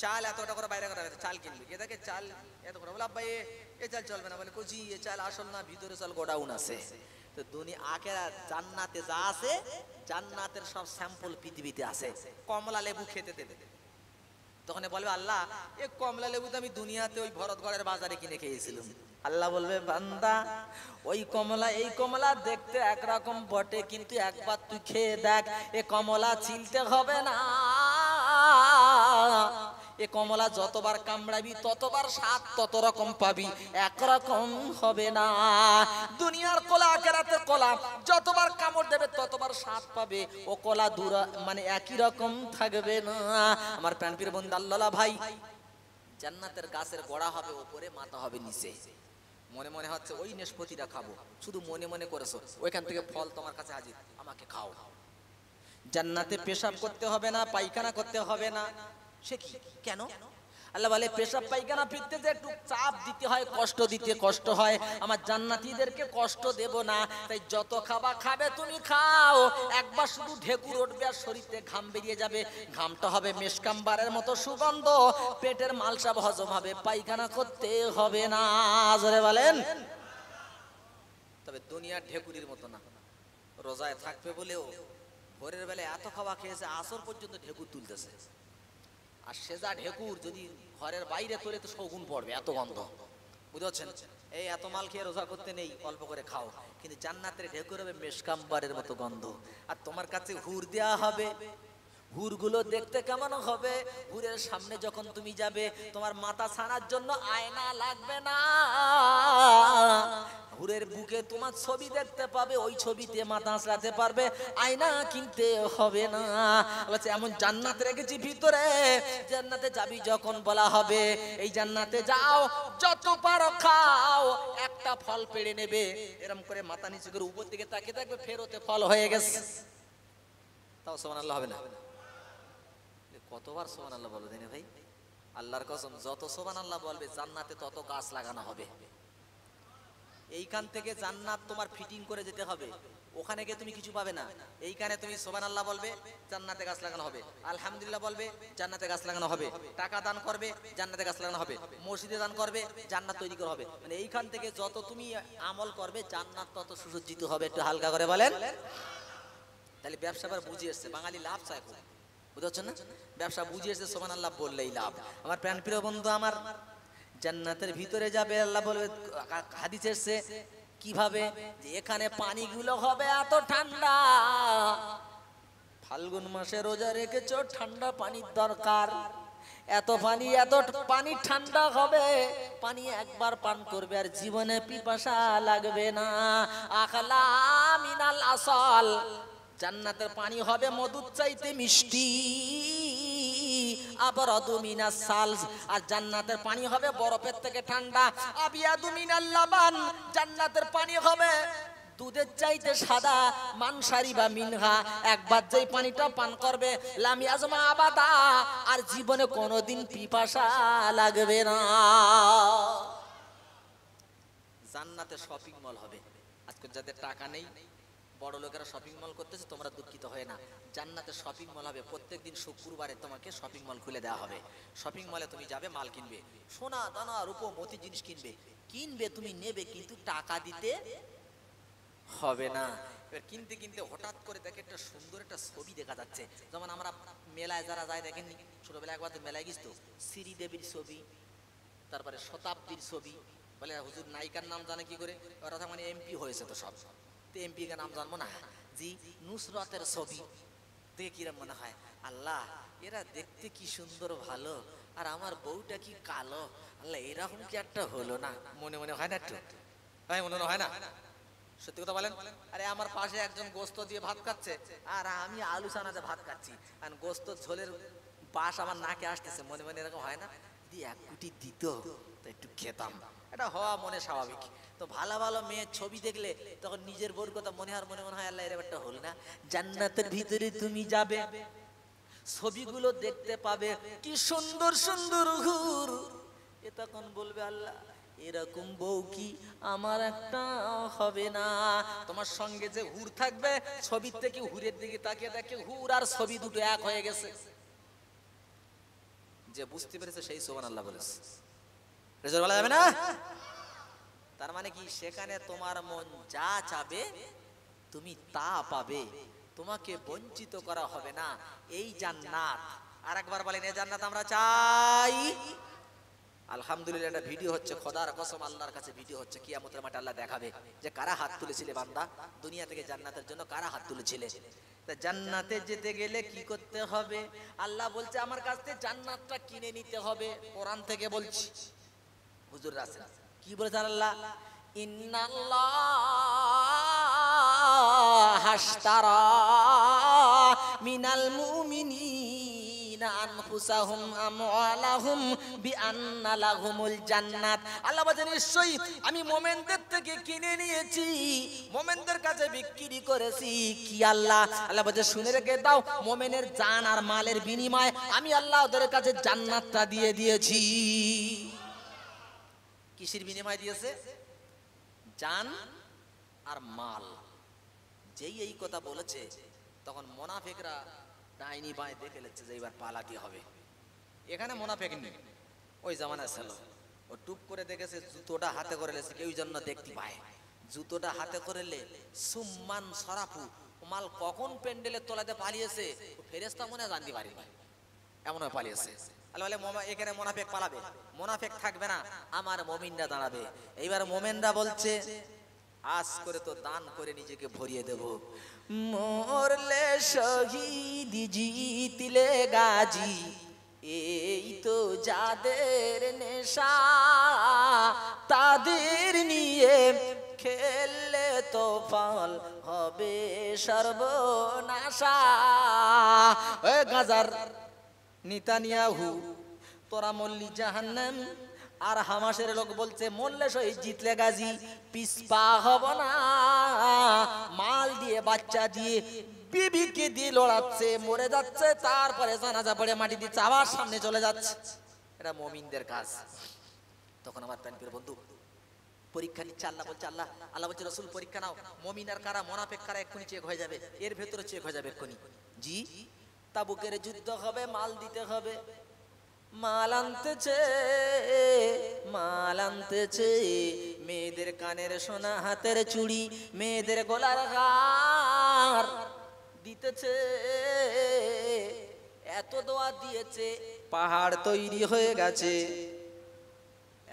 চাল এতটা করে বাইরে করা, চাল কিনবি, কে দেখে চাল এত করে, বলে আব্বা এ চাল চলবে না, বলে কোসি এ চাল আসল না, ভিতরে চাল গোডাউন আছে। তো দুনিয়া আখেরাত জান্নাতে যা আছে, জান্নাতের সব স্যাম্পল পৃথিবীতে আছে। কমলা লেবু খেতে দেবে, তখন বলবে, আল্লাহ এই কমলা লেবু তো আমি দুনিয়াতে ওই ভরতগড়ের বাজারে কিনে খেয়েছিলাম। আল্লাহ বলবে, বান্দা ওই কমলা এই কমলা দেখতে একরকম বটে, কিন্তু একবার তুই খেয়ে দেখ, এ কমলা ছিলতে হবে না, এ কমলা যতবার কামড়াবি ততবার স্বাদ তত রকম পাবি, একরকম হবে না। দুনিয়ার কলা আখিরাতের কলা যতবার কামড় দেবে ততবার স্বাদ পাবে, ও কলা মানে একই রকম থাকবে না। আমার প্রাণপ্রিয় বন্ধু আল্লাহ ভাই, জান্নাতের গাছের গোড়া হবে উপরে, মাথা হবে নিচে। মনে মনে হচ্ছে ওই নিষ্পত্তিটা খাবো, শুধু মনে মনে করেছো, ওইখান থেকে ফল তোমার কাছে হাজির, আমাকে খাও। জান্নাতে পেশাব করতে হবে না, পায়খানা করতে হবে না। সে কি? কেন? আল্লাহ বলে, পেশাব পায়খানা ফিরতে যে একটু চাপ দিতে হয়, কষ্ট দিতে কষ্ট হয়, আমার জান্নাতীদেরকে কষ্ট দেব না। তাই যত খাবার খাবে তুমি খাও, একবার শুধু ঢেকুর উঠবে আর শরীরে ঘাম বেরিয়ে যাবে, ঘামটা হবে মেশকাম্বারের মতো সুগন্ধ, পেটের মালসাব হজম হবে, পায়খানা করতে হবে না। জোরে বলেন। তবে দুনিয়ার ঢেকুরির মতো না, রোজায় থাকবে বলেও ভোরের বেলায় এত খাওয়া খেয়েছে, আসর পর্যন্ত ঢেকুর তুলতেছে। আর সেজা ঢেকুর যদি ঘরের বাইরে তোলে তো শগুন পড়বে, এত গন্ধ। বুঝতে পারছেন? এই এত মাল খেয়ে রোজা করতে নেই, অল্প করে খাও, কিন্তু জান্নাতের ঢেকুর হবে মেশকাম্বারের মতো গন্ধ। আর তোমার কাছে হুর দেওয়া হবে, হুরগুলো দেখতে কেমন হবে? হুরের সামনে যখন তুমি যাবে, তোমার মাথা ছাড়ার জন্য আয়না লাগবে না, হুরের বুকে তোমার ছবি দেখতে পাবে, ওই ছবিতে মাথা ছাড়াতে পারবে, আয়না কিনতে হবে না। বলছে এমন জান্নাত রেখেছি ভিতরে, জান্নাতে যাবি যখন বলা হবে এই জান্নাতে যাও, যত পারো খাও, একটা ফল পেড়ে নেবে, এরকম করে মাথা নিচে করে উপর দিকে তাকিয়ে থাকবে, ফেরতে ফল হয়ে গেছে। তাও সুবহানাল্লাহ হবে না? কতবার সুবহানাল্লাহ বলো দেনে ভাই? আল্লাহর কসম, যত সুবহানাল্লাহ বলবে জান্নাতে তত গাছ লাগানো হবে। এইখান থেকে জান্নাত তোমার ফিটিং করে যেতে হবে, ওখানে গিয়ে তুমি কিছু পাবে না। এইখানে তুমি সুবহানাল্লাহ বলবে, জান্নাতে গাছ লাগানো হবে। আলহামদুলিল্লাহ বলবে, জান্নাতে গাছ লাগানো হবে। টাকা দান করবে, জান্নাতে গাছ লাগানো হবে। মসজিদে দান করবে, জান্নাত তৈরি করা হবে। মানে এইখান থেকে যত তুমি আমল করবে জান্নাত তত সুসজ্জিত হবে। একটু হালকা করে বলেন। তাহলে ব্যবসা বুঝে এসছে, বাঙালি লাভ চায় খুব, বুঝতে পারছেন না? ব্যবসা বুঝে এসছে, সুবহানাল্লাহ বললেই লাভ। আমার প্রাণ প্রিয় বন্ধু আমার, জান্নাতের ভিতরে যাবে আল্লাহ বলবে, হাদিস এসেছে কিভাবে, যে এখানে পানিগুলো হবে এত ঠান্ডা, ফাল্গুন মাসে রোজা রেখেছো, ঠান্ডা পানির দরকার, এত পানি ঠান্ডা হবে, পানি একবার পান করবে আর জীবনে পিপাসা লাগবে না। আখলা মিনাল আসাল, জান্নাতের পানি হবে মধুর চাইতে মিষ্টি। আবরাদু মিনাস সালস, আর জান্নাতের পানি হবে বরফের থেকে ঠান্ডা। আবিয়াদু মিনাল লাবান, জান্নাতের পানি হবে দুধের চাইতে সাদা। মানসারি বা মিনহা, একবার যেই পানিটা পান করবে লাম ইয়াজমা আবাদা, আর জীবনে কোনোদিন পিপাসা লাগবে না। জান্নাতে শপিং মল হবে। আজকে যাদের টাকা নেই, বড় লোকেরা শপিং মল করতেছে, তোমরা দুঃখিত হয় না। জান্নাতে শপিং মল হবে, প্রত্যেকদিন শুক্রবারে তোমাকে শপিং মল খুলে দেওয়া হবে। শপিং মলে তুমি যাবে, মাল কিনবে, সোনা দানা রূপো মতি জিনিস কিনবে, তুমি নেবে, কিন্তু টাকা দিতে হবে না। এবার কিনতে কিনতে হঠাৎ করে দেখে একটা সুন্দর একটা ছবি দেখা যাচ্ছে। যেমন আমরা মেলায় যারা যায় দেখেননি, ছোটবেলায় একবার মেলায় গেছি তো, শ্রীদেবীর ছবি, তারপরে শতাব্দীর ছবি, বলে হুজুর নায়িকার নাম জানে কি করে? ওরা তো মানে এমপি হয়েছে তো সব, তো এমপি কে নাম জানবো না? জি, নুসরাতের ছবি দেখে কিরম মনে হয়, আল্লাহ এরা দেখতে কি সুন্দর ভালো, আর আমার বউটা কি কালো, আল্লাহ এরকম কি একটা হলো না? মনে মনে হয় না একটু? মনে হয় না? সত্যি কথা বলেন। আরে আমার পাশে একজন গোস্ত দিয়ে ভাত খাচ্ছে, আর আমি আলু চানাতে ভাত খাচ্ছি, আর গোস্ত ঝোলের বাস আমার নাকে আসতেছে, মনে মনে এরকম হয় না? দিয়ে এক কুটি দিত তো একটু খেতাম, এটা হওয়া মনে স্বাভাবিক। তো ভালো ভালো মেয়ের ছবি দেখলে তখন নিজের বউর কথা মনে হয় আল্লাহ এর একটা হল না। জান্নাতের ভিতরে তুমি যাবে, ছবিগুলো দেখতে পাবে, কি সুন্দর সুন্দর হুর, এ তখন বলবে আল্লাহ এরকম বউ কি আমার একটা হবে না? তোমার সঙ্গে যে হুর থাকবে, ছবির থেকে হুরের দিকে তাকিয়ে দেখে হুর আর ছবি দুটো এক হয়ে গেছে। যে বুঝতে পেরেছে সেই সুবহানাল্লাহ বলেছে, রেজাল্ট বলা যাবে না। তার মানে কি, সেখানে তোমার মন যা চাবে তুমি তা পাবে, তোমাকে বঞ্চিত করা হবে না। এই জান্নাত, আর একবার বলেন এই জান্নাত আমরা চাই। আলহামদুলিল্লাহ, একটা ভিডিও হচ্ছে, খোদার কসম আল্লাহর কাছে ভিডিও হচ্ছে, কিয়ামতের মাঠে আল্লাহ দেখাবে যে কারা হাত তুলেছিলে বান্দা, দুনিয়া থেকে জান্নাতের জন্য কারা হাত তুলেছিলে। তা জান্নাতে যেতে গেলে কি করতে হবে? আল্লাহ বলছে আমার কাছ থেকে জান্নাতটা কিনে নিতে হবে। কোরআন থেকে বলছি, হুজুর রাসূল কি বলেছেন আল্লাহ? ইন্নাল্লাহ হাশতারা মিনাল মুমিনিনা আনফুসাহুম আমওয়ালাহুম বিআন্না লাহুমুল জান্নাত। আল্লাহ বলেন নিশ্চয়ই আমি মুমিনদের থেকে কিনে নিয়েছি, মুমিনদের কাছে বিক্রি করেছি। কি আল্লাহ? আল্লাহ বলেন শুনে রেখে দাও, মুমিনের জান আর মালের বিনিময়ে আমি আল্লাহ ওদের কাছে জান্নাতটা দিয়ে দিয়েছি। কিসের বিনিময় দিয়েছে? জান আর মাল। যেই এই কথা বলেছে তখন মুনাফিকরা ডাইনি বাঁয়ে দেখে লেছে যে এবার পালাতে হবে। এখানে মুনাফিক নেই, ওই জামানায় ছিল। ও টুপ করে দেখেছে জুতোটা হাতে করে লেছে, কেউ জন্য দেখতে পায়। জুতোটা হাতে করে লে সুম্মান সরাফু, মাল কখন প্যান্ডেলের তলাতে পালিয়েছে ফেরেশতা মনে জানতে পারিনি, এমন পালিয়েছে। আল্লাহ বলে এখানে মুনাফিক পালাবে, মুনাফিক থাকবে না, আমার মুমিনরা দাঁড়াবে। এইবার মুমিনরা বলছে আজ করে তো দান করে নিজেকে ভরিয়ে দেব, মরলে শহীদ জিতলে গাজী, এই তো যাদের নেশা, তাদের নিয়ে খেললে তো ফল হবে সর্বনাশা। ওই গাজার নেতানিয়াহু, তোরা মল্লি জাহান্নাম। আর হামাসের লোক বলছে মরলে শহীদ জিতলে গাজী, পিছপা হব না, মাল দিয়ে বাচ্চা দিয়ে বিবিকে দিয়ে লড়াচ্ছে, মরে যাচ্ছে, তারপরে জানাজা পড়ে মাটি দিচ্ছে, আবার সামনে চলে যাচ্ছে। এটা মুমিনদের কাজ। তখন আমার প্রাণপ্রিয় বন্ধু পরীক্ষা নিচ্ছে, আল্লাহ বলছে, আল্লাহ বলছে রাসূল পরীক্ষা নাও, মুমিন আর কারা মুনাফিক কারা এক্ষুনি চেক হয়ে যাবে, এর ভেতরে চেক হয়ে যাবে এক্ষুনি। জি, তাবুকের যুদ্ধ হবে, মাল দিতে হবে, মাল আনতেছে, মাল আনতেছে, মেয়েদের কানের সোনা, হাতের চুড়ি, মেয়েদের গলার হার দিতেছে, এত দোয়া দিয়েছে, পাহাড় তৈরি হয়ে গেছে,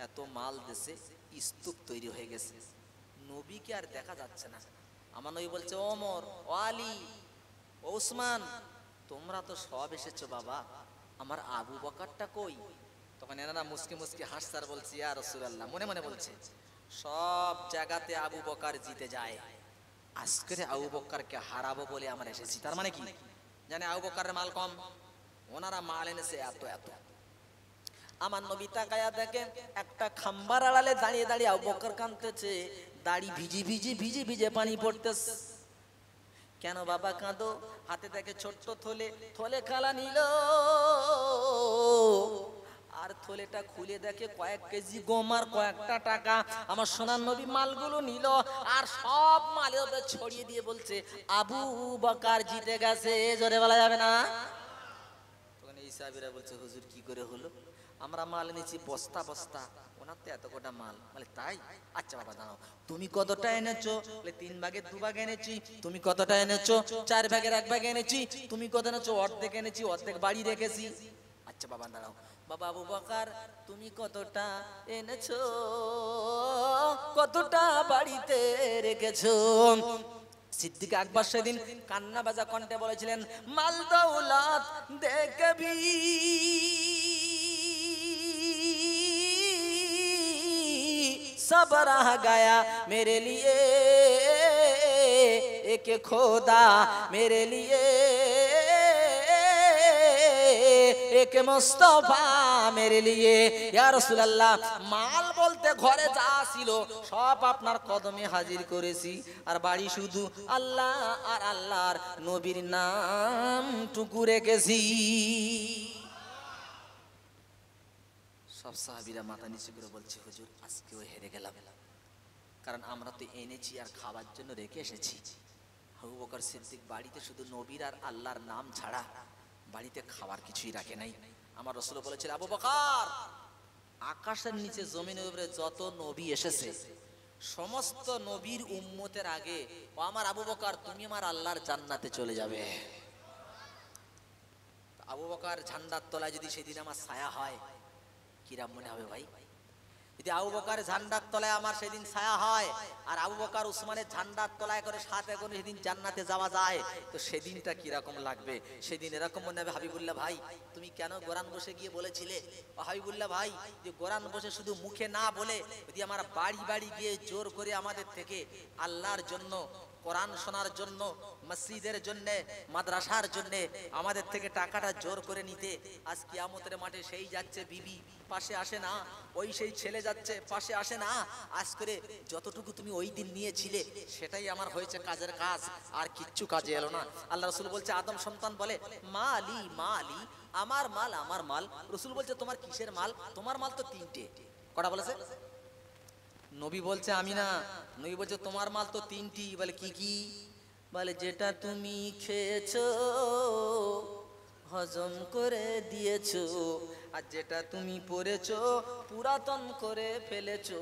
এত মাল দেশে স্তূপ তৈরি হয়ে গেছে, নবীকে আর দেখা যাচ্ছে না। আমার নবী বলছে, ওমর, ও আলী, ও উসমান, তোমরা তো সব এসেছো বাবা, আমার আবু বকরটা কই? তখন এনারা মুস্কি মুস্কি হাসছে আর বলছে, ইয়া রাসূলুল্লাহ, মনে মনে বলছে, সব জায়গাতে আবু বকর জিতে যায়, আজকে আবু বকরকে হারাবো বলে আমরা এসেছি। তার মানে কি জানে আবু বকরের মাল কম, ওনারা মাল এনেছে এত এত। আমার নবী তাকায়া দেখেন একটা খাম্বার আড়ালে দাঁড়িয়ে দাঁড়িয়ে আবু বকর কাঁদতেছে, দাড়ি ভিজে ভিজে ভিজে ভিজে পানি পড়তেছে। কেন বাবা কাঁদো? হাতে দেখে ছোট্ট থলে, থলে খালা নিল, আর থলেটা খুলে দেখে কয়েক কেজি গম আর কয়েকটা টাকা। আমার সোনার নবী মালগুলো নিল আর সব মালের উপরে ছড়িয়ে দিয়ে বলছে, আবু বকর জিতে গেছে। জোরে বলা যাবে না? তখন এই সাহাবীরা বলছে, হুজুর কি করে হলো? আমরা মাল এনেছি বস্তা বস্তা, ওনার তো এত কটা মাল। বলে তাই? আচ্ছা বাবা দাঁড়াও, তুমি কতটা এনেছো? বলে 3 ভাগের 2 ভাগ এনেছি। তুমি কতটা এনেছো? 4 ভাগের 1 ভাগ এনেছি। তুমি কত এনেছো? অর্ধেক এনেছি, অর্ধেক বাড়ি রেখেছি। আচ্ছা বাবা দাঁড়াও, বাবা আবু বকর তুমি কতটা এনেছো, কতটা বাড়িতে রেখেছো? সিদ্দিক আকবর সেদিন কান্না বাজা কণ্ঠে বলেছিলেন, মাল দৌলত দেখবি सब रह गया मेरे लिए, एक खुदा मेरे लिए, एक मुस्तफा मेरे लिए। या रसूल अल्लाह, মাল বলতে ঘরে যা ছিল সব আপনার কদমে হাজির করেছি, আর বাড়ি শুধু আল্লাহ আর আল্লাহর নবীর নাম টুকু রেখেছি। সব সাহাবীরা মাথা নিচু করে বলছে, হুজুর আজকেও হেরে গেলাম, কারণ আমরা তো এনেছি আর খাবার জন্য রেখে এসেছি। আবু বকর সিদ্দিক বাড়িতে শুধু নবীর আর আল্লাহর নাম ছাড়া বাড়িতে খাবার কিছুই রাখে নাই। আমার রাসূল বলেছিল, আবু বকর আকাশের নিচে জমিনের উপরে যত নবী এসেছে সমস্ত নবীর উম্মতের আগে ও আমার আবু বকর তুমি আমার আল্লাহর জান্নাতে চলে যাবে। আবু বকর ঝান্ডার তলায় যদি সেদিন আমার ছায়া হয় কিরাম মনে হবে ভাই? যদি আবু বকর ঝান্ডার তলায় আমার সেদিন ছায়া হয় আর আবু বকর উসমানের ঝান্ডার তলায় করে সাথে করে সেদিন জান্নাতে যাওয়া যায়, তো সেদিনটা কিরকম লাগবে? সেদিন এরকম মনে হবে, হাবিবুল্লাহ ভাই তুমি কেন কোরআন বসে গিয়ে বলেছিলে, হাবিবুল্লাহ ভাই যে কোরআন বসে শুধু মুখে না বলে যদি আমরা বাড়ি বাড়ি গিয়ে জোর করে আমাদের থেকে আল্লাহর জন্য, কোরআন শোনার জন্য, মসজিদের জন্য, মাদ্রাসার জন্য আমাদের থেকে টাকাটা জোর করে নিতে, আজ কিয়ামতের মাঠে সেই যাচ্ছে বিবি পাশে আসে না, ওই সেই ছেলে যাচ্ছে পাশে আসে না, আজ করে যতটুকু তুমি ওই দিন নিয়েছিলে সেটাই আমার হয়েছে কাজের কাজ, আর কিচ্ছু কাজে এলো না। আল্লাহ রাসূল বলছে, আদম সন্তান বলে মালি মালি, আমার মাল আমার মাল। রাসূল বলছে তোমার কিসের মাল? তোমার মাল তো 3টে। কটা বলেছে? নবী বলছে আমি না, নবী বলছে তোমার মাল তো 3টি। বলে কি কি? বলে যেটা তুমি খেয়েছো হজম করে দিয়েছো, আর যেটা তুমি পড়েছো পুরাতন করে ফেলেছো,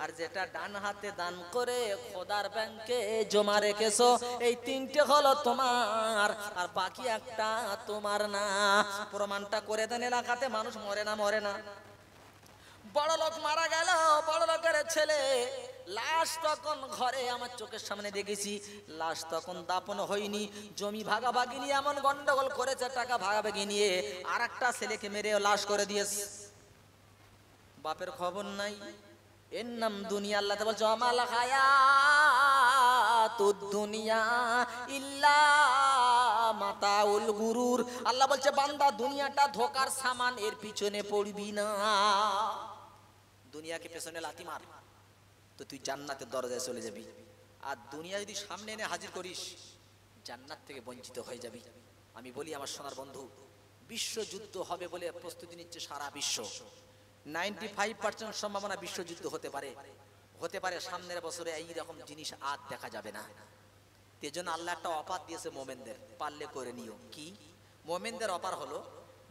আর যেটা ডান হাতে দান করে খোদার ব্যাংকে জমা রেখেছো, এই 3টে হলো তোমার, আর বাকি একটা তোমার না। প্রমাণটা করে দেন এলাকাতে মানুষ মরে না, মরে না। বড় লোক মারা গেল, বড় লোকের ছেলে লাশ তখন ঘরে আমার চোখের সামনে দেখেছি, লাশ তখন দাপন হয়নি, জমি ভাগাভাগি নিয়ে এমন গন্ডগোল করেছে, টাকা ভাগাভাগি নিয়ে আর একটা ছেলেকে মেরে লাশ করে দিয়েছে, বাপের খবর নাই। এর নাম দুনিয়া। আল্লাহ বলছে আমাল হায়াতুদ দুনিয়া ইল্লা মাতাউল গুরুর। আল্লাহ বলছে বান্দা দুনিয়াটা ধোকার সামান, এর পিছনে পড়বি না। দুনিয়াকে পেছনে লাথি মার তো তুই জান্নাতের দরজায় চলে যাবি, আর দুনিয়া যদি সামনে এনে হাজির করিস জান্নাত থেকে বঞ্চিত হয়ে যাবি। আমি বলি আমার সোনার বন্ধু, বিশ্বযুদ্ধ হবে বলে প্রস্তুতি নিচ্ছে সারা বিশ্ব। 95% সম্ভাবনা বিশ্বযুদ্ধ হতে পারে, সামনের বছরে এই রকম জিনিস আর দেখা যাবে না। তেজন্য আল্লাহ একটা অফার দিয়েছে মোমেনদের, পারলে করে নিও। কি মোমেনদের অফার হলো,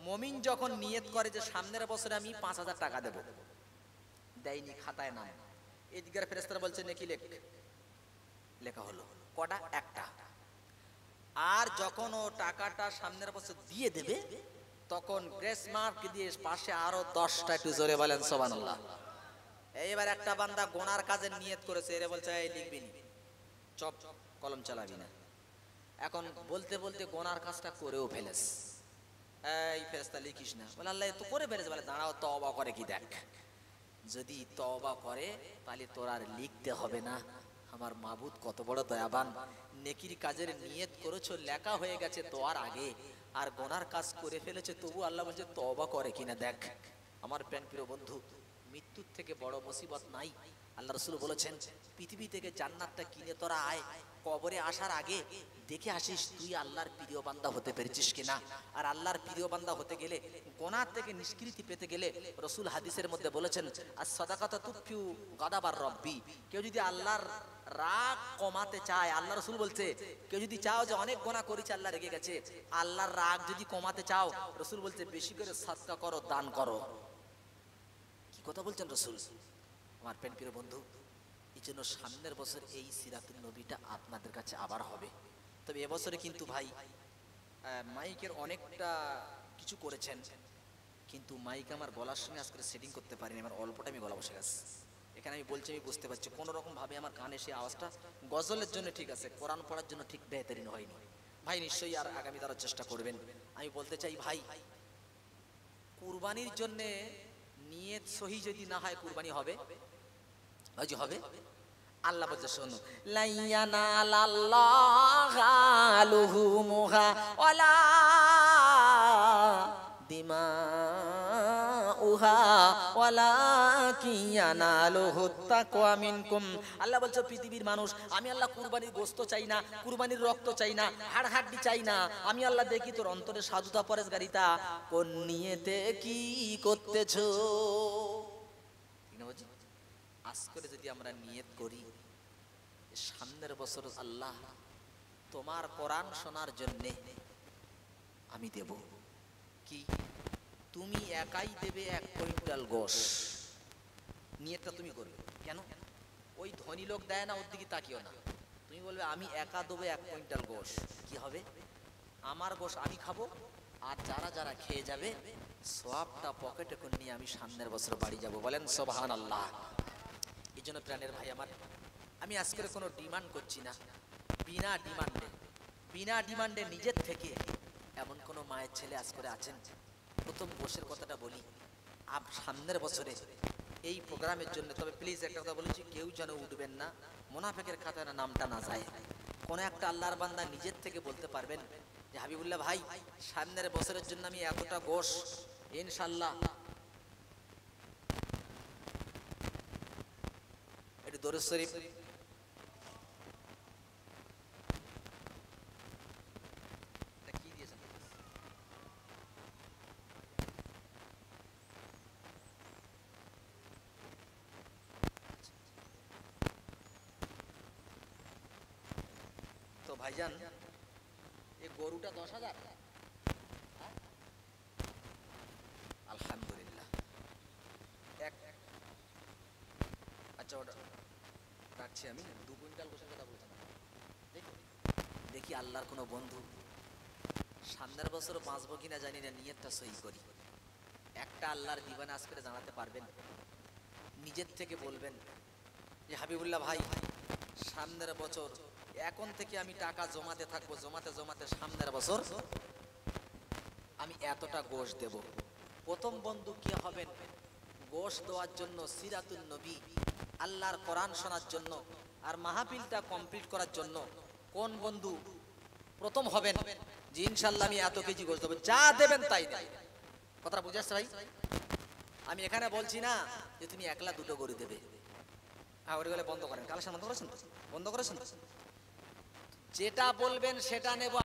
মমিন যখন নিয়ত করে যে সামনের বছরে আমি 5,000 টাকা দেব, দেয়নি, খাতায় নাম, এদিকের ফেরেশতারা বলছে নাকি লেখা হলো কটা, একটা। আর যখন ও টাকাটা সামনের বছর দিয়ে দেবে, তখন গ্রেস মার্ক দিয়ে পাশে আরো 10টা, একটু জোরে বলেন সুবহানাল্লাহ। এইবার একটা বান্দা গোনার কাজে নিয়ত করেছে, এরে বলছে এই লিখবি না, চপ কলম চালাবি না। এখন বলতে বলতে গোনার কাজটা করেও ফেলেস, এই ফেরেশতা লিখিস না, বলে আল্লাহ তো করে ফেলেছে, বলে দাঁড়াও তওবা করে কি দেখ, যদি তওবা করে তাহলে তোর আর লিখতে হবে না। আমার মাবুদ কত বড় দয়াবান, নেকির কাজের নিয়ত করেছো, লেখা হয়ে গেছে দোয়ার আগে, আর গোনার কাজ করে ফেলেছে, তবু আল্লাহ বলছে তওবা করে কিনা দেখ। আমার প্রিয় বন্ধু, মৃত্যুর থেকে বড় মুসিবত নাই। আল্লাহ রাসূল বলেছেন, পৃথিবী থেকে জান্নাতটা কিনে তোরা আয়, কবরে আসার আগে দেখে আসিস তুই আল্লাহর প্রিয় বান্দা হতে পেরেছিস কিনা। আর আল্লাহর প্রিয় বান্দা হতে গেলে, গোনাহ থেকে নিষ্কৃতি পেতে গেলে, রাসূল হাদিসের মধ্যে বলেছেন, আর সাদাকাতু তুফিউ গাদাবার রব্বি, কেউ যদি আল্লাহর রাগ কমাতে চায়, আল্লাহ রাসূল বলছে, কেউ যদি চাও যে অনেক গোনাহ করেছে আল্লাহ রেগে গেছে, আল্লাহর রাগ যদি কমাতে চাও, রাসূল বলছে বেশি করে সাদকা করো, দান করো। কি কথা বলছেন রাসূল। আমার প্রিয় বন্ধু, এই জন্য সামনের বছর এই সিরাতুন নবীটা আপনাদের কাছে আবার হবে। তবে এবছরে কিন্তু ভাই মাইকের অনেকটা কিছু করেছেন, কিন্তু মাইক আমার গলার সঙ্গে আজকে সেটিং করতে পারিনি, আমার অল্প টাইমে গলা বসে গেছে। এখানে আমি বলছি, আমি বুঝতে পারছি কোনো রকম ভাবে আমার কানে সেই আওয়াজটা গজলের জন্য ঠিক আছে, কোরআন পড়ার জন্য ঠিক বেহতরিন হয়নি। ভাই নিশ্চয়ই আর আগামী তারা চেষ্টা করবেন। আমি বলতে চাই ভাই, কুরবানির জন্য নিয়ত সহি যদি না হয়, কুরবানি হবে হবে। আল্লাহ বলছে শোনো, লাইয়ানালাল্লাহা লুহুমুহা ওয়ালা দিমাউহা ওয়ালাকিন ইয়ানালুহুত তাকওয়া মিনকুম। আল্লাহ বলছে পৃথিবীর মানুষ, আমি আল্লাহ কুরবানির গোশত চাই না, কুরবানির রক্ত চাই না, হাড় হাড্ডি চাই না। আমি আল্লাহ দেখি তোর অন্তরে সাধুতা পরেশগারিতা, কোন নিয়তে কি করতেছো। আজ করে যদি আমরা নিয়ত করি, সামনের বছর আল্লাহ তোমার কোরআন শোনার জন্যে আমি দেব, কি তুমি একাই দেবে 1 কুইন্টাল গোশ, নিয়তটা তুমি করবে। কেন? ওই ধনী লোক দেয় না, ওর দিকে তাকিও না, তুমি বলবে আমি একা দেবো 1 কুইন্টাল গোশ। কি হবে? আমার গোশ আমি খাবো, আর যারা যারা খেয়ে যাবে সওয়াবটা পকেটে করে নিয়ে আমি সামনের বছর বাড়ি যাব। বলেন সুবহানাল্লাহ। এই জন্য প্রাণের ভাই আমার, আমি আজকের কোনো ডিমান্ড করছি না, বিনা ডিমান্ডে নিজের থেকে এমন কোনো মায়ের ছেলে আজ করে আছেন? প্রথম গোশের কথাটা বলি, সামনের বছরে এই প্রোগ্রামের জন্য, তবে প্লিজ একটা কথা বলেছি, কেউ যেন উঠবেন না, মুনাফিকের খাতায় নামটা না যায়। কোনো একটা আল্লাহর বান্দা নিজের থেকে বলতে পারবেন যে হাবিবুল্লাহ ভাই, সামনের বছরের জন্য আমি এতটা গোশ ইনশাল্লাহ, একটু দরুদ শরীফ কি দিয়েছেন? তো ভাইজান, এই গরুটা 10,000, আলহামদুলিল্লাহ। আচ্ছা ওটা রাখছি, আমি 2 কুইন্টাল গোশের কথা বলছিলাম। দেখি আল্লাহর কোনো বন্ধু সামনের বছর বাঁচবো কিনা জানি না, নিয়তটা সহি করি। একটা আল্লাহর দিবানা আজ করে জানাতে পারবেন, নিজের থেকে বলবেন যে হাবিবুল্লাহ ভাই, সামনের বছর এখন থেকে আমি টাকা জমাতে থাকবো, জমাতে জমাতে সামনের বছর আমি এতটা গোশ দেব। প্রথম বন্ধু কে হবেন? গোশ দেওয়ার জন্য, সিরাতুন নবী, আল্লাহর কোরআন শোনার জন্য, আর মাহফিলটা কমপ্লিট করার জন্য কোন বন্ধু প্রথম হবেন যে ইনশাল্লাহ আমি এত কেজি গোশ দেবো? যা দেবেন তাই দেবেন। কথাটা বুঝে আসছে ভাই? আমি এখানে বলছি না যে তুমি একলা 2টো গরু দেবে। হ্যাঁ, ওটা বলে বন্ধ করেন, কালেকশন বন্ধ করেছেন, বন্ধ করেছেন। যেটা বলবেন সেটা নেব।